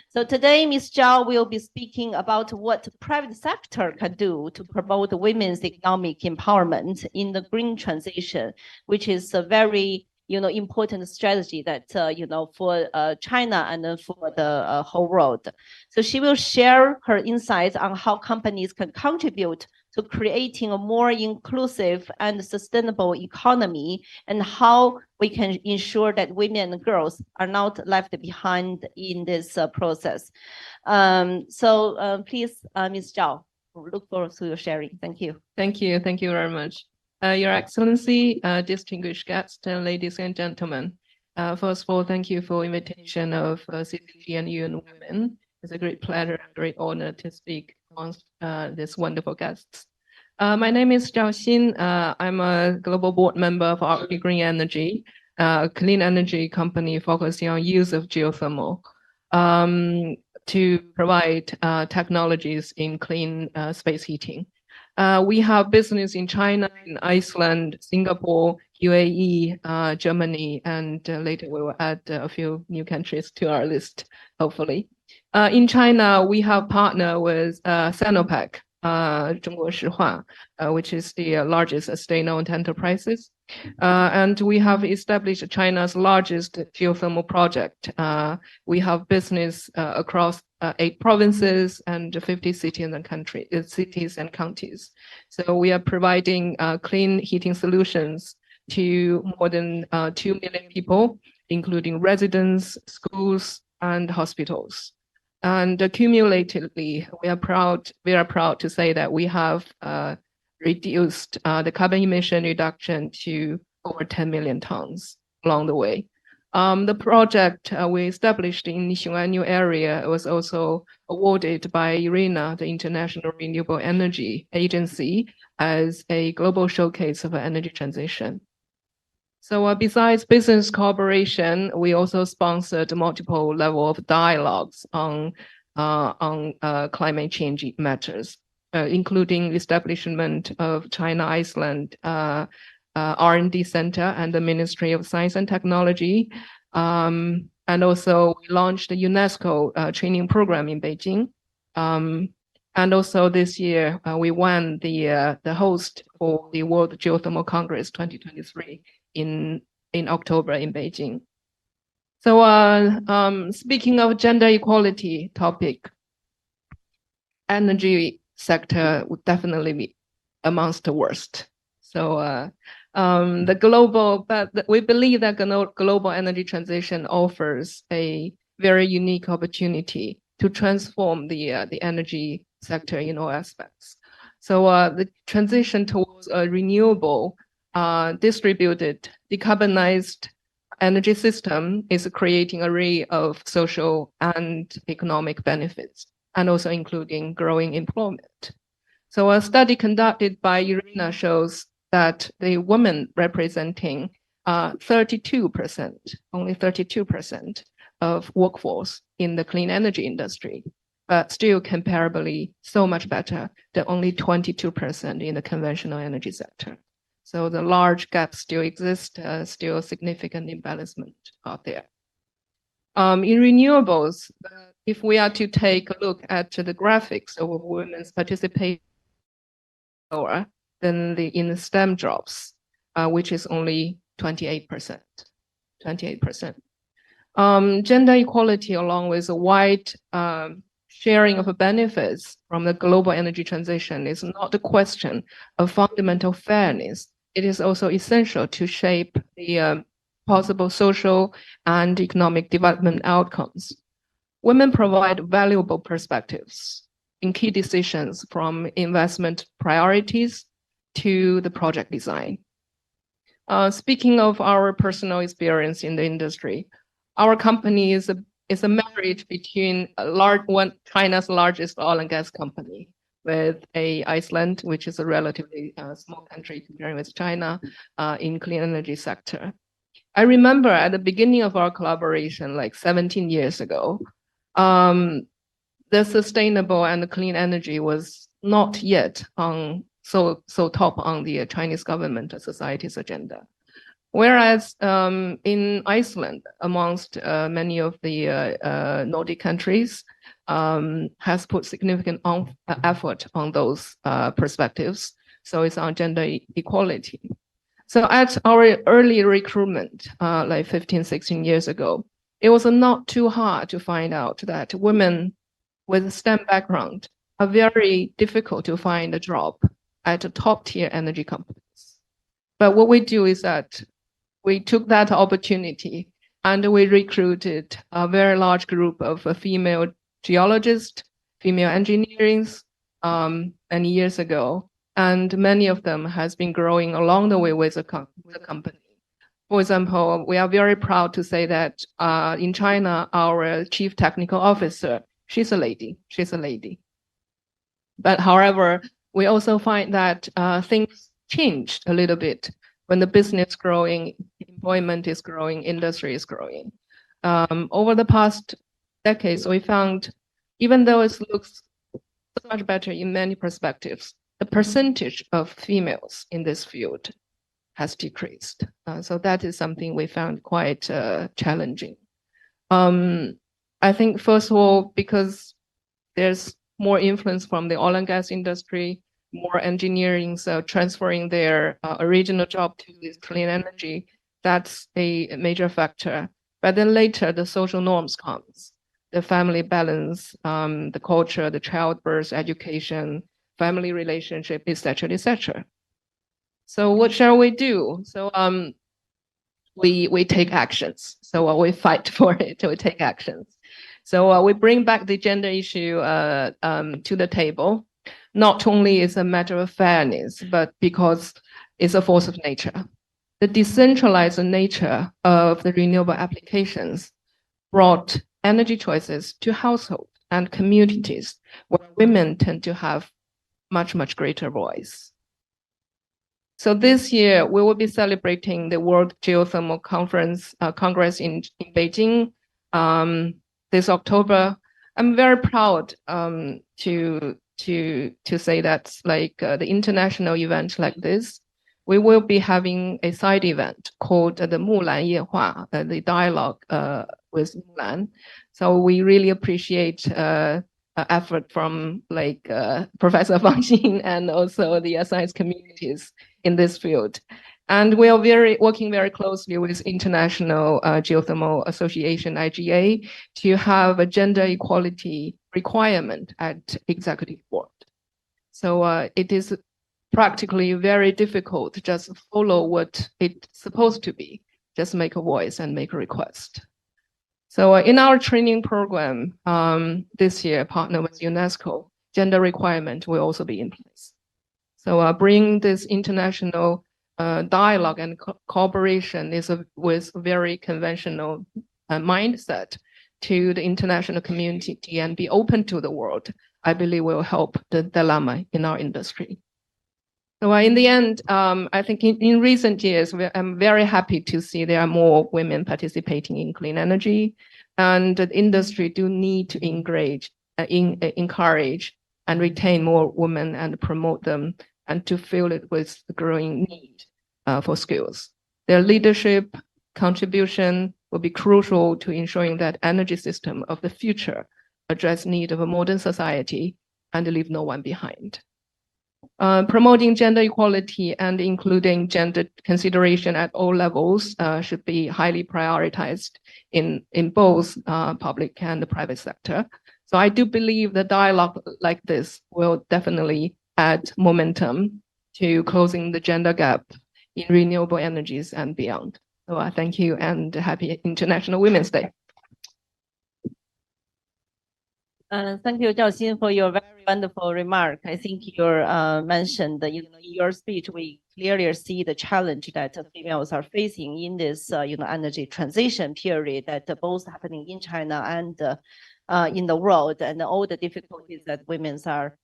So today, Ms. Zhao will be speaking about what the private sector can do to promote women's economic empowerment in the green transition, which is a very important strategy that for China and then for the whole world. So she will share her insights on how companies can contribute to creating a more inclusive and sustainable economy, and how we can ensure that women and girls are not left behind in this process. Please, Ms. Zhao, look forward to your sharing. Thank you. Thank you. Thank you very much. Your Excellency, distinguished guests, ladies and gentlemen. First of all, thank you for invitation of CCG and UN Women. It's a great pleasure and great honor to speak amongst these wonderful guests. My name is Zhao Xin. I'm a global board member of Arctic Green Energy, a clean energy company focusing on use of geothermal to provide technologies in clean space heating. We have business in China, in Iceland, Singapore, UAE, Germany, and later we will add a few new countries to our list, hopefully. In China, we have partnered with Sinopec, Zhongguo Shihua, which is the largest state-owned enterprises. And we have established China's largest geothermal project. We have business across 8 provinces and 50 cities and counties. So we are providing clean heating solutions to more than 2 million people, including residents, schools, and hospitals. And accumulatively, we are proud to say that we have reduced the carbon emission reduction to over 10 million tons along the way. The project we established in Xionganyu area was also awarded by IRENA, the International Renewable Energy Agency, as a global showcase of energy transition. So besides business cooperation, we also sponsored multiple level of dialogues on climate change matters, including establishment of China-Iceland R&D Center and the Ministry of Science and Technology. And also we launched the UNESCO training program in Beijing. And also this year, we won the host for the World Geothermal Congress 2023 in October in Beijing. So speaking of gender equality topic, energy sector would definitely be amongst the worst. So we believe that global energy transition offers a very unique opportunity to transform the energy sector in all aspects. So the transition towards a renewable, distributed, decarbonized energy system is creating an array of social and economic benefits, and also including growing employment. So a study conducted by IRENA shows that the women representing 32%, only 32% of workforce in the clean energy industry, but still comparably so much better than only 22% in the conventional energy sector. So the large gap still exists, still significant imbalancement out there. In renewables, if we are to take a look at the graphics of women's participation lower than in the STEM jobs, which is only 28%. 28%. Gender equality, along with a wide sharing of benefits from the global energy transition, is not a question of fundamental fairness. It is also essential to shape the possible social and economic development outcomes. Women provide valuable perspectives in key decisions, from investment priorities to the project design. Speaking of our personal experience in the industry, our company is a marriage between China's largest oil and gas company with Iceland, which is a relatively small country comparing with China in clean energy sector. I remember at the beginning of our collaboration, like 17 years ago, the sustainable and the clean energy was not yet on so top on the Chinese government or society's agenda. Whereas in Iceland, amongst many of the Nordic countries, has put significant effort on those perspectives. So it's on gender equality. So at our early recruitment, like 15, 16 years ago, it was not too hard to find out that women with a STEM background are very difficult to find a job at the top tier energy companies. But what we do is that we took that opportunity and we recruited a very large group of female geologists, female engineers, many years ago. And many of them has been growing along the way with the company. For example, we are very proud to say that in China, our chief technical officer, she's a lady. But however, we also find that things changed a little bit when the business is growing, employment is growing, industry is growing. Over the past decades, we found, even though it looks so much better in many perspectives, the percentage of females in this field has decreased. So that is something we found quite challenging. I think, first of all, because there's more influence from the oil and gas industry, more engineering, so transferring their original job to this clean energy, that's a major factor. But then later, the social norms comes, the family balance, the culture, the childbirth, education, family relationship, etc., etc. So what shall we do? So we take actions. So we fight for it. We take actions. So we bring back the gender issue to the table. Not only is a matter of fairness, but because it's a force of nature. The decentralized nature of the renewable applications brought energy choices to households and communities where women tend to have much, much greater voice. So this year, we will be celebrating the World Geothermal Congress in Beijing this October. I'm very proud to say that, like the international event like this, we will be having a side event called the Mulan Yehua, the dialogue with Mulan. So we really appreciate effort from like Professor Fang Xin and also the science communities in this field. And we are working very closely with International Geothermal Association, IGA, to have a gender equality requirement at executive board. So it is practically very difficult to just follow what it's supposed to be, just make a voice and make a request. So in our training program this year, partner with UNESCO, gender requirement will also be in place. So bring this international dialogue and cooperation with very conventional mindset to the international community and be open to the world, I believe will help the dilemma in our industry. So in the end, I think in recent years, I'm very happy to see there are more women participating in clean energy, and the industry do need to encourage and retain more women and promote them and to fill it with the growing need for skills. Their leadership contribution will be crucial to ensuring that energy system of the future address need of a modern society and leave no one behind. Promoting gender equality and including gender consideration at all levels should be highly prioritized in both public and the private sector. So I do believe the dialogue like this will definitely add momentum to closing the gender gap in renewable energies and beyond. So thank you and happy International Women's Day. Thank you, Zhao Xin, for your very wonderful remark. I think you mentioned that in your speech, we clearly see the challenge that females are facing in this energy transition period that both happening in China and in the world, and all the difficulties that women are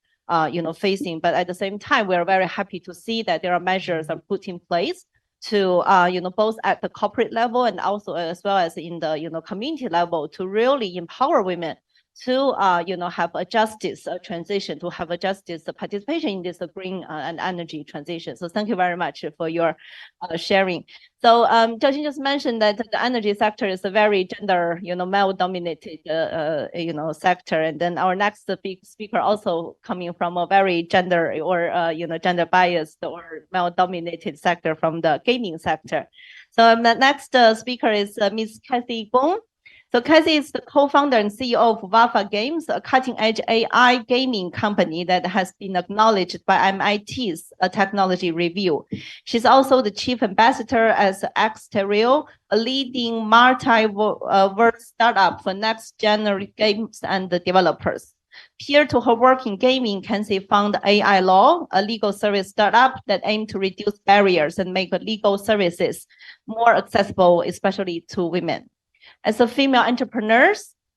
facing. But at the same time, we are very happy to see that there are measures are put in place to both at the corporate level and also as well as in the community level to really empower women to have a justice transition, to have a justice participation in this green and energy transition. So thank you very much for your sharing. So Zhao Xin just mentioned that the energy sector is a very gender, male-dominated, sector. And then our next speaker also coming from a very gender or gender biased or male-dominated sector from the gaming sector. So the next speaker is Ms. Kathy Gong. So Kathy is the co-founder and CEO of Wafa Games, a cutting-edge AI gaming company that has been acknowledged by MIT's technology review. She's also the chief ambassador as Xtereo, a leading multi-world startup for next-generation games and developers. Peer to her work in gaming, Kathy founded AI Law, a legal service startup that aimed to reduce barriers and make legal services more accessible, especially to women. As a female entrepreneur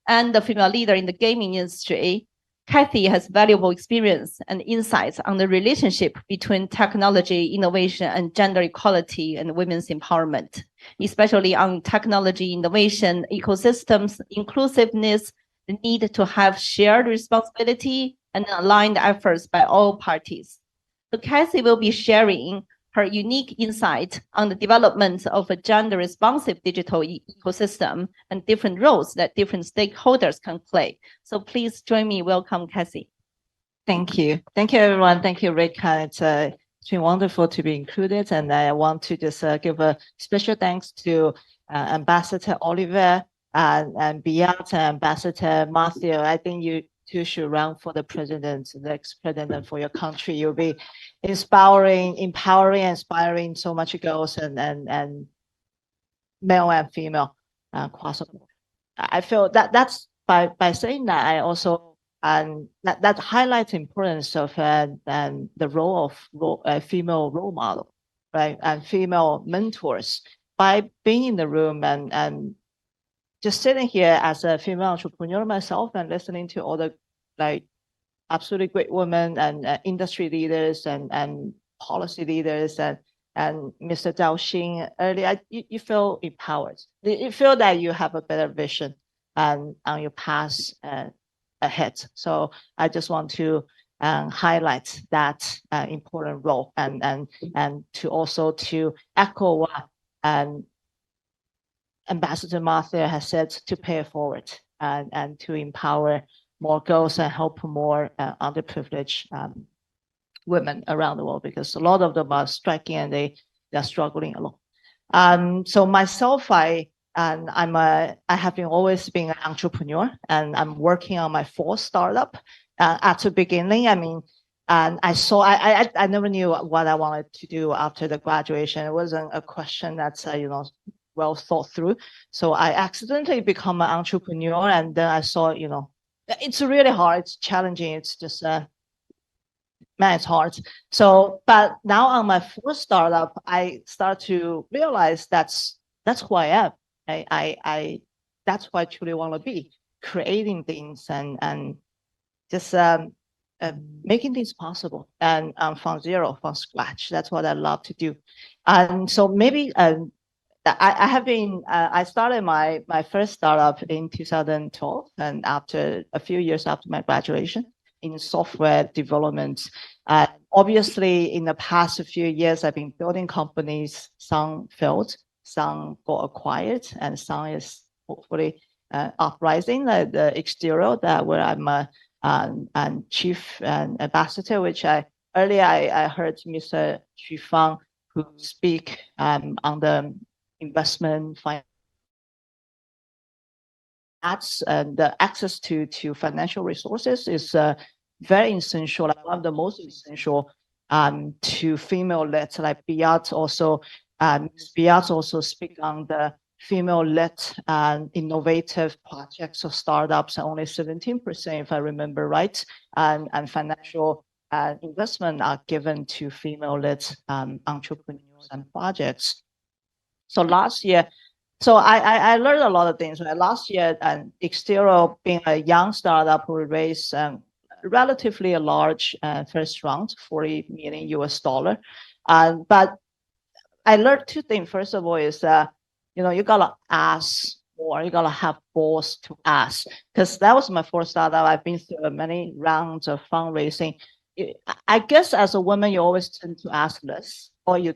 and a female leader in the gaming industry, Kathy has valuable experience and insights on the relationship between technology, innovation, and gender equality and women's empowerment, especially on technology, innovation, ecosystems, inclusiveness, the need to have shared responsibility and aligned efforts by all parties. So Kathy will be sharing her unique insight on the development of a gender-responsive digital ecosystem and different roles that different stakeholders can play. So please join me. Welcome, Kathy. Thank you. Thank you, everyone. Thank you, Rika. It's been wonderful to be included. And I want to just give a special thanks to Ambassador Oliver and beyond Ambassador Matthew. I think you two should run for the president, next president for your country. You'll be empowering, inspiring so much girls and male and female across the board. I feel that's by saying that I also that highlights the importance of the role of female role model, right, and female mentors. By being in the room and just sitting here as a female entrepreneur myself and listening to all the absolutely great women and industry leaders and policy leaders and Mr. Zhao Xin earlier, you feel empowered. You feel that you have a better vision on your path ahead. So I just want to highlight that important role and to also to echo what Ambassador Martha has said, to pay it forward and to empower more girls and help more underprivileged women around the world, because a lot of them are striking and they're struggling a lot. So myself, I have always been an entrepreneur, and I'm working on my fourth startup. At the beginning, I mean, and I never knew what I wanted to do after the graduation. It wasn't a question that's well thought through. So I accidentally become an entrepreneur, and then I saw, it's really hard, it's challenging. It's just man, it's hard. So, but now on my fourth startup, I start to realize that's who I am. That's who I truly want to be, creating things and just making things possible and from zero, from scratch. That's what I love to do. And so maybe I have been, I started my first startup in 2012, and after a few years after my graduation in software development. Obviously, in the past few years, I've been building companies. Some failed, some got acquired, and some is hopefully uprising. The exterior that where I'm and chief and ambassador, which earlier I heard Mr. Xu Fang who speak on the investment finance and the access to financial resources is very essential, like one of the most essential to female-led, like Biat also speak on the female-led innovative projects or startups, only 17%, if I remember right, and financial investment are given to female-led entrepreneurs and projects. So last year, so I learned a lot of things. Right? Last year, Exterior being a young startup, we raised relatively a large first round, $40 million US. But I learned two things. First of all, is that you gotta ask more. You gotta have balls to ask. Because that was my first startup. I've been through many rounds of fundraising. I guess as a woman, you always tend to ask less, or you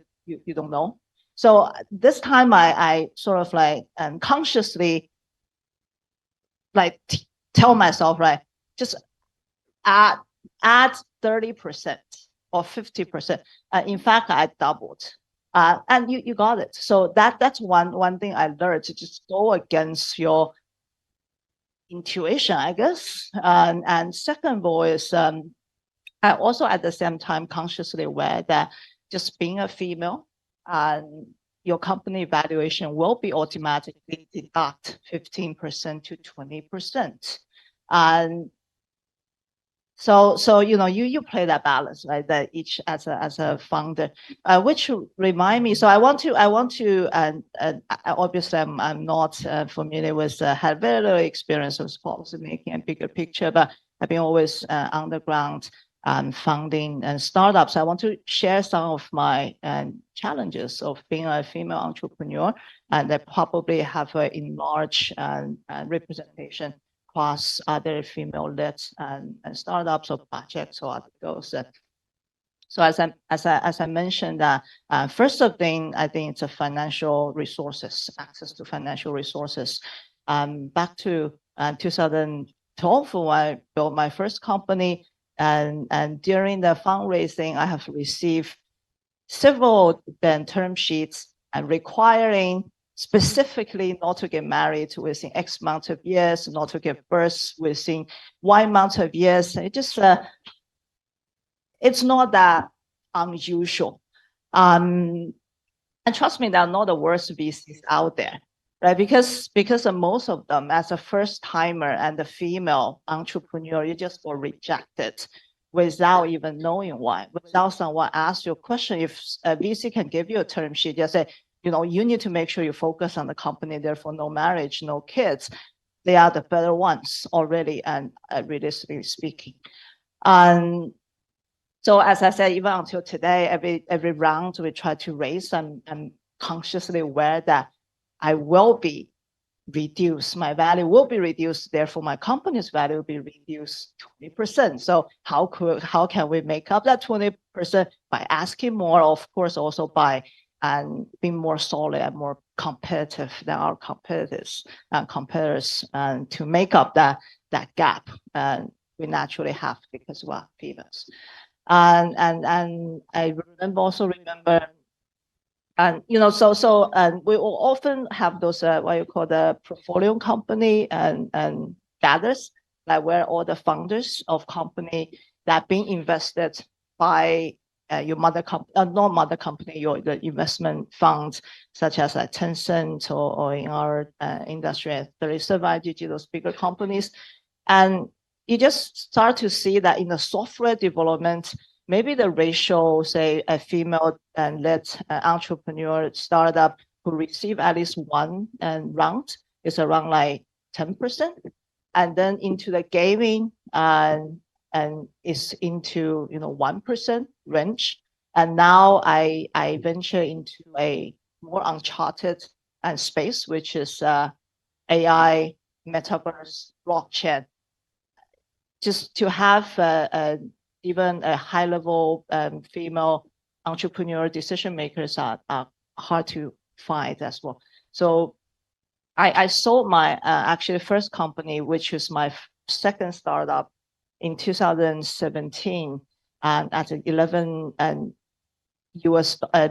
don't know. So this time I sort of like consciously like tell myself, right, just add 30% or 50%. In fact, I doubled. And you got it. So that's one thing I learned, to just go against your intuition, I guess. And second of all is I also at the same time consciously aware that just being a female, your company valuation will be automatically deduct 15% to 20%. And so you play that balance, right? That each as a founder, which remind me. So I want to and obviously I'm not familiar with had very little experience with policy making and bigger picture, but I've been always on the ground founding and startups. I want to share some of my challenges of being a female entrepreneur, and that probably have an enlarged representation across other female-led and startups or projects or other goals. So as I mentioned, first of thing, I think it's a financial resources, access to financial resources. Back to 2012, when I built my first company, and during the fundraising, I have received several term sheets and requiring specifically not to get married within X amount of years, not to give birth within Y amount of years. It just it's not that unusual. And trust me, they're not the worst VCs out there, right? Because of most of them, as a first timer and a female entrepreneur, you just got rejected without even knowing why, without someone ask you a question. If a VC can give you a term sheet, just say, you need to make sure you focus on the company, therefore no marriage, no kids. They are the better ones already, and realistically speaking. And so as I said, even until today, every round we try to raise, I'm consciously aware that I will be reduced. My value will be reduced. Therefore, my company's value will be reduced 20%. So how can we make up that 20% by asking more? Of course, also by being more solid and more competitive than our competitors and to make up that gap. And we naturally have, because we're females. And I also remember. And and we will often have those what you call the portfolio company and gathers, like where all the founders of company that being invested by your mother company, not mother company, the investment funds such as like Tencent or in our industry, 35 those bigger companies, and you just start to see that in the software development, maybe the ratio, say, a female and led entrepreneur startup who receive at least one round is around like 10%. And then into the gaming and is into 1% range. And now I venture into a more uncharted space, which is AI, metaverse, blockchain. Just to have even a high level female entrepreneur decision makers are hard to find as well. So I sold my actually first company, which was my second startup in 2017, and at 11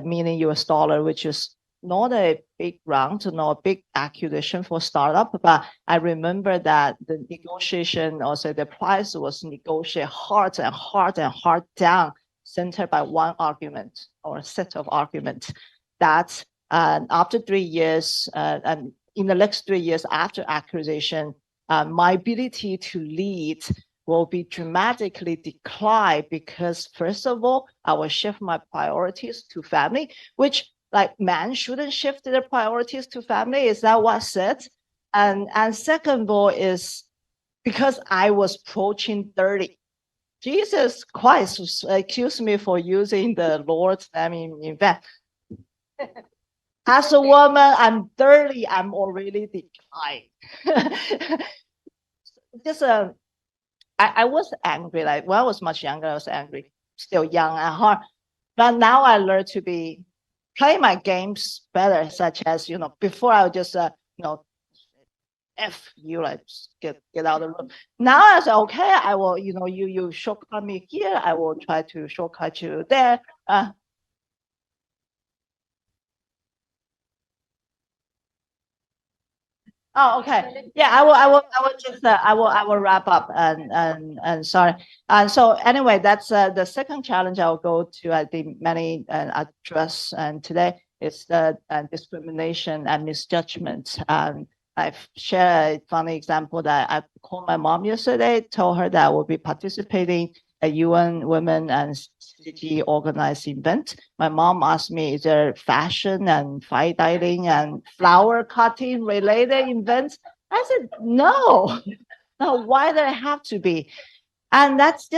million US dollar, which is not a big round, not a big acquisition for startup. But I remember that the negotiation, also the price was negotiated hard and hard and hard down, centered by one argument or a set of arguments that after 3 years, and in the next 3 years after acquisition, my ability to lead will be dramatically declined because, first of all, I will shift my priorities to family, which like men shouldn't shift their priorities to family. Is that what said? And second of all is because I was approaching 30. Jesus Christ, excuse me for using the Lord's name in fact. As a woman, I'm 30, I'm already declined. Just I was angry, like when I was much younger, I was angry, still young and hard. But now I learned to play my games better, such as, before I would just, F you, like get out of the room. Now I say, okay, I will, you shortcut me here, I will try to shortcut you there. Oh, okay. Yeah, I will wrap up and sorry. And so anyway, that's the second challenge I'll go to. I think many address and today is the discrimination and misjudgment. I've shared a funny example that I called my mom yesterday, told her that I will be participating a UN Women and City organized event. My mom asked me, is there fashion and fine dining and flower cutting related events? I said, no, no, why do I have to be? And that's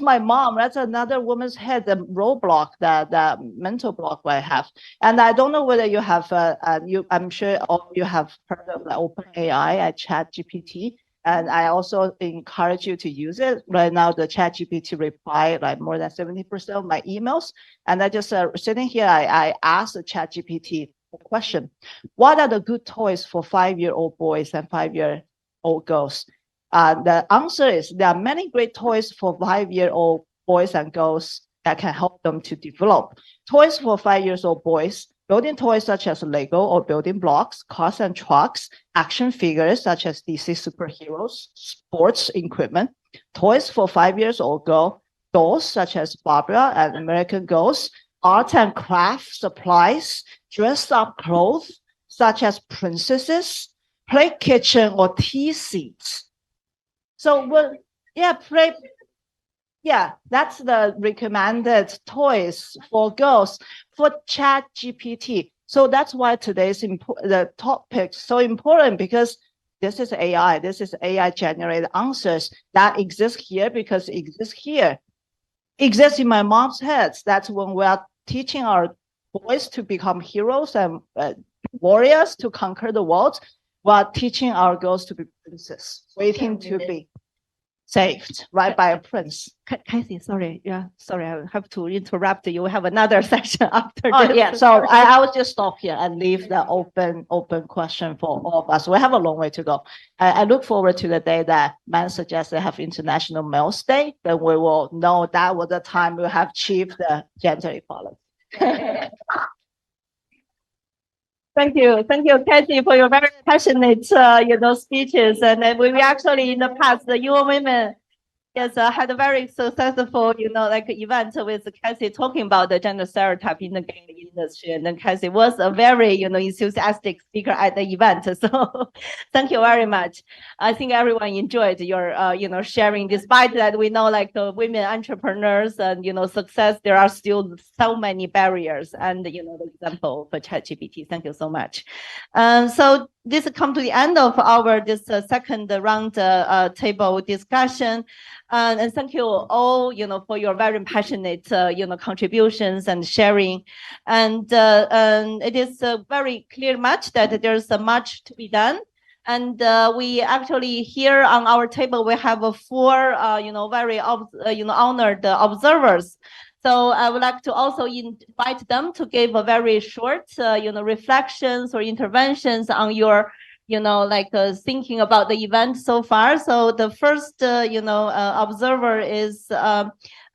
my mom. That's another woman's head, the roadblock, that mental block I have. And I don't know whether you have, I'm sure all of you have heard of the OpenAI at ChatGPT. And I also encourage you to use it. Right now, the ChatGPT reply like more than 70% of my emails. And I just sitting here, I asked the ChatGPT a question. What are the good toys for 5-year-old boys and 5-year-old girls? The answer is there are many great toys for 5-year-old boys and girls that can help them to develop. Toys for 5-year-old boys, building toys such as Lego or building blocks, cars and trucks, action figures such as DC superheroes, sports equipment. Toys for 5-year-old girl, dolls such as Barbara and American Girls, art and craft supplies, dressed up clothes such as princesses, play kitchen or tea seats. So, that's the recommended toys for girls for ChatGPT. So that's why today's the topic is so important, because this is AI. This is AI generated answers that exist here because it exists here. Exists in my mom's head. That's when we are teaching our boys to become heroes and warriors to conquer the world, while teaching our girls to be princesses, waiting to be saved, right, by a prince. Kathy, sorry, sorry, I have to interrupt you. We have another session after Oh, this. yeah, so I will just stop here and leave the open question for all of us. We have a long way to go. I look forward to the day that man suggests they have International Males Day, then we will know that was the time we have achieved the gender equality. Thank you, Kathy, for your very passionate, speeches. And then we actually in the past, the UN Women Yes, I had a very successful, like event with Cassie talking about the gender stereotype in the game industry. And then Cassie was a very, enthusiastic speaker at the event. So thank you very much. I think everyone enjoyed your, sharing, despite that we know like the women entrepreneurs and, success, there are still so many barriers and, the example for ChatGPT. Thank you so much. So this come to the end of our second round table discussion. And thank you all, for your very passionate, contributions and sharing. And it is very clear much that there's much to be done. And we actually here on our table, we have four, very, honored observers. So I would like to also invite them to give a very short, reflections or interventions on your thinking about the event so far. So the first, observer is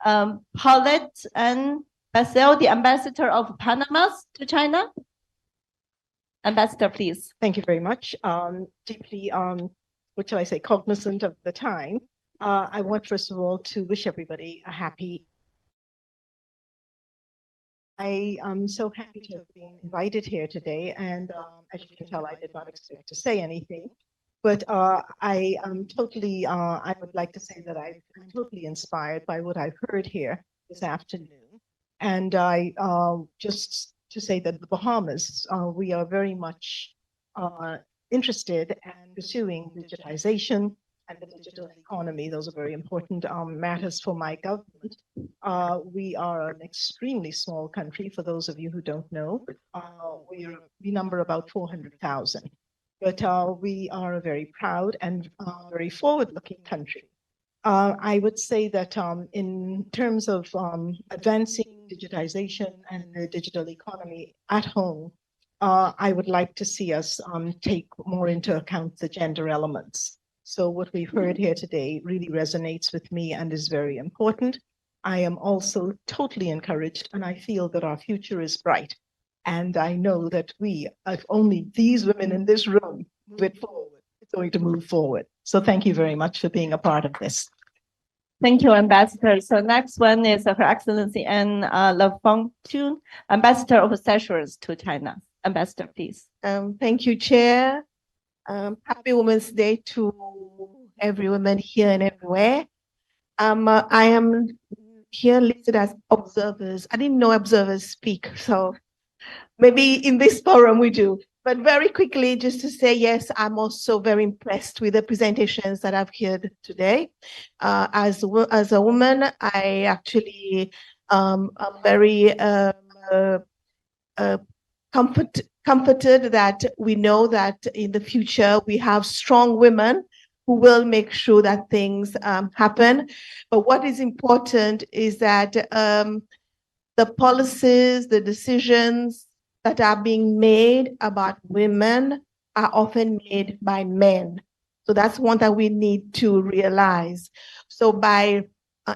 Paulette and Basel, the ambassador of Panama to China. Ambassador, please. Thank you very much. Deeply, what shall I say, cognizant of the time. I want, first of all, to wish everybody a happy. I am so happy to have been invited here today, and as you can tell, I did not expect to say anything, but I am totally, I would like to say that I'm totally inspired by what I've heard here this afternoon. And I just to say that the Bahamas, we are very much interested in pursuing digitization and the digital economy. Those are very important matters for my government. We are an extremely small country, for those of you who don't know. We number about 400,000, but we are a very proud and very forward-looking country. I would say that in terms of advancing digitization and the digital economy at home, I would like to see us take more into account the gender elements. So what we've heard here today really resonates with me and is very important. I am also totally encouraged, and I feel that our future is bright. And I know that we, if only these women in this room move it forward, it's going to move forward. So thank you very much for being a part of this. Thank you, Ambassador. So next one is Her Excellency Anne Lefong-Chun, Ambassador of Seychelles to China. Ambassador, please. Thank you, Chair. Happy Women's Day to every woman here and everywhere. I am here listed as observers. I didn't know observers speak, so maybe in this forum we do. But very quickly, just to say, yes, I'm also very impressed with the presentations that I've heard today. As a woman, I actually am very comforted that we know that in the future we have strong women who will make sure that things happen. But what is important is that the policies, the decisions that are being made about women are often made by men. So that's one that we need to realize. So by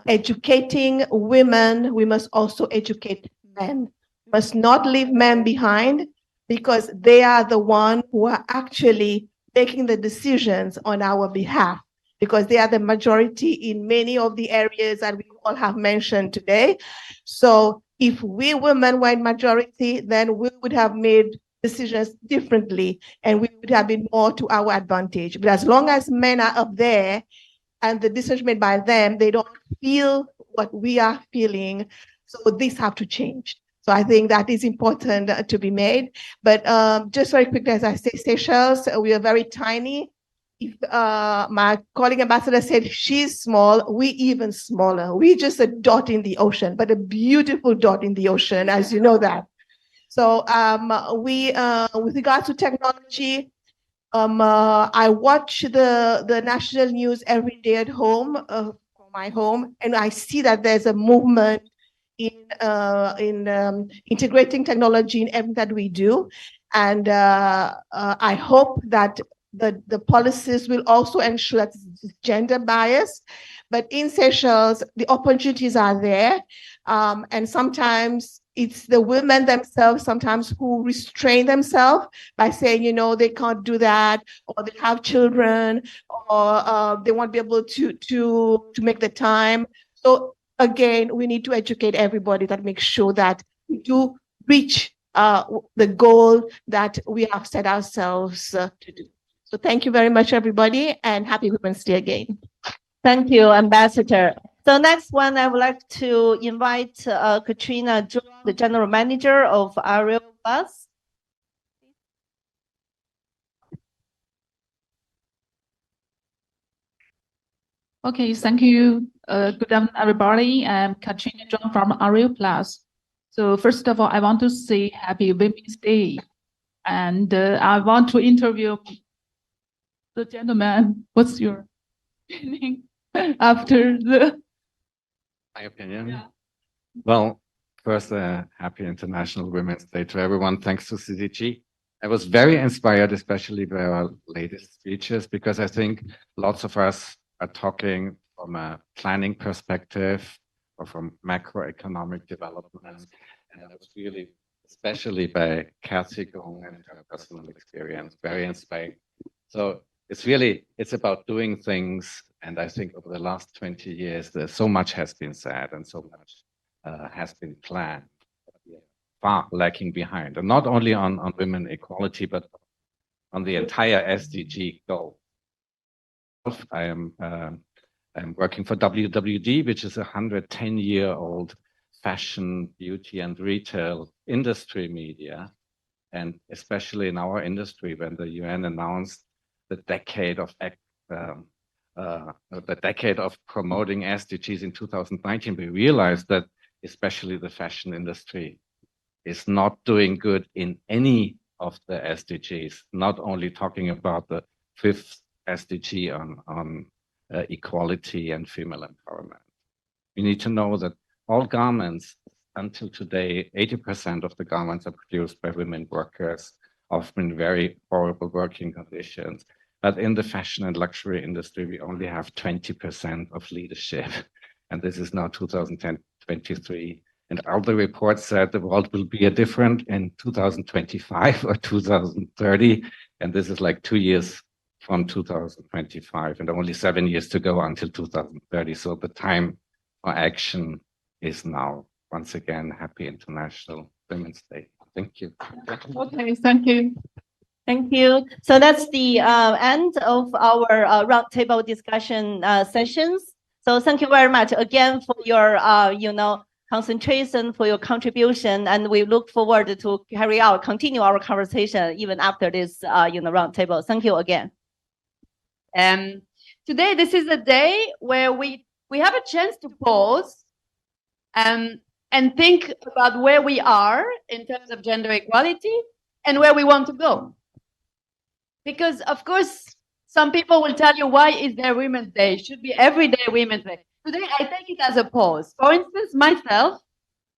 educating women, we must also educate men. We must not leave men behind, because they are the ones who are actually making the decisions on our behalf, because they are the majority in many of the areas that we all have mentioned today. So if we women were in majority, then we would have made decisions differently and we would have been more to our advantage. But as long as men are up there and the decision made by them, they don't feel what we are feeling. So this have to change. So I think that is important to be made. But just very quickly, as I say, Seychelles, we are very tiny. If my colleague ambassador said she's small, we even smaller. We just a dot in the ocean, but a beautiful dot in the ocean, as you know that. So we, with regards to technology, I watch the national news every day at home, from my home, and I see that there's a movement in integrating technology in everything that we do. And I hope that the policies will also ensure that it's gender biased. But in Seychelles, the opportunities are there. And sometimes it's the women themselves sometimes who restrain themselves by saying, they can't do that, or they have children, or they won't be able to make the time. So again, we need to educate everybody that makes sure that we do reach the goal that we have set ourselves to do. So thank you very much, everybody, and happy Women's Day again. Thank you, Ambassador. So next one, I would like to invite Katrina, the General Manager of Ariel Plus. Okay, thank you. Good afternoon, everybody. I'm Katrina Zhang from Ariel Plus. So first of all, I want to say Happy Women's Day. And I want to interview the gentleman. What's your feeling after the... My opinion? Yeah. Well, first, happy International Women's Day to everyone. Thanks to CCG. I was very inspired, especially by our latest speeches, because I think lots of us are talking from a planning perspective or from macroeconomic development. And I was really, especially by Kathy going into her personal experience, very inspiring. So it's about doing things. And I think over the last 20 years, so much has been said and so much has been planned, far lacking behind. And not only on women equality, but on the entire SDG goal. I'm working for WWD, which is a 110-year-old fashion, beauty, and retail industry media. And especially in our industry, when the UN announced the decade of promoting SDGs in 2019, we realized that especially the fashion industry is not doing good in any of the SDGs, not only talking about the 5th SDG on equality and female empowerment. We need to know that all garments, until today, 80% of the garments are produced by women workers, often in very horrible working conditions. But in the fashion and luxury industry, we only have 20% of leadership. And this is now 2023. And all the reports said the world will be different in 2025 or 2030. And this is like 2 years from 2025 and only 7 years to go until 2030. So the time for action is now. Once again, happy International Women's Day. Thank you. Okay, thank you. Thank you. So that's the end of our roundtable discussion sessions. So thank you very much again for your, concentration, for your contribution, and we look forward to continue our conversation even after this, roundtable. Thank you again. Today, this is a day where we have a chance to pause and think about where we are in terms of gender equality and where we want to go. Because, of course, some people will tell you, why is there Women's Day? It should be every day Women's Day. Today, I take it as a pause. For instance, myself,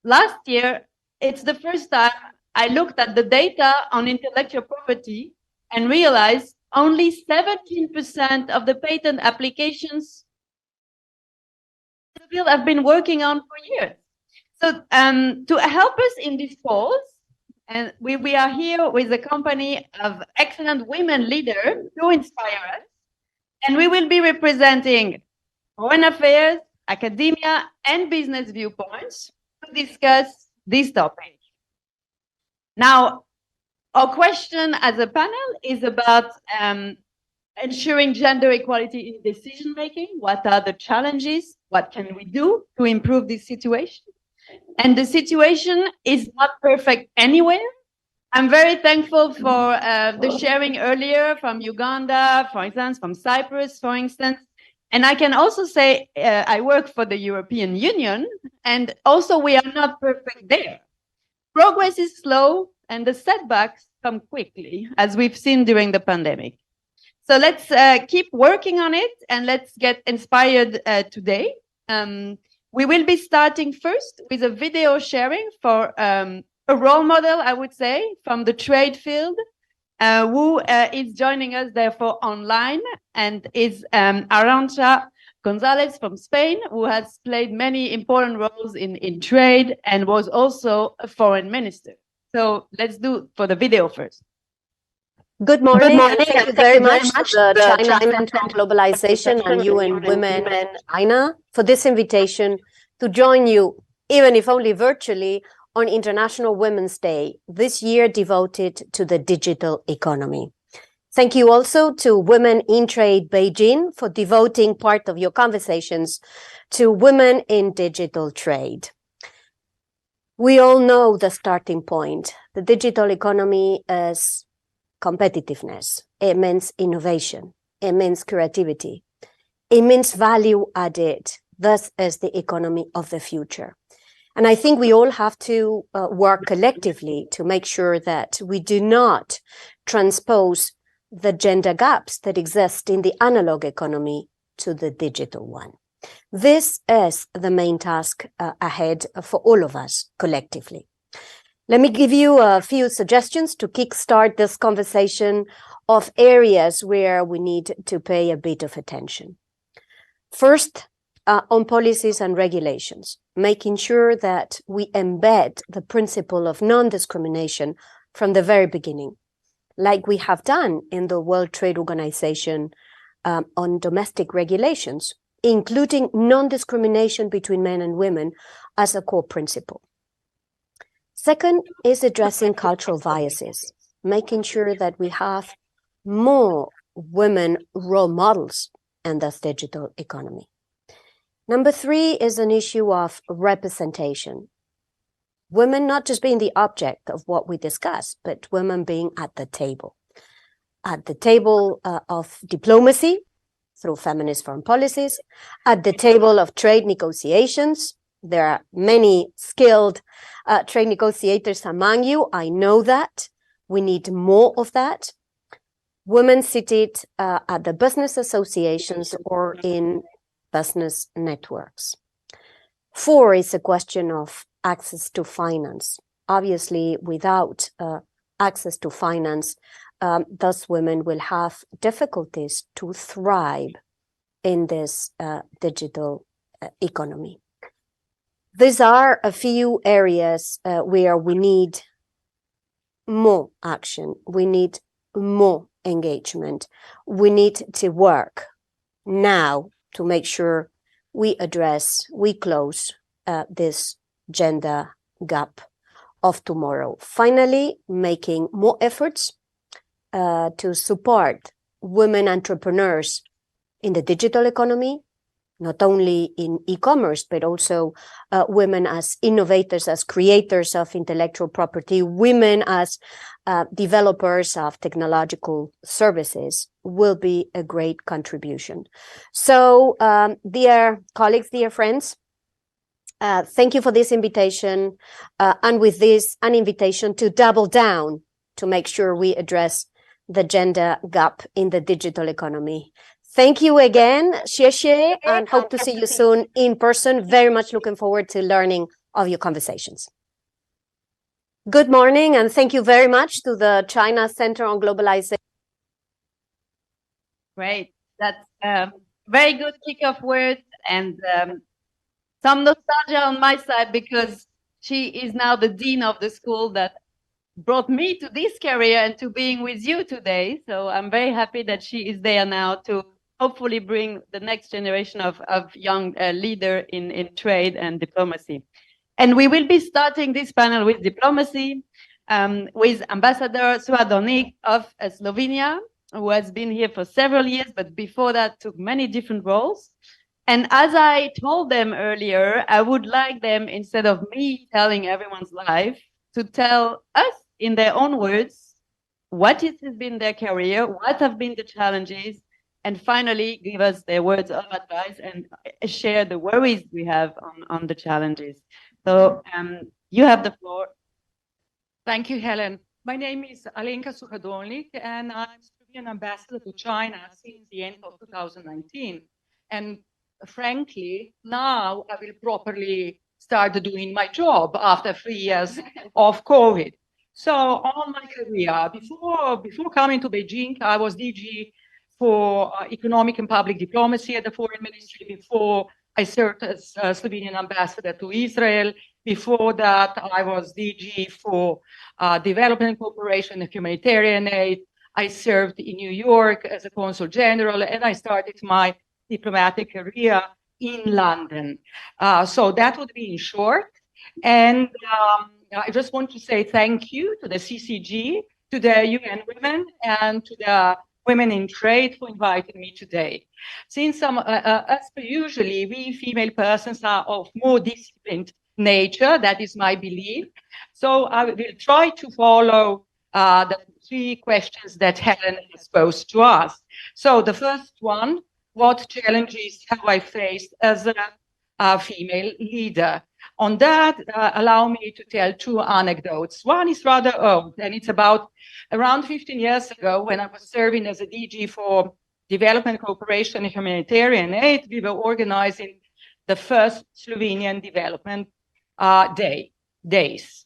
last year, it's the first time I looked at the data on intellectual property and realized only 17% of the patent applications people have been working on for years. So to help us in this pause, and we are here with a company of excellent women leaders to inspire us. And we will be representing foreign affairs, academia, and business viewpoints to discuss this topic. Now, our question as a panel is about ensuring gender equality in decision-making. What are the challenges? What can we do to improve this situation? And the situation is not perfect anywhere. I'm very thankful for the sharing earlier from Uganda, for instance, from Cyprus, for instance. And I can also say I work for the European Union, and also we are not perfect there. Progress is slow, and the setbacks come quickly, as we've seen during the pandemic. So let's keep working on it, and let's get inspired today. We will be starting first with a video sharing for a role model, I would say, from the trade field, who is joining us therefore online, and is Arantxa Gonzalez from Spain, who has played many important roles in trade and was also a foreign minister. So let's do for the video first. Good morning, and thank you very much to the China Center on Globalization and UN Women China for this invitation to join you, even if only virtually, on International Women's Day, this year devoted to the digital economy. Thank you also to Women in Trade Beijing for devoting part of your conversations to women in digital trade. We all know the starting point. The digital economy is competitiveness. It means innovation. It means creativity. It means value added. This is the economy of the future. And I think we all have to work collectively to make sure that we do not transpose the gender gaps that exist in the analog economy to the digital one. This is the main task ahead for all of us collectively. Let me give you a few suggestions to kickstart this conversation of areas where we need to pay a bit of attention. First, on policies and regulations, making sure that we embed the principle of non-discrimination from the very beginning, like we have done in the World Trade Organization on domestic regulations, including non-discrimination between men and women as a core principle. Second is addressing cultural biases, making sure that we have more women role models in this digital economy. Number three is an issue of representation. Women not just being the object of what we discuss, but women being at the table of diplomacy through feminist foreign policies, at the table of trade negotiations. There are many skilled trade negotiators among you. I know that. We need more of that. Women seated at the business associations or in business networks. Four is a question of access to finance. Obviously, without access to finance, thus women will have difficulties to thrive in this digital economy. These are a few areas where we need more action. We need more engagement. We need to work now to make sure we close this gender gap of tomorrow. Finally, making more efforts to support women entrepreneurs in the digital economy, not only in e-commerce, but also women as innovators, as creators of intellectual property, women as developers of technological services will be a great contribution. So, dear colleagues, dear friends, thank you for this invitation. And with this, an invitation to double down to make sure we address the gender gap in the digital economy. Thank you again, xie xie, and hope to see you soon in person. Very much looking forward to learning of your conversations. Good morning, and thank you very much to the China Center on Globalization. Great. That's very good kickoff words and some nostalgia on my side because she is now the dean of the school that brought me to this career and to being with you today. So I'm very happy that she is there now to hopefully bring the next generation of young leader in trade and diplomacy. And we will be starting this panel with diplomacy with Ambassador Suadonik of Slovenia, who has been here for several years, but before that took many different roles. And as I told them earlier, I would like them, instead of me telling everyone's life, to tell us in their own words what has been their career, what have been the challenges, and finally give us their words of advice and share the worries we have on the challenges. So you have the floor. Thank you, Helen. My name is Alenka Suhadolnik, and I'm Slovenian ambassador to China since the end of 2019. And frankly, now I will properly start doing my job after 3 years of COVID. So on my career, before coming to Beijing, I was DG for economic and public diplomacy at the foreign ministry. Before I served as Slovenian ambassador to Israel. Before that, I was DG for development cooperation and humanitarian aid. I served in New York as a consul general, and I started my diplomatic career in London. So that would be in short. And I just want to say thank you to the CCG, to the UN Women, and to the Women in Trade for inviting me today. Since as per usually, we female persons are of more disciplined nature, that is my belief. So I will try to follow the 3 questions that Helen has posed to us. So the first one, what challenges have I faced as a female leader? On that, allow me to tell 2 anecdotes. One is rather old, and it's about around 15 years ago when I was serving as a DG for development cooperation and humanitarian aid. We were organizing the first Slovenian development days.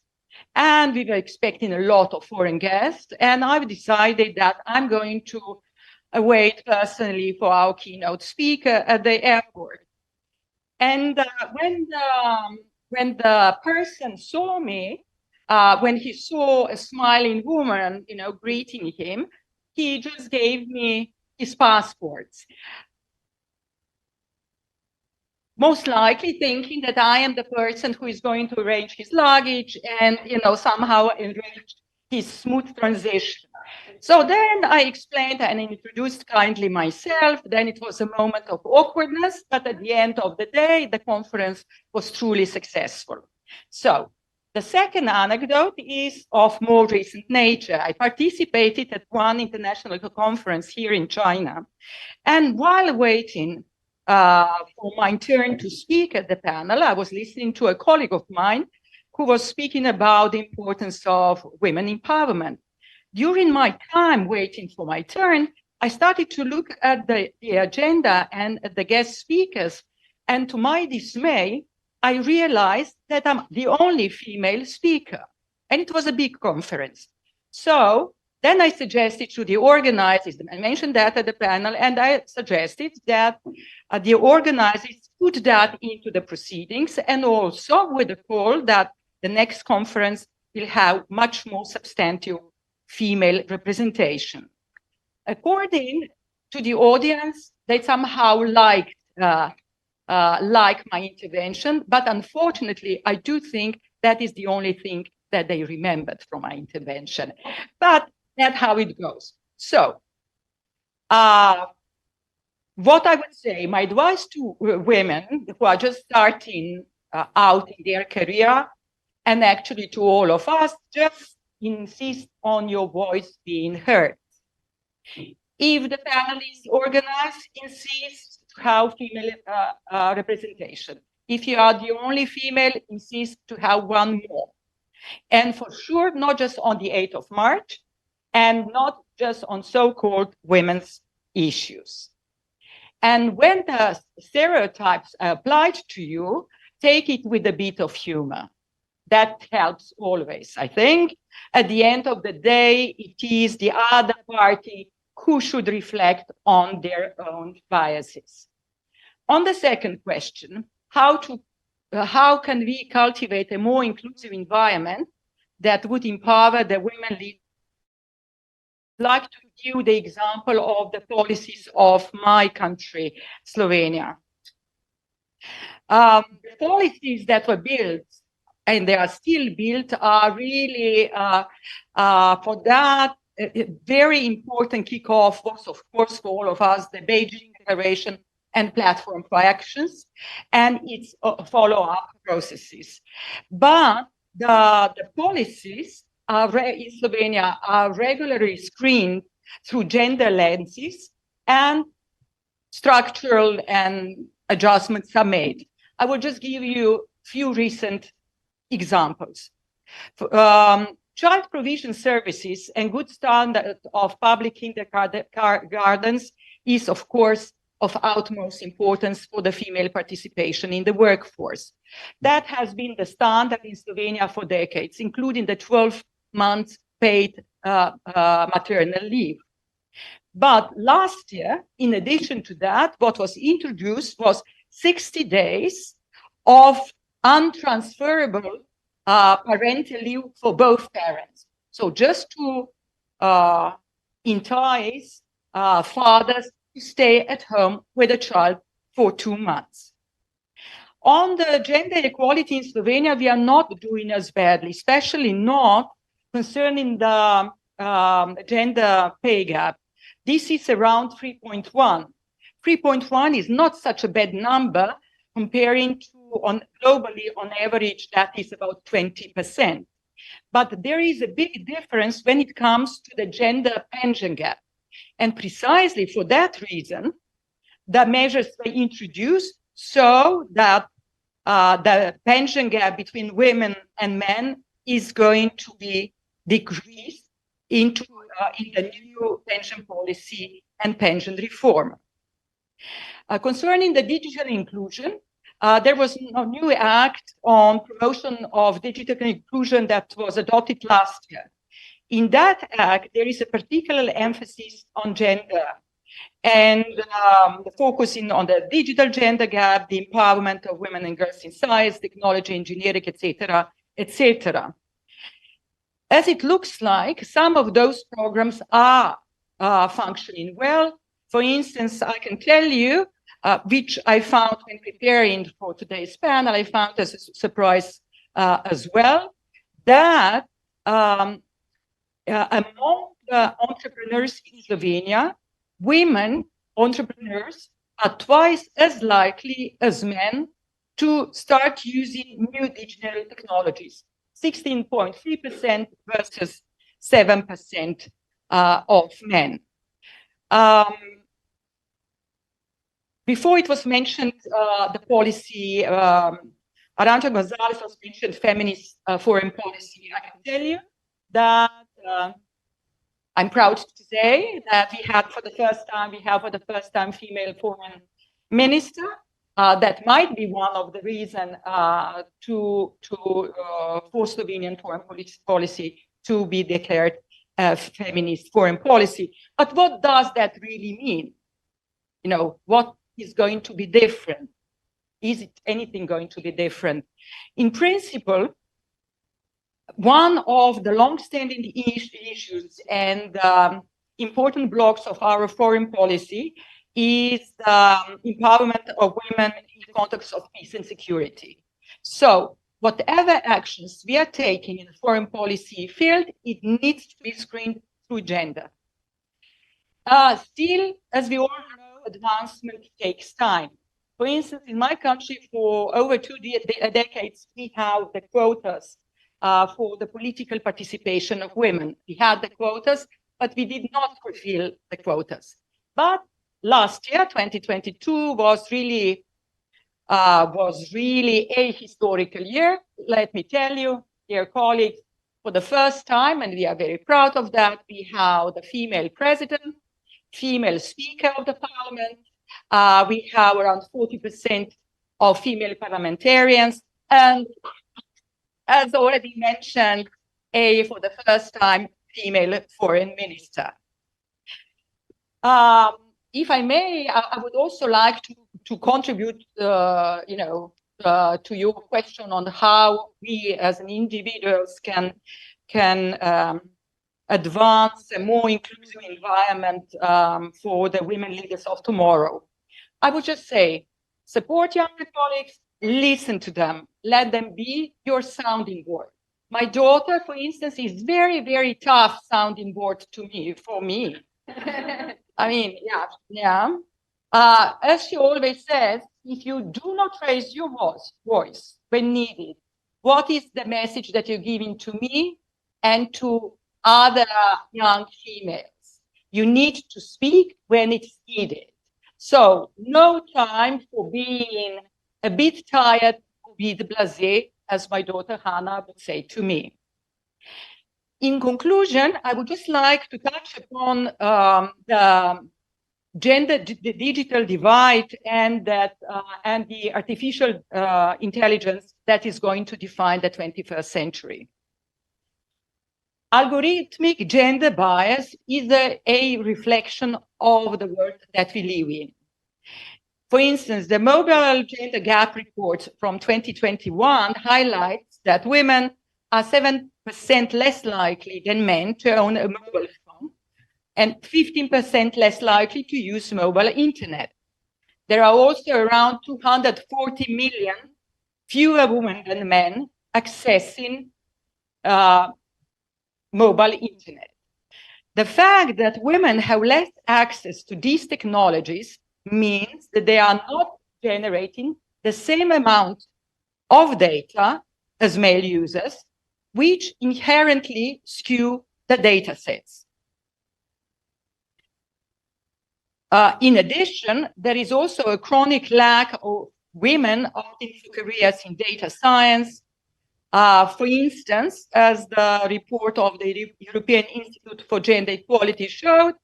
And we were expecting a lot of foreign guests. And I've decided that I'm going to wait personally for our keynote speaker at the airport. And when the person saw me, when he saw a smiling woman, greeting him, he just gave me his passports. Most likely thinking that I am the person who is going to arrange his luggage and, somehow arrange his smooth transition. So then I explained and introduced kindly myself. Then it was a moment of awkwardness, but at the end of the day, the conference was truly successful. So the second anecdote is of more recent nature. I participated at one international conference here in China. And while waiting for my turn to speak at the panel, I was listening to a colleague of mine who was speaking about the importance of women empowerment. During my time waiting for my turn, I started to look at the agenda and at the guest speakers. And to my dismay, I realized that I'm the only female speaker. And it was a big conference. So then I suggested to the organizers, I mentioned that at the panel, and I suggested that the organizers put that into the proceedings, and also with the call that the next conference will have much more substantive female representation. According to the audience, they somehow liked my intervention, but unfortunately, I do think that is the only thing that they remembered from my intervention. But that's how it goes. So, what I would say, my advice to women who are just starting out in their career, and actually to all of us, just insist on your voice being heard. If the panel is organized, insist to have female representation. If you are the only female, insist to have one more. And for sure, not just on the 8th of March, and not just on so-called women's issues. And when the stereotypes are applied to you, take it with a bit of humor. That helps always, I think. At the end of the day, it is the other party who should reflect on their own biases. On the second question, how can we cultivate a more inclusive environment that would empower the women leaders? I'd like to give you the example of the policies of my country, Slovenia. The policies that were built, and they are still built, are really, for that, a very important kickoff was, of course, for all of us, the Beijing Declaration and Platform for Actions, and its follow-up processes. But the policies in Slovenia are regularly screened through gender lenses, and structural and adjustments are made. I will just give you a few recent examples. Child provision services and good standard of public kindergartens is, of course, of utmost importance for the female participation in the workforce. That has been the standard in Slovenia for decades, including the 12 months paid maternal leave. But last year, in addition to that, what was introduced was 60 days of untransferable parental leave for both parents. So just to entice fathers to stay at home with a child for 2 months. On the gender equality in Slovenia, we are not doing as badly, especially not concerning the gender pay gap. This is around 3.1. 3.1 is not such a bad number comparing to globally on average that is about 20%. But there is a big difference when it comes to the gender pension gap. And precisely for that reason, the measures were introduced so that the pension gap between women and men is going to be decreased in the new pension policy and pension reform. Concerning the digital inclusion, there was a new act on promotion of digital inclusion that was adopted last year. In that act, there is a particular emphasis on gender and focusing on the digital gender gap, the empowerment of women and girls in science, technology, engineering, etc., etc. As it looks like, some of those programs are functioning well. For instance, I can tell you, which I found when preparing for today's panel, I found as a surprise as well, that among the entrepreneurs in Slovenia, women entrepreneurs are twice as likely as men to start using new digital technologies, 16.3% versus 7% of men. Before it was mentioned, the policy, Arantxa Gonzalez was mentioned feminist foreign policy. I can tell you that I'm proud to say that we have for the first time female foreign minister. That might be one of the reasons for Slovenian foreign policy to be declared feminist foreign policy. But what does that really mean? You know, what is going to be different? Is it anything going to be different? In principle, one of the long-standing issues and important blocks of our foreign policy is the empowerment of women in the context of peace and security. So whatever actions we are taking in the foreign policy field, it needs to be screened through gender. Still, as we all know, advancement takes time. For instance, in my country, for over 2 decades, we have the quotas for the political participation of women. We had the quotas, but we did not fulfill the quotas. But last year, 2022, was really a historical year. Let me tell you, dear colleagues, for the first time, and we are very proud of that, we have the female president, female speaker of the parliament. We have around 40% of female parliamentarians, and as already mentioned, for the first time, female foreign minister. If I may, I would also like to contribute, to your question on how we as individuals can advance a more inclusive environment for the women leaders of tomorrow. I would just say, support younger colleagues, listen to them, let them be your sounding board. My daughter, for instance, is very, very tough sounding board for me. I mean, yeah. As she always says, if you do not raise your voice when needed, what is the message that you're giving to me and to other young females? You need to speak when it's needed. So no time for being a bit tired, a bit blasé, as my daughter Hannah would say to me. In conclusion, I would just like to touch upon the the digital divide and the artificial intelligence that is going to define the 21st century. Algorithmic gender bias is a reflection of the world that we live in. For instance, the Mobile Gender Gap Report from 2021 highlights that women are 7% less likely than men to own a mobile phone and 15% less likely to use mobile internet. There are also around 240 million fewer women than men accessing mobile internet. The fact that women have less access to these technologies means that they are not generating the same amount of data as male users, which inherently skew the data sets. In addition, there is also a chronic lack of women opting for careers in data science. For instance, as the report of the European Institute for Gender Equality showed,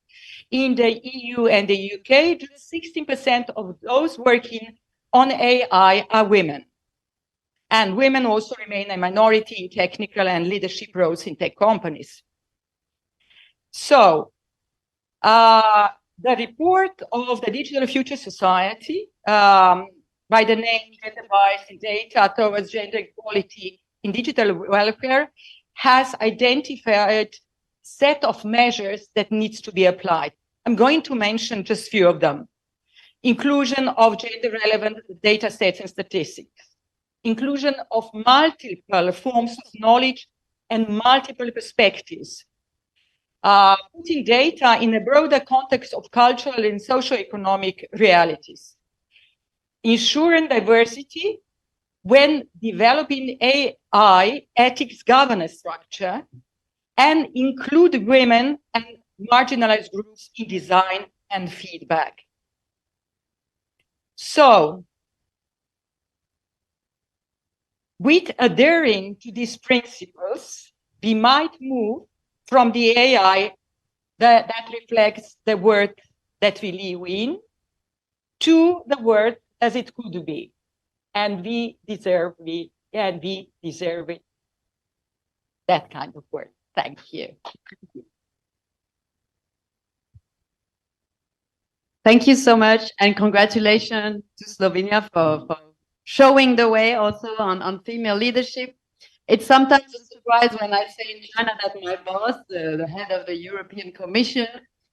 in the EU and the UK, just 16% of those working on AI are women. And women also remain a minority in technical and leadership roles in tech companies. So, the report of the Digital Future Society, by the name Gender Bias in Data Towards Gender Equality in Digital Welfare, has identified a set of measures that needs to be applied. I'm going to mention just a few of them. Inclusion of gender-relevant data sets and statistics. Inclusion of multiple forms of knowledge and multiple perspectives. Putting data in a broader context of cultural and socio-economic realities. Ensuring diversity when developing AI ethics governance structure, and include women and marginalized groups in design and feedback. So, with adhering to these principles, we might move from the AI that reflects the world that we live in to the world as it could be. And we deserve it, and we deserve it. That kind of work. Thank you. Thank you so much, and congratulations to Slovenia for showing the way also on female leadership. It's sometimes a surprise when I say in China that my boss, the head of the European Commission,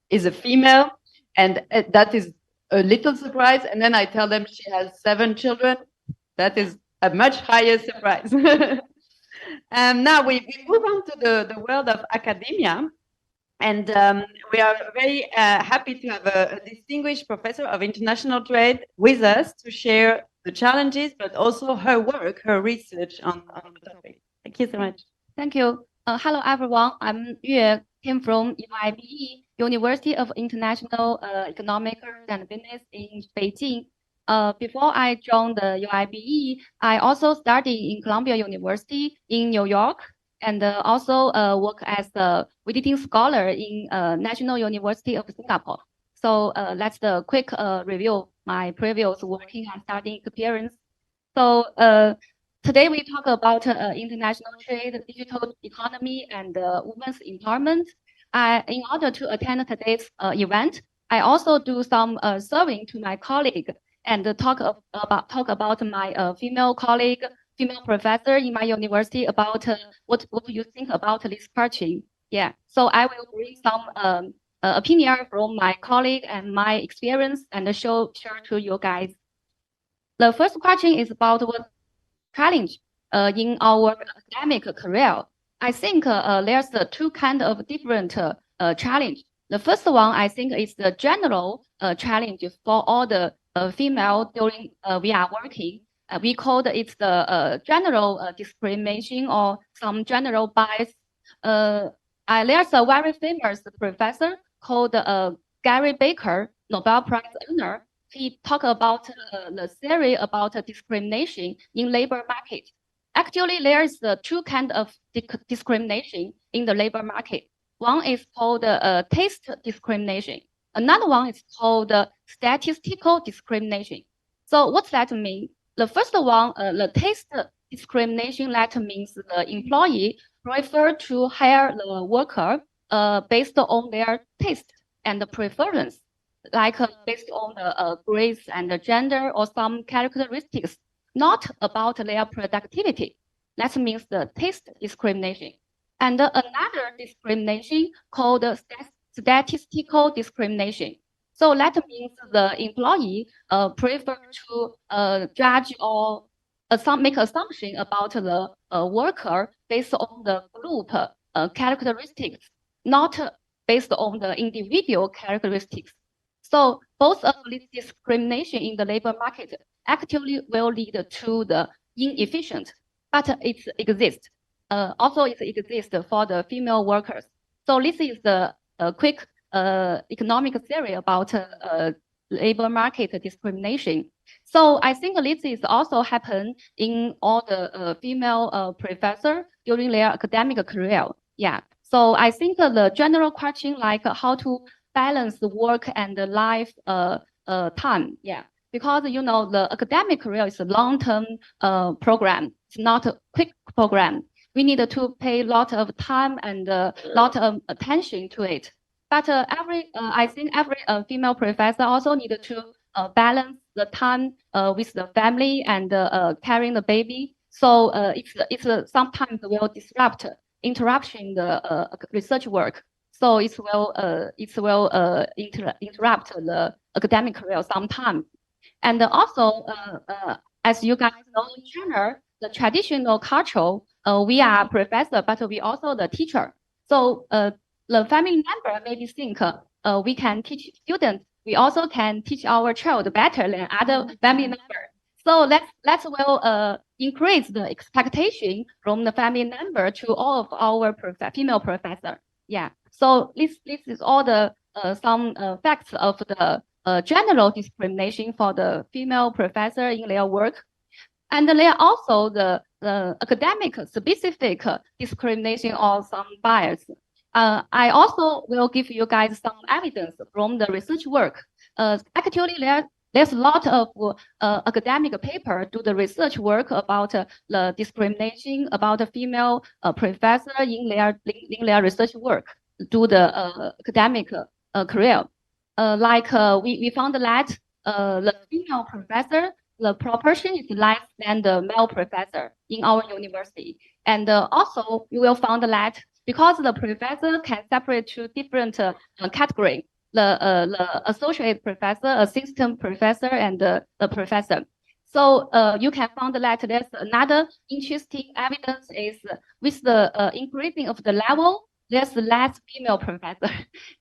is a female, and that is a little surprise. And then I tell them she has 7 children. That is a much higher surprise. Now we move on to the world of academia. And we are very happy to have a distinguished professor of international trade with us to share the challenges, but also her work, her research on the topic. Thank you so much. Thank you. Hello, everyone. I'm Yue, came from UIBE, University of International Economics and Business in Beijing. Before I joined the UIBE, I also studied in Columbia University in New York, and also work as a visiting scholar in National University of Singapore. So that's the quick review of my previous working and studying experience. So today we talk about international trade, digital economy, and women's empowerment. In order to attend today's event, I also do some serving to my colleague and talk about my female colleague, female professor in my university about what you think about this question. Yeah, so I will bring some opinion from my colleague and my experience and share to you guys. The first question is about what challenge in our academic career. I think there's 2 kinds of different challenge. The first one, I think, is the general challenge for all the female during we are working. We call it the general discrimination or some general bias. There's a very famous professor called Gary Baker, Nobel Prize winner. He talked about the theory about discrimination in labor market. Actually, there's 2 kinds of discrimination in the labor market. One is called taste discrimination. Another one is called statistical discrimination. So what's that mean? The first one, the taste discrimination, that means the employee prefer to hire the worker based on their taste and preference, like based on the grades and the gender or some characteristics, not about their productivity. That means the taste discrimination. And another discrimination called statistical discrimination. So that means the employee prefer to judge or make assumption about the worker based on the group characteristics, not based on the individual characteristics. So both of these discrimination in the labor market actually will lead to the inefficient, but it exists. Also, it exists for the female workers. So this is the quick economic theory about labor market discrimination. So I think this is also happen in all the female professor during their academic career. Yeah. So I think the general question like how to balance the work and the life time. Yeah. Because you know the academic career is a long-term program. It's not a quick program. We need to pay a lot of time and a lot of attention to it. But I think every female professor also need to balance the time with the family and carrying the baby. So it's sometimes will interrupting the research work. So it will interrupt the academic career sometimes. And also, as you guys know, in China, the traditional culture, we are professor, but we also the teacher. So the family member maybe think we can teach students. We also can teach our child better than other family members. So let's will increase the expectation from the family member to all of our female professor. Yeah. So this is all the some facts of the general discrimination for the female professor in their work. And there are also the academic specific discrimination or some bias. I also will give you guys some evidence from the research work. Actually, there's a lot of academic paper do the research work about the discrimination about the female professor in their research work, do the academic career. We found that the female professor, the proportion is less than the male professor in our university. And also you will find that because the professor can separate to different category, the associate professor, assistant professor, and the professor. So you can find that there's another interesting evidence is with the increasing of the level, there's less female professor.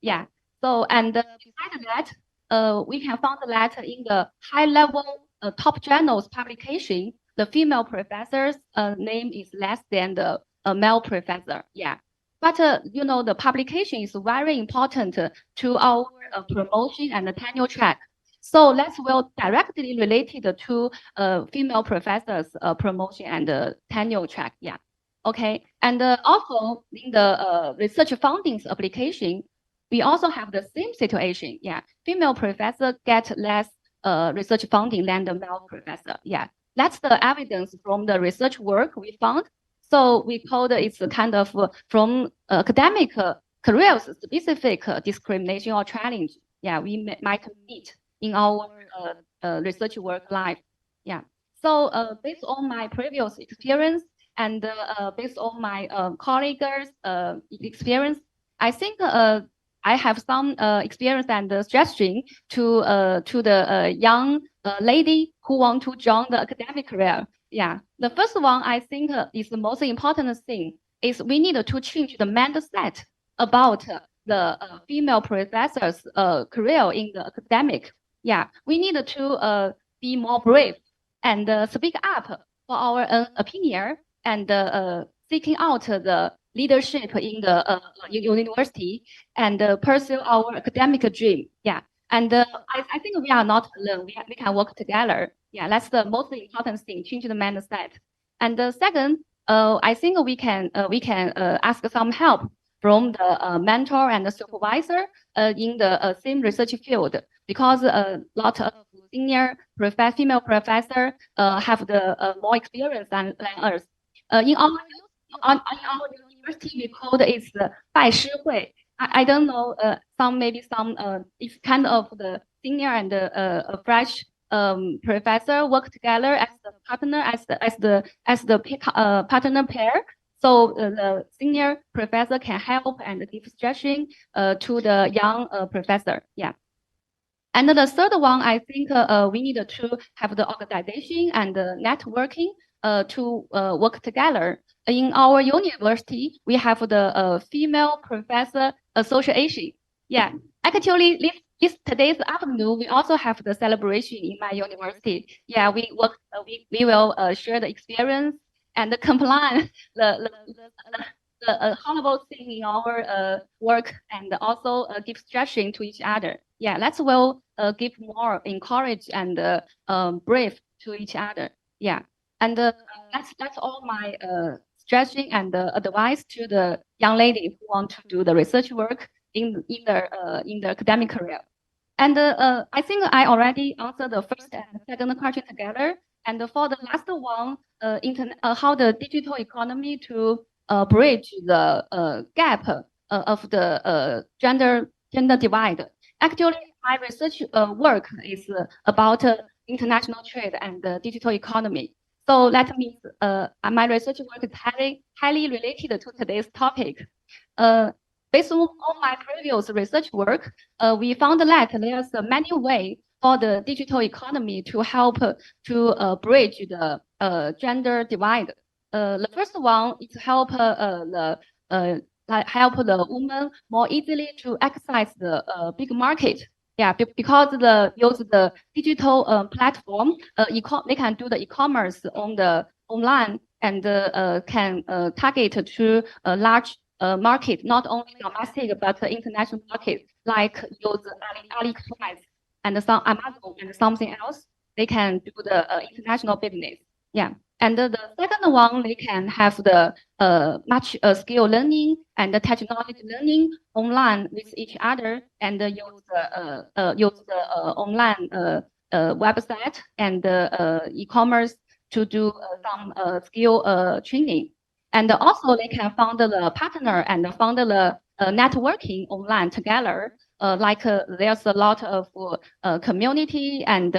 Yeah. So and besides that, we can find that in the high level top journals publication, the female professor's name is less than the male professor. Yeah. But you know, the publication is very important to our promotion and the tenure track. So that's well directly related to female professors promotion and tenure track. Yeah. Okay. And also in the research fundings application, we also have the same situation. Yeah. Female professor get less research funding than the male professor. Yeah. That's the evidence from the research work we found. So we call it's a kind of from academic careers specific discrimination or challenge. Yeah, we might meet in our research work life. Yeah. So based on my previous experience and based on my colleagues' experience, I think I have some experience and suggestion to the young lady who want to join the academic career. Yeah, the first one I think is the most important thing is we need to change the mindset about the female professors' career in the academic. Yeah, we need to be more brave and speak up for our opinion and seeking out the leadership in the university and pursue our academic dream. Yeah, and I think we are not alone. We can work together. Yeah, that's the most important thing. Change the mindset. And the second, I think we can ask some help from the mentor and the supervisor in the same research field because a lot of senior female professor have the more experience than us. In our university we call it the 拜师会. I don't know, maybe some it's kind of the senior and a fresh professor work together as the partner, as the partner pair. So the senior professor can help and give suggestion to the young professor. Yeah. And the third one, I think we need to have the organization and the networking to work together. In our university, we have the Female Professor Association. Yeah, actually, today's afternoon, we also have the celebration in my university. Yeah, we will share the experience and the compliance, the horrible thing in our work, and also give suggestion to each other. Yeah, let's give more encourage and brief to each other. Yeah, and that's all my suggestion and advice to the young ladies who want to do the research work in the academic career. And I think I already answered the first and second question together. And for the last one, how the digital economy to bridge the gap of the gender divide. Actually, my research work is about international trade and digital economy. So that means my research work is highly related to today's topic. Based on all my previous research work, we found that there's many ways for the digital economy to help to bridge the gender divide. The first one is help the women more easily to access the big market. Yeah, because use the digital platform, they can do the e-commerce on the online and can target to a large market, not only domestic but international market, like use AliExpress and some Amazon and something else. They can do the international business. Yeah. And the second one, they can have the much skill learning and the technology learning online with each other, and use the online website and e-commerce to do some skill training. And also they can found the partner and found the networking online together. There's a lot of community and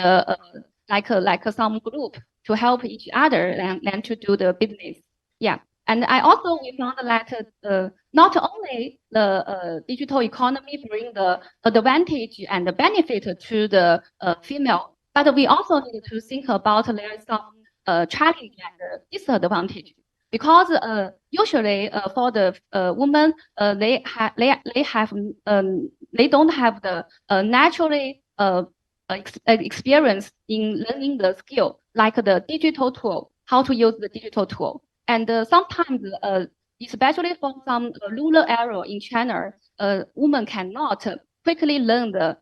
like some group to help each other and to do the business. Yeah. And we found that not only the digital economy bring the advantage and the benefit to the female, but we also need to think about there is some challenge and disadvantage. Because usually for the women, they don't have the naturally experience in learning the skill, like the digital tool, how to use the digital tool. And sometimes, especially for some rural area in China, women cannot quickly learn the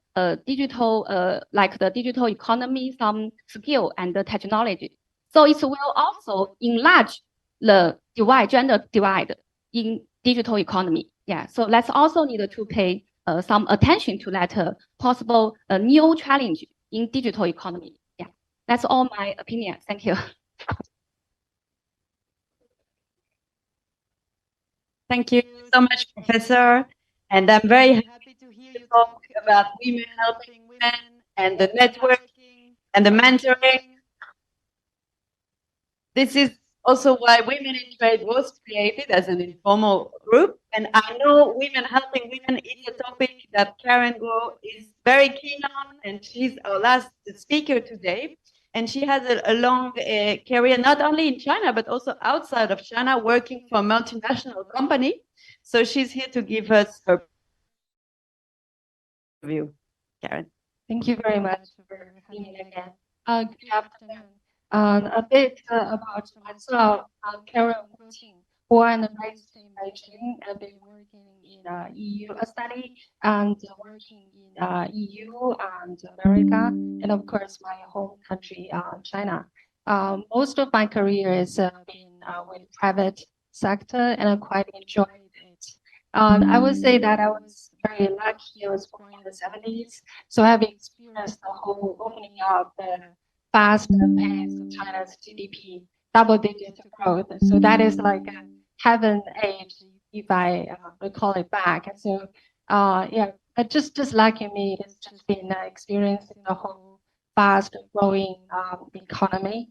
digital, like the digital economy, some skill and the technology. So it will also enlarge the gender divide in digital economy. Yeah, so let's also need to pay some attention to that possible new challenge in digital economy. Yeah, that's all my opinion. Thank you. Thank you so much, Professor. And I'm very happy to hear you talk about women helping women and the networking and the mentoring. This is also why Women in Trade was created as an informal group. And I know women helping women is a topic that Karen Guo is very keen on, and she's our last speaker today. And she has a long career, not only in China, but also outside of China, working for a multinational company. So she's here to give us her view. Karen. Thank you very much for having me again. Good afternoon. A bit about myself. I'm Karen Wu, born and raised in Beijing. I've been working in EU study and working in EU and America, and of course my home country, China. Most of my career is in with private sector, and I quite enjoyed it. I would say that I was very lucky. I was born in the 70s, so I've experienced the whole opening up the fast pace of China's GDP, double-digit growth. So that is like haven't aged, if I recall it back. So, yeah, but just like me, it's just been experiencing the whole fast growing economy.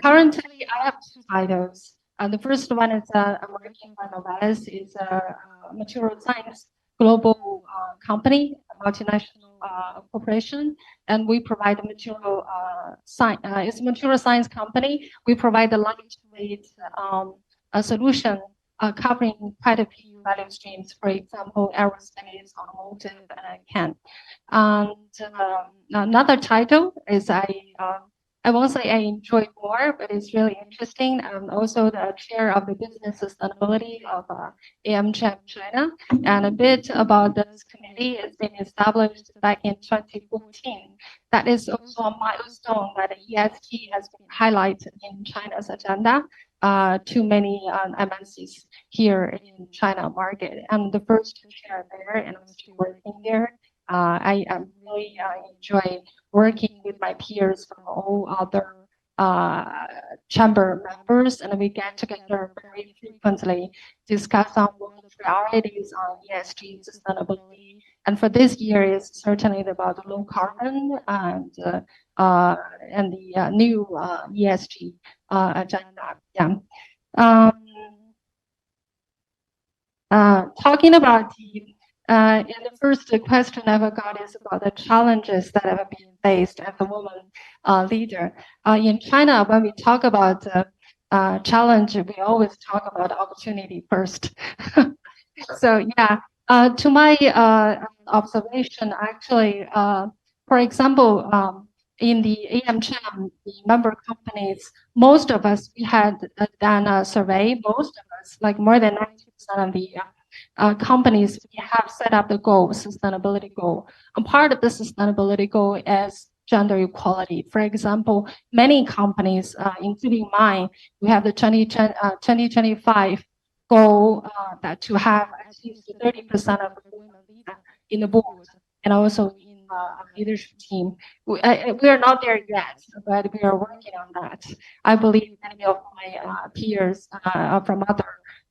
Currently, I have two titles. The first one is I'm working for Novalis. It's a material science global company, a multinational corporation, and we provide a material science. It's a material science company. We provide a lightweight a solution covering quite a few value streams. For example, aerospace, automotive, and can. And another title is I won't say I enjoy more, but it's really interesting. I'm also the chair of the business sustainability of AmCham China. And a bit about this committee. It's been established back in 2014. That is also a milestone that ESG has been highlighted in China's agenda to many MNCs here in China market. I'm the first chair there, and I'm still working there. I really enjoy working with my peers from all other chamber members, and we get together very frequently, discuss on what the priorities on ESG sustainability. And for this year, is certainly about low carbon and the new ESG agenda. Yeah. Talking about the and the first question I ever got is about the challenges that have been faced as a woman leader. In China, when we talk about challenge, we always talk about opportunity first. So yeah, to my observation, actually, for example, in the AmCham, the member companies, most of us, we had done a survey, most of us, like more than 90% of the companies, we have set up the goal, sustainability goal. And part of the sustainability goal is gender equality. For example, many companies, including mine, we have the 2025 goal that to have at least 30% of women in the board and also in leadership team. We are not there yet, but we are working on that. I believe many of my peers from other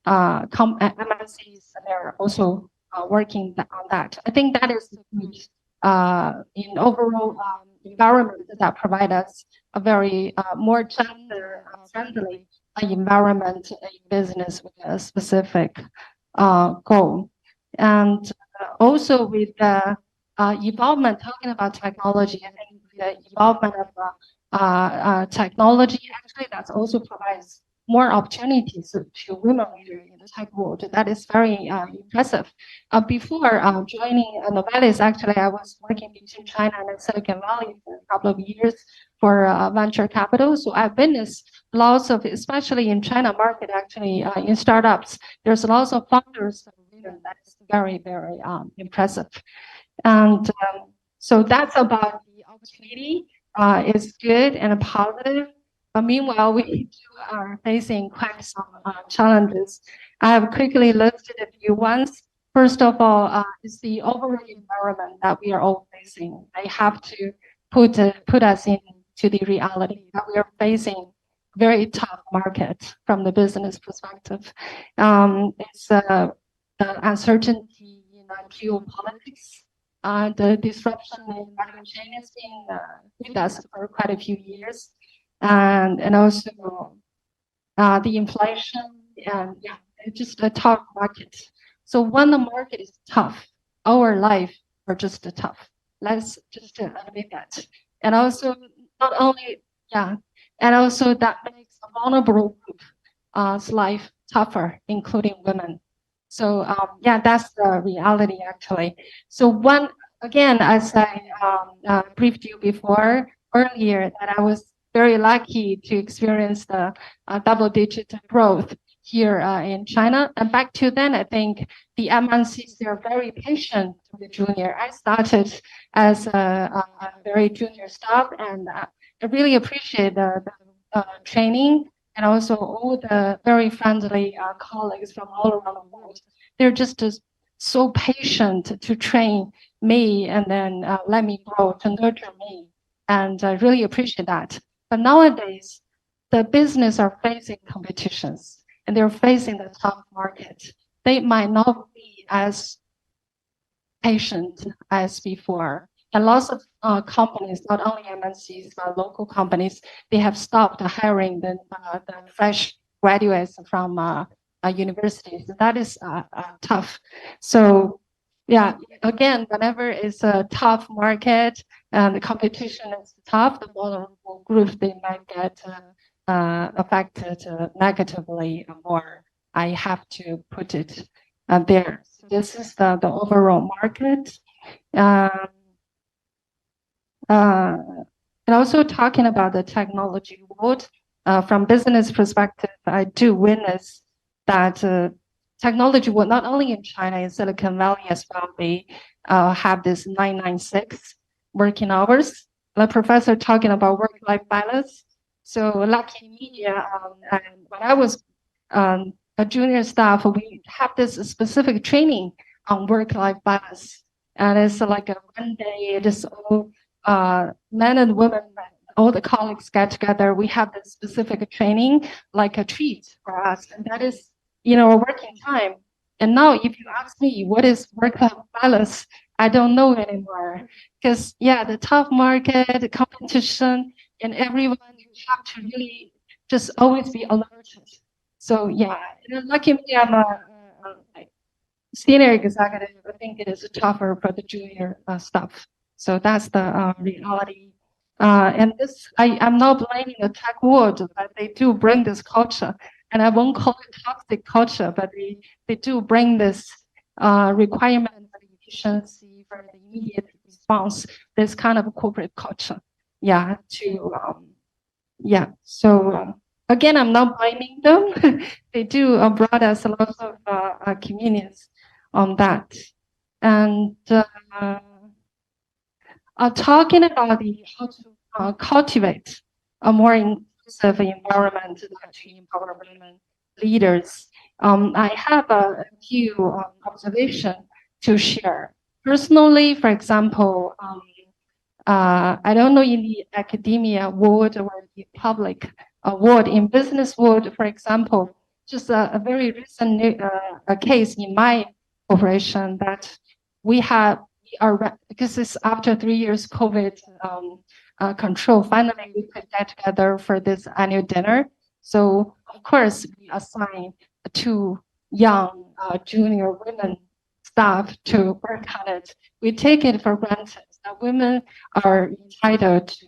MNCs, they're also working on that. I think that is good in overall environment that provide us a very more gender friendly environment in business with a specific goal. And also with the involvement, talking about technology, I think the involvement of technology, actually that also provides more opportunities to women in the tech world. That is very impressive. Before joining Novalis, actually, I was working between China and Silicon Valley for a couple of years for venture capital. So I've witnessed lots of, especially in China market, actually in startups, there's lots of founders of women. That is very, very impressive. And so that's about the opportunity. It's good and positive. But meanwhile, we are facing quite some challenges. I have quickly listed a few ones. First of all, is the overall environment that we are all facing. I have to put us into the reality that we are facing very tough market from the business perspective. It's the uncertainty in geopolitics. The disruption in value chain has been with us for quite a few years. And also the inflation and yeah, it's just a tough market. So when the market is tough, our life are just tough. Let's just admit that. And also not only and also that makes a vulnerable group's life tougher, including women. So yeah, that's the reality actually. So one again, as I briefed you before earlier, that I was very lucky to experience the double-digit growth here in China. And back to then, I think the MNCs, they're very patient with the junior. I started as a very junior staff, and I really appreciate the training and also all the very friendly colleagues from all around the world. They're just so patient to train me and then let me grow, to nurture me. And I really appreciate that. But nowadays, the business are facing competitions and they're facing the tough market. They might not be as patient as before. And lots of companies, not only MNCs, but local companies, they have stopped hiring the fresh graduates from universities. That is tough. So yeah, again, whenever it's a tough market and the competition is tough, the vulnerable groups, they might get affected negatively more. I have to put it there. So this is the overall market. And also talking about the technology world, from business perspective, I do witness that technology world, not only in China, in Silicon Valley as well, they have this 996 working hours. The professor talking about work-life balance. So lucky me, and when I was a junior staff, we have this specific training on work-life balance. And it's like a one day, it is all men and women, all the colleagues get together. We have this specific training, like a treat for us. And that is, a working time. And now if you ask me, what is work-life balance? I don't know anymore. Because, the tough market, the competition, and everyone, you have to really just always be alerted. So, lucky me, I'm a senior executive. I think it is tougher for the junior staff. So that's the reality. And this, I'm not blaming the tech world, but they do bring this culture. And I won't call it toxic culture, but they do bring this requirement for efficiency, for the immediate response, this kind of corporate culture. So again, I'm not blaming them. They do brought us a lot of communities on that. And talking about how to cultivate a more inclusive environment to empower women leaders, I have a few observations to share. Personally, for example, I don't know in the academia world or the public world, in business world, for example, just a very recent case in my corporation that we are, because it's after 3 years COVID control, finally we could get together for this annual dinner. So of course we assign 2 young junior women staff to work on it. We take it for granted that women are entitled to,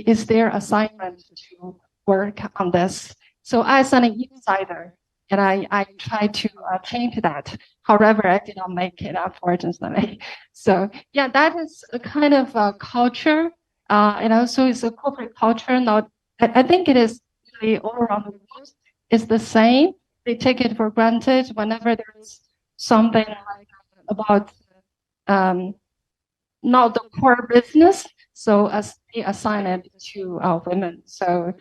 it's their assignment to work on this. So as an insider, and I try to change that. However, I did not make it, unfortunately. So that is a kind of culture, and also it's a corporate culture. I think it is really all around the world. It's the same. They take it for granted whenever there is something like about not the core business. So as they assign it to women. So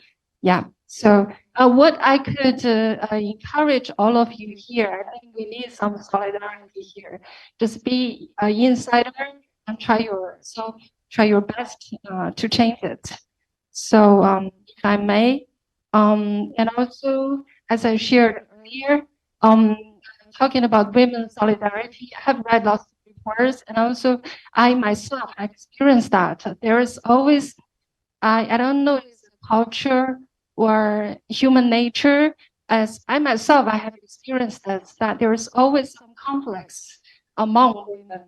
So what I could encourage all of you here, I think we need some solidarity here. Just be an insider and try your best to change it. So if I may, and also as I shared earlier, talking about women's solidarity, I have read lots of reports, and also I myself experienced that. There is always, I don't know, it's a culture or human nature, as I myself, I have experienced this, that there is always some conflicts among women.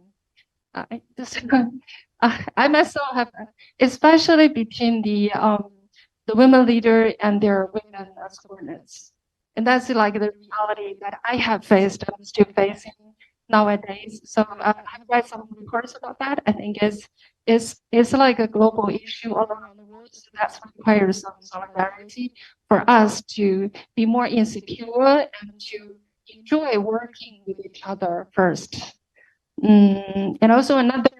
I myself have, especially between the women leader and their women subordinates. And that's like the reality that I have faced, I'm still facing nowadays. So I've read some reports about that. I think it's like a global issue all around the world. So that requires some solidarity for us to be more insecure and to enjoy working with each other first. And also another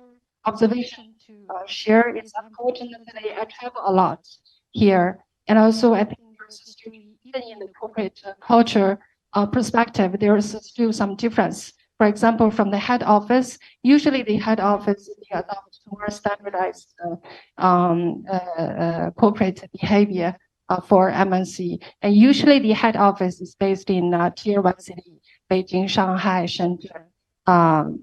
observation to share is, unfortunately, I travel a lot here. And also I think there's still, even in the corporate culture perspective, there is still some difference For example, from the head office, usually the head office they adopt more standardized corporate behavior for MNC. And usually the head office is based in tier 1 city, Beijing, Shanghai, Shenzhen,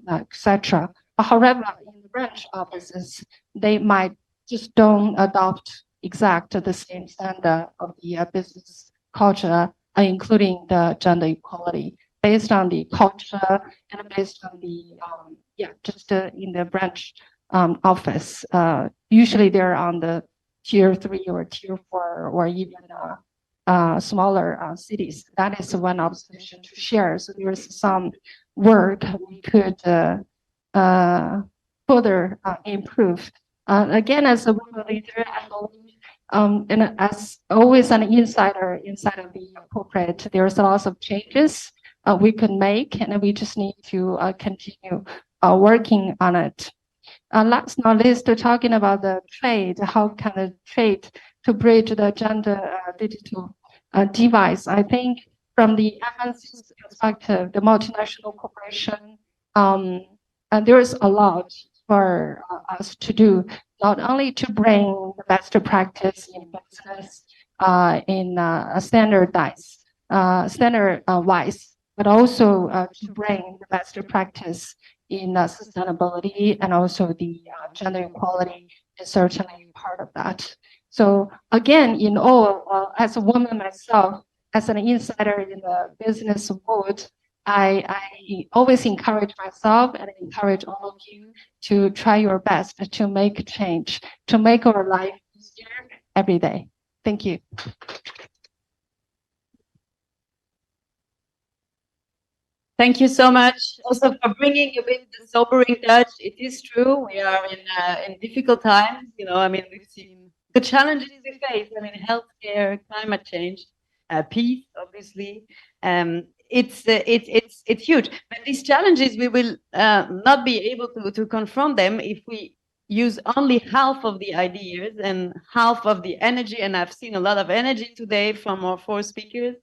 etc. However, in the branch offices, they might just don't adopt the same standard of the business culture, including the gender equality, based on the culture and based on the in the branch office. Usually they're on the tier 3 or tier 4 or even smaller cities. That is one observation to share. So there's some work we could further improve. Again, as a woman leader, I believe, and as always an insider inside of the corporate, there's lots of changes we could make, and we just need to continue working on it. Last not least, talking about the trade, how can the trade to bridge the gender digital device? I think from the MNC's perspective, the multinational corporation, there is a lot for us to do, not only to bring the best practice in business in a standardwise, but also to bring the best practice in sustainability, and also the gender equality is certainly part of that. So again, in all, as a woman myself, as an insider in the business world, I always encourage myself and encourage all of you to try your best to make change, to make our life easier every day. Thank you. Thank you so much also for bringing a bit the sobering touch. It is true, we are in difficult times. You know, I mean, we've seen the challenges we face. I mean, healthcare, climate change, peace, obviously. It's huge. But these challenges, we will not be able to confront them if we use only half of the ideas and half of the energy. And I've seen a lot of energy today from our 4 speakers.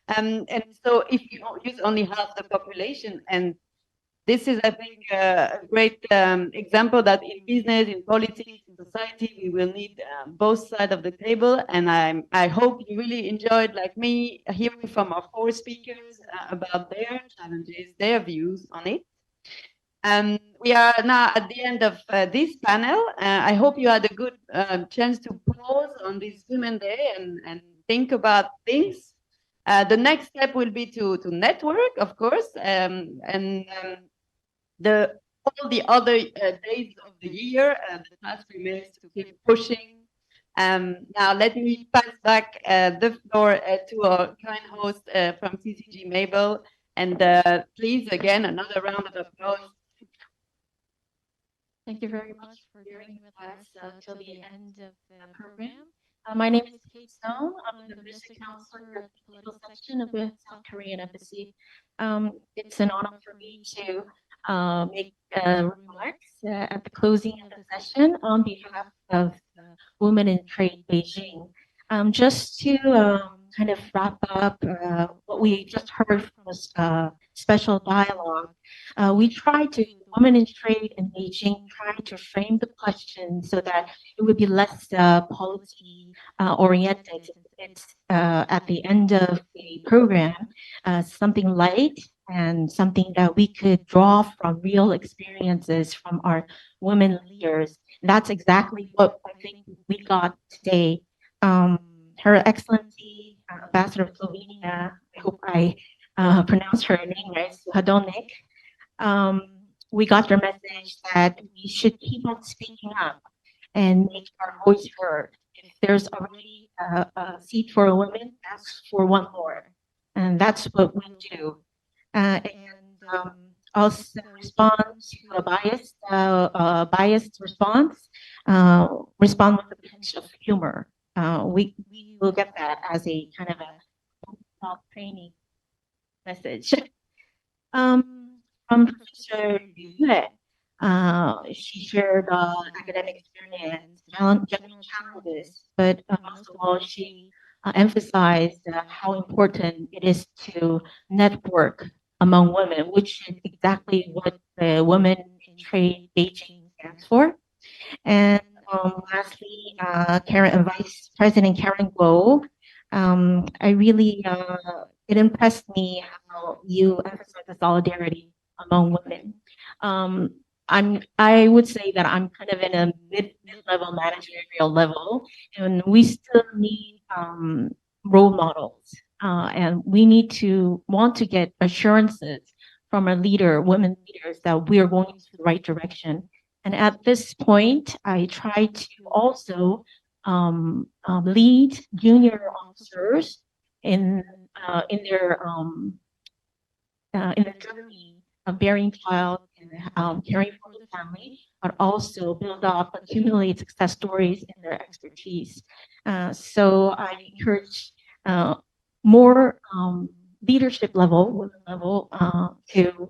And so if you use only half the population, and this is, I think, a great example that in business, in politics, in society, we will need both sides of the table. And I hope you really enjoyed, like me, hearing from our 4 speakers about their challenges, their views on it. We are now at the end of this panel. I hope you had a good chance to pause on this Women's Day and think about things. The next step will be to network, of course, and all the other days of the year, the task remains to keep pushing. Now let me pass back the floor to our kind host from CCG, Mabel, and please, again, another round of applause. Thank you very much for being with us till the end of the program. My name is Kate Stone. I'm the district counselor at the political section of the South Korean Embassy. It's an honor for me to make remarks at the closing of the session on behalf of Women in Trade Beijing. Just to kind of wrap up what we just heard from this special dialogue, we tried to, Women in Trade in Beijing, try to frame the question so that it would be less policy oriented. It's at the end of the program, something light and something that we could draw from real experiences from our women leaders. And that's exactly what I think we got today. Her Excellency, Ambassador of Slovenia, I hope I pronounced her name right, Suhadolnik. We got your message that we should keep on speaking up and make our voice heard. If there's already a seat for a woman, ask for one more. And that's what we do. Also respond to a biased response, respond with a pinch of humor. We will get that as a kind of a training message. From Professor Yue, she shared academic experience, general challenges, but most of all, she emphasized how important it is to network among women, which is exactly what the Women in Trade Beijing stands for. And lastly, Karen and Vice President Karen Guo, I really, it impressed me how you emphasize the solidarity among women. I would say that I'm kind of in a mid-level managerial level, and we still need role models, and we need to want to get assurances from our women leaders, that we are going in the right direction. And at this point, I try to also lead junior officers in their journey of bearing child and caring for the family, but also build up and accumulate success stories in their expertise. So I encourage more leadership level, women level, to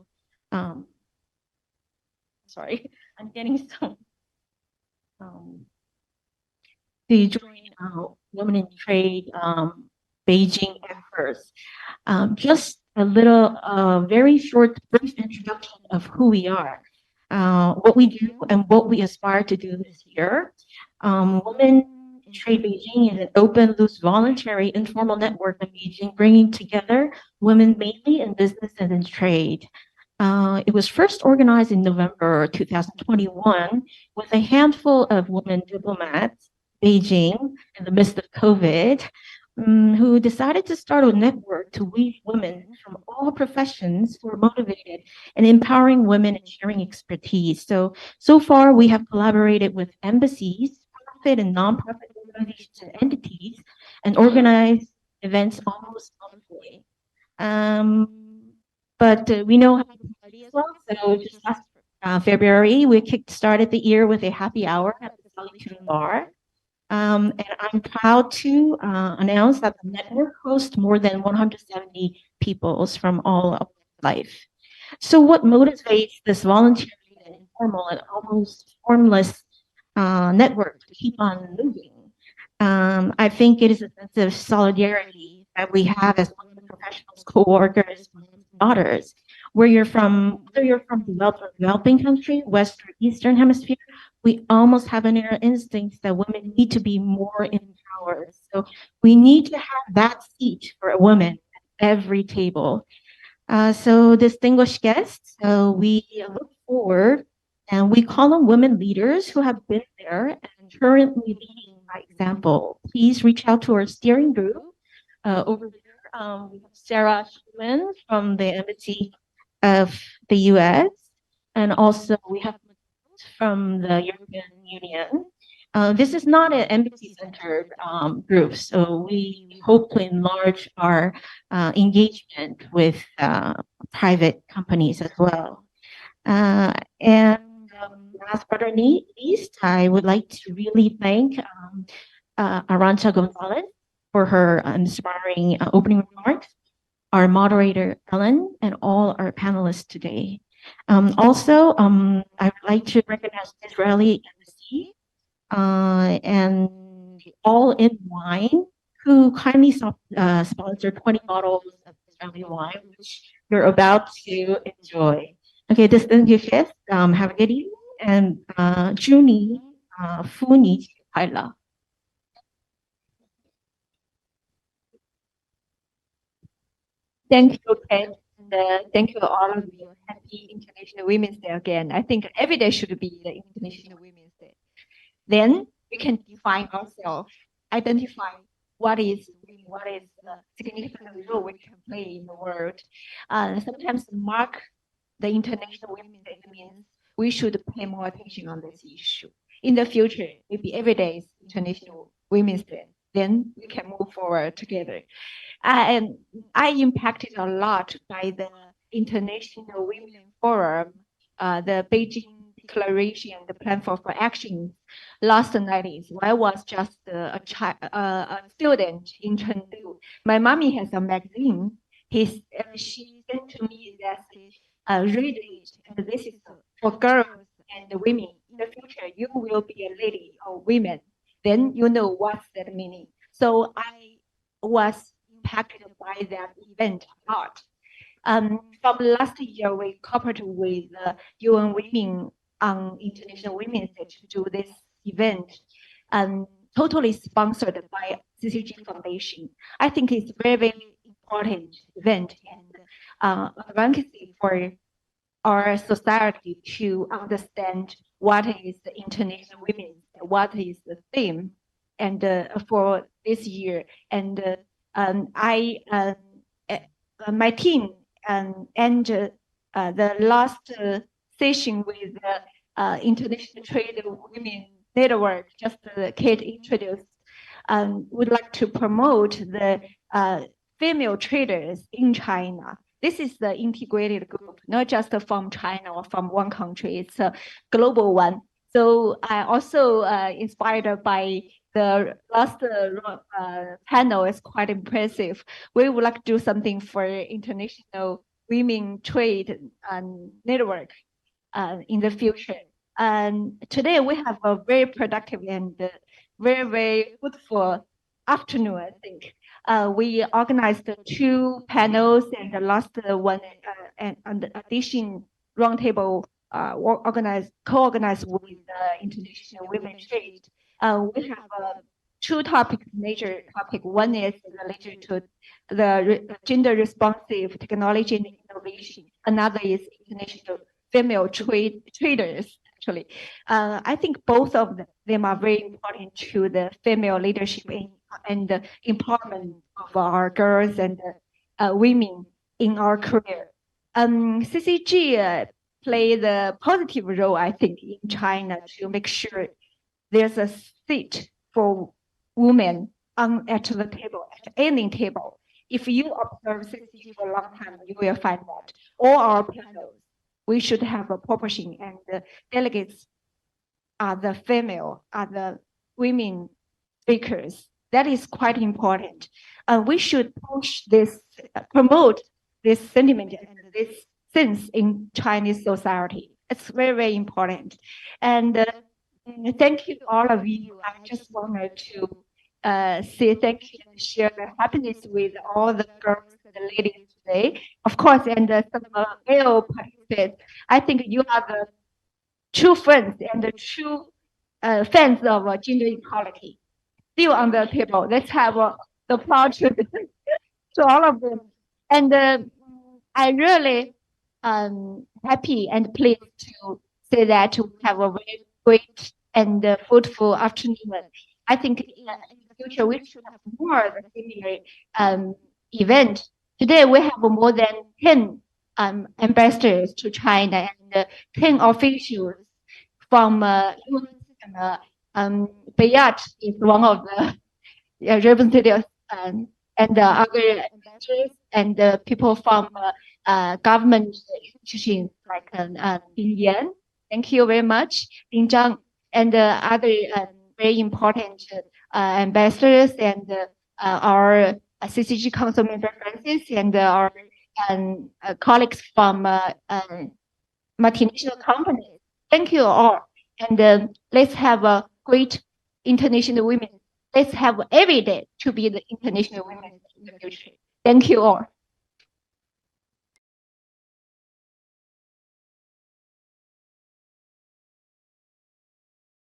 sorry, I'm getting some to join Women in Trade Beijing efforts. Just a little, very short, brief introduction of who we are, what we do, and what we aspire to do this year. Women in Trade Beijing is an open, loose, voluntary, informal network in Beijing, bringing together women mainly in business and in trade. It was first organized in November 2021 with a handful of women diplomats, Beijing, in the midst of COVID, who decided to start a network to weave women from all professions who are motivated and empowering women and sharing expertise. So far, we have collaborated with embassies, profit and nonprofit organizations and entities, and organized events almost monthly. But we know how to party as well. So just last February, we started the year with a happy hour at the Solitude Bar. And I'm proud to announce that the network hosts more than 170 peoples from all of life. So what motivates this voluntary and informal and almost formless network to keep on moving? I think it is a sense of solidarity that we have as professionals, co-workers, daughters, whether you're from developing country, West or Eastern Hemisphere, we almost have an inner instinct that women need to be more empowered. So we need to have that seat for a woman at every table. So distinguished guests, we look forward, and we call on women leaders who have been there and currently leading by example. Please reach out to our steering group over there. We have Sarah Schumann from the Embassy of the US, and also we have from the European Union. This is not an embassy-centered group, so we hope to enlarge our engagement with private companies as well. And last but not least, I would like to really thank Arantxa Gonzalez for her inspiring opening remarks, our moderator, Ellen, and all our panelists today. Also, I would like to recognize the Israeli Embassy and All in Wine, who kindly sponsored 20 bottles of Israeli wine, which you're about to enjoy. Okay, distinguished guests, have a good evening, and Juni Funi Haila. Thank you, Ken. Thank you all of you. Happy International Women's Day again. I think every day should be the International Women's Day. Then we can define ourselves, identify what is the significant role we can play in the world. Sometimes mark the International Women's Day means we should pay more attention on this issue. In the future, maybe every day is International Women's Day. Then we can move forward together. And I impacted a lot by the International Women Forum, the Beijing Declaration and the Platform for Action last 90s. I was just a student in Chengdu. My mommy has a magazine. She sent to me that read it, and this is for girls and women. In the future, you will be a lady or women. Then you know what's that meaning. So I was impacted by that event a lot. From last year, we cooperated with UN Women on International Women's Day to do this event, totally sponsored by CCG Foundation. I think it's very, very important event and advocacy for our society to understand what is the International Women's Day, what is the theme, and for this year. And my team and the last session with the International Trade Women Network, just Kate introduced, would like to promote the female traders in China. This is the integrated group, not just from China or from one country. It's a global one. So I also inspired by the last panel is quite impressive. We would like to do something for International Women Trade Network in the future. And today we have a very productive and very, very fruitful afternoon, I think. We organized 2 panels, and the last one, and the addition roundtable, co-organized with International Women Trade. We have 2 topics, major topic. One is related to the gender responsive technology and innovation. Another is international female traders. Actually, I think both of them are very important to the female leadership and the empowerment of our girls and women in our career. CCG play the positive role, I think, in China to make sure there's a seat for women at the table, at any table. If you observe CCG for a long time, you will find that all our panels, we should have a proportion, and the delegates are the female, are the women speakers. That is quite important. We should push this, promote this sentiment and this sense in Chinese society. It's very, very important. And thank you to all of you. I just wanted to say thank you and share the happiness with all the girls and the ladies today. Of course, and some male participants. I think you are the true friends and the true fans of gender equality. Still on the table. Let's have the applause to all of them. And I really happy and pleased to say that we have a very great and fruitful afternoon. I think in the future we should have more similar event. Today we have more than 10 ambassadors to China and 10 officials from Beijing is one of the representatives and other ambassadors and people from government institutions like Yan. Thank you very much, Lin Zhang, and other very important ambassadors and our CCG Council Member Francis and our colleagues from multinational companies. Thank you all. And let's have a great International Women. Let's have every day to be the International Women in the future. Thank you all.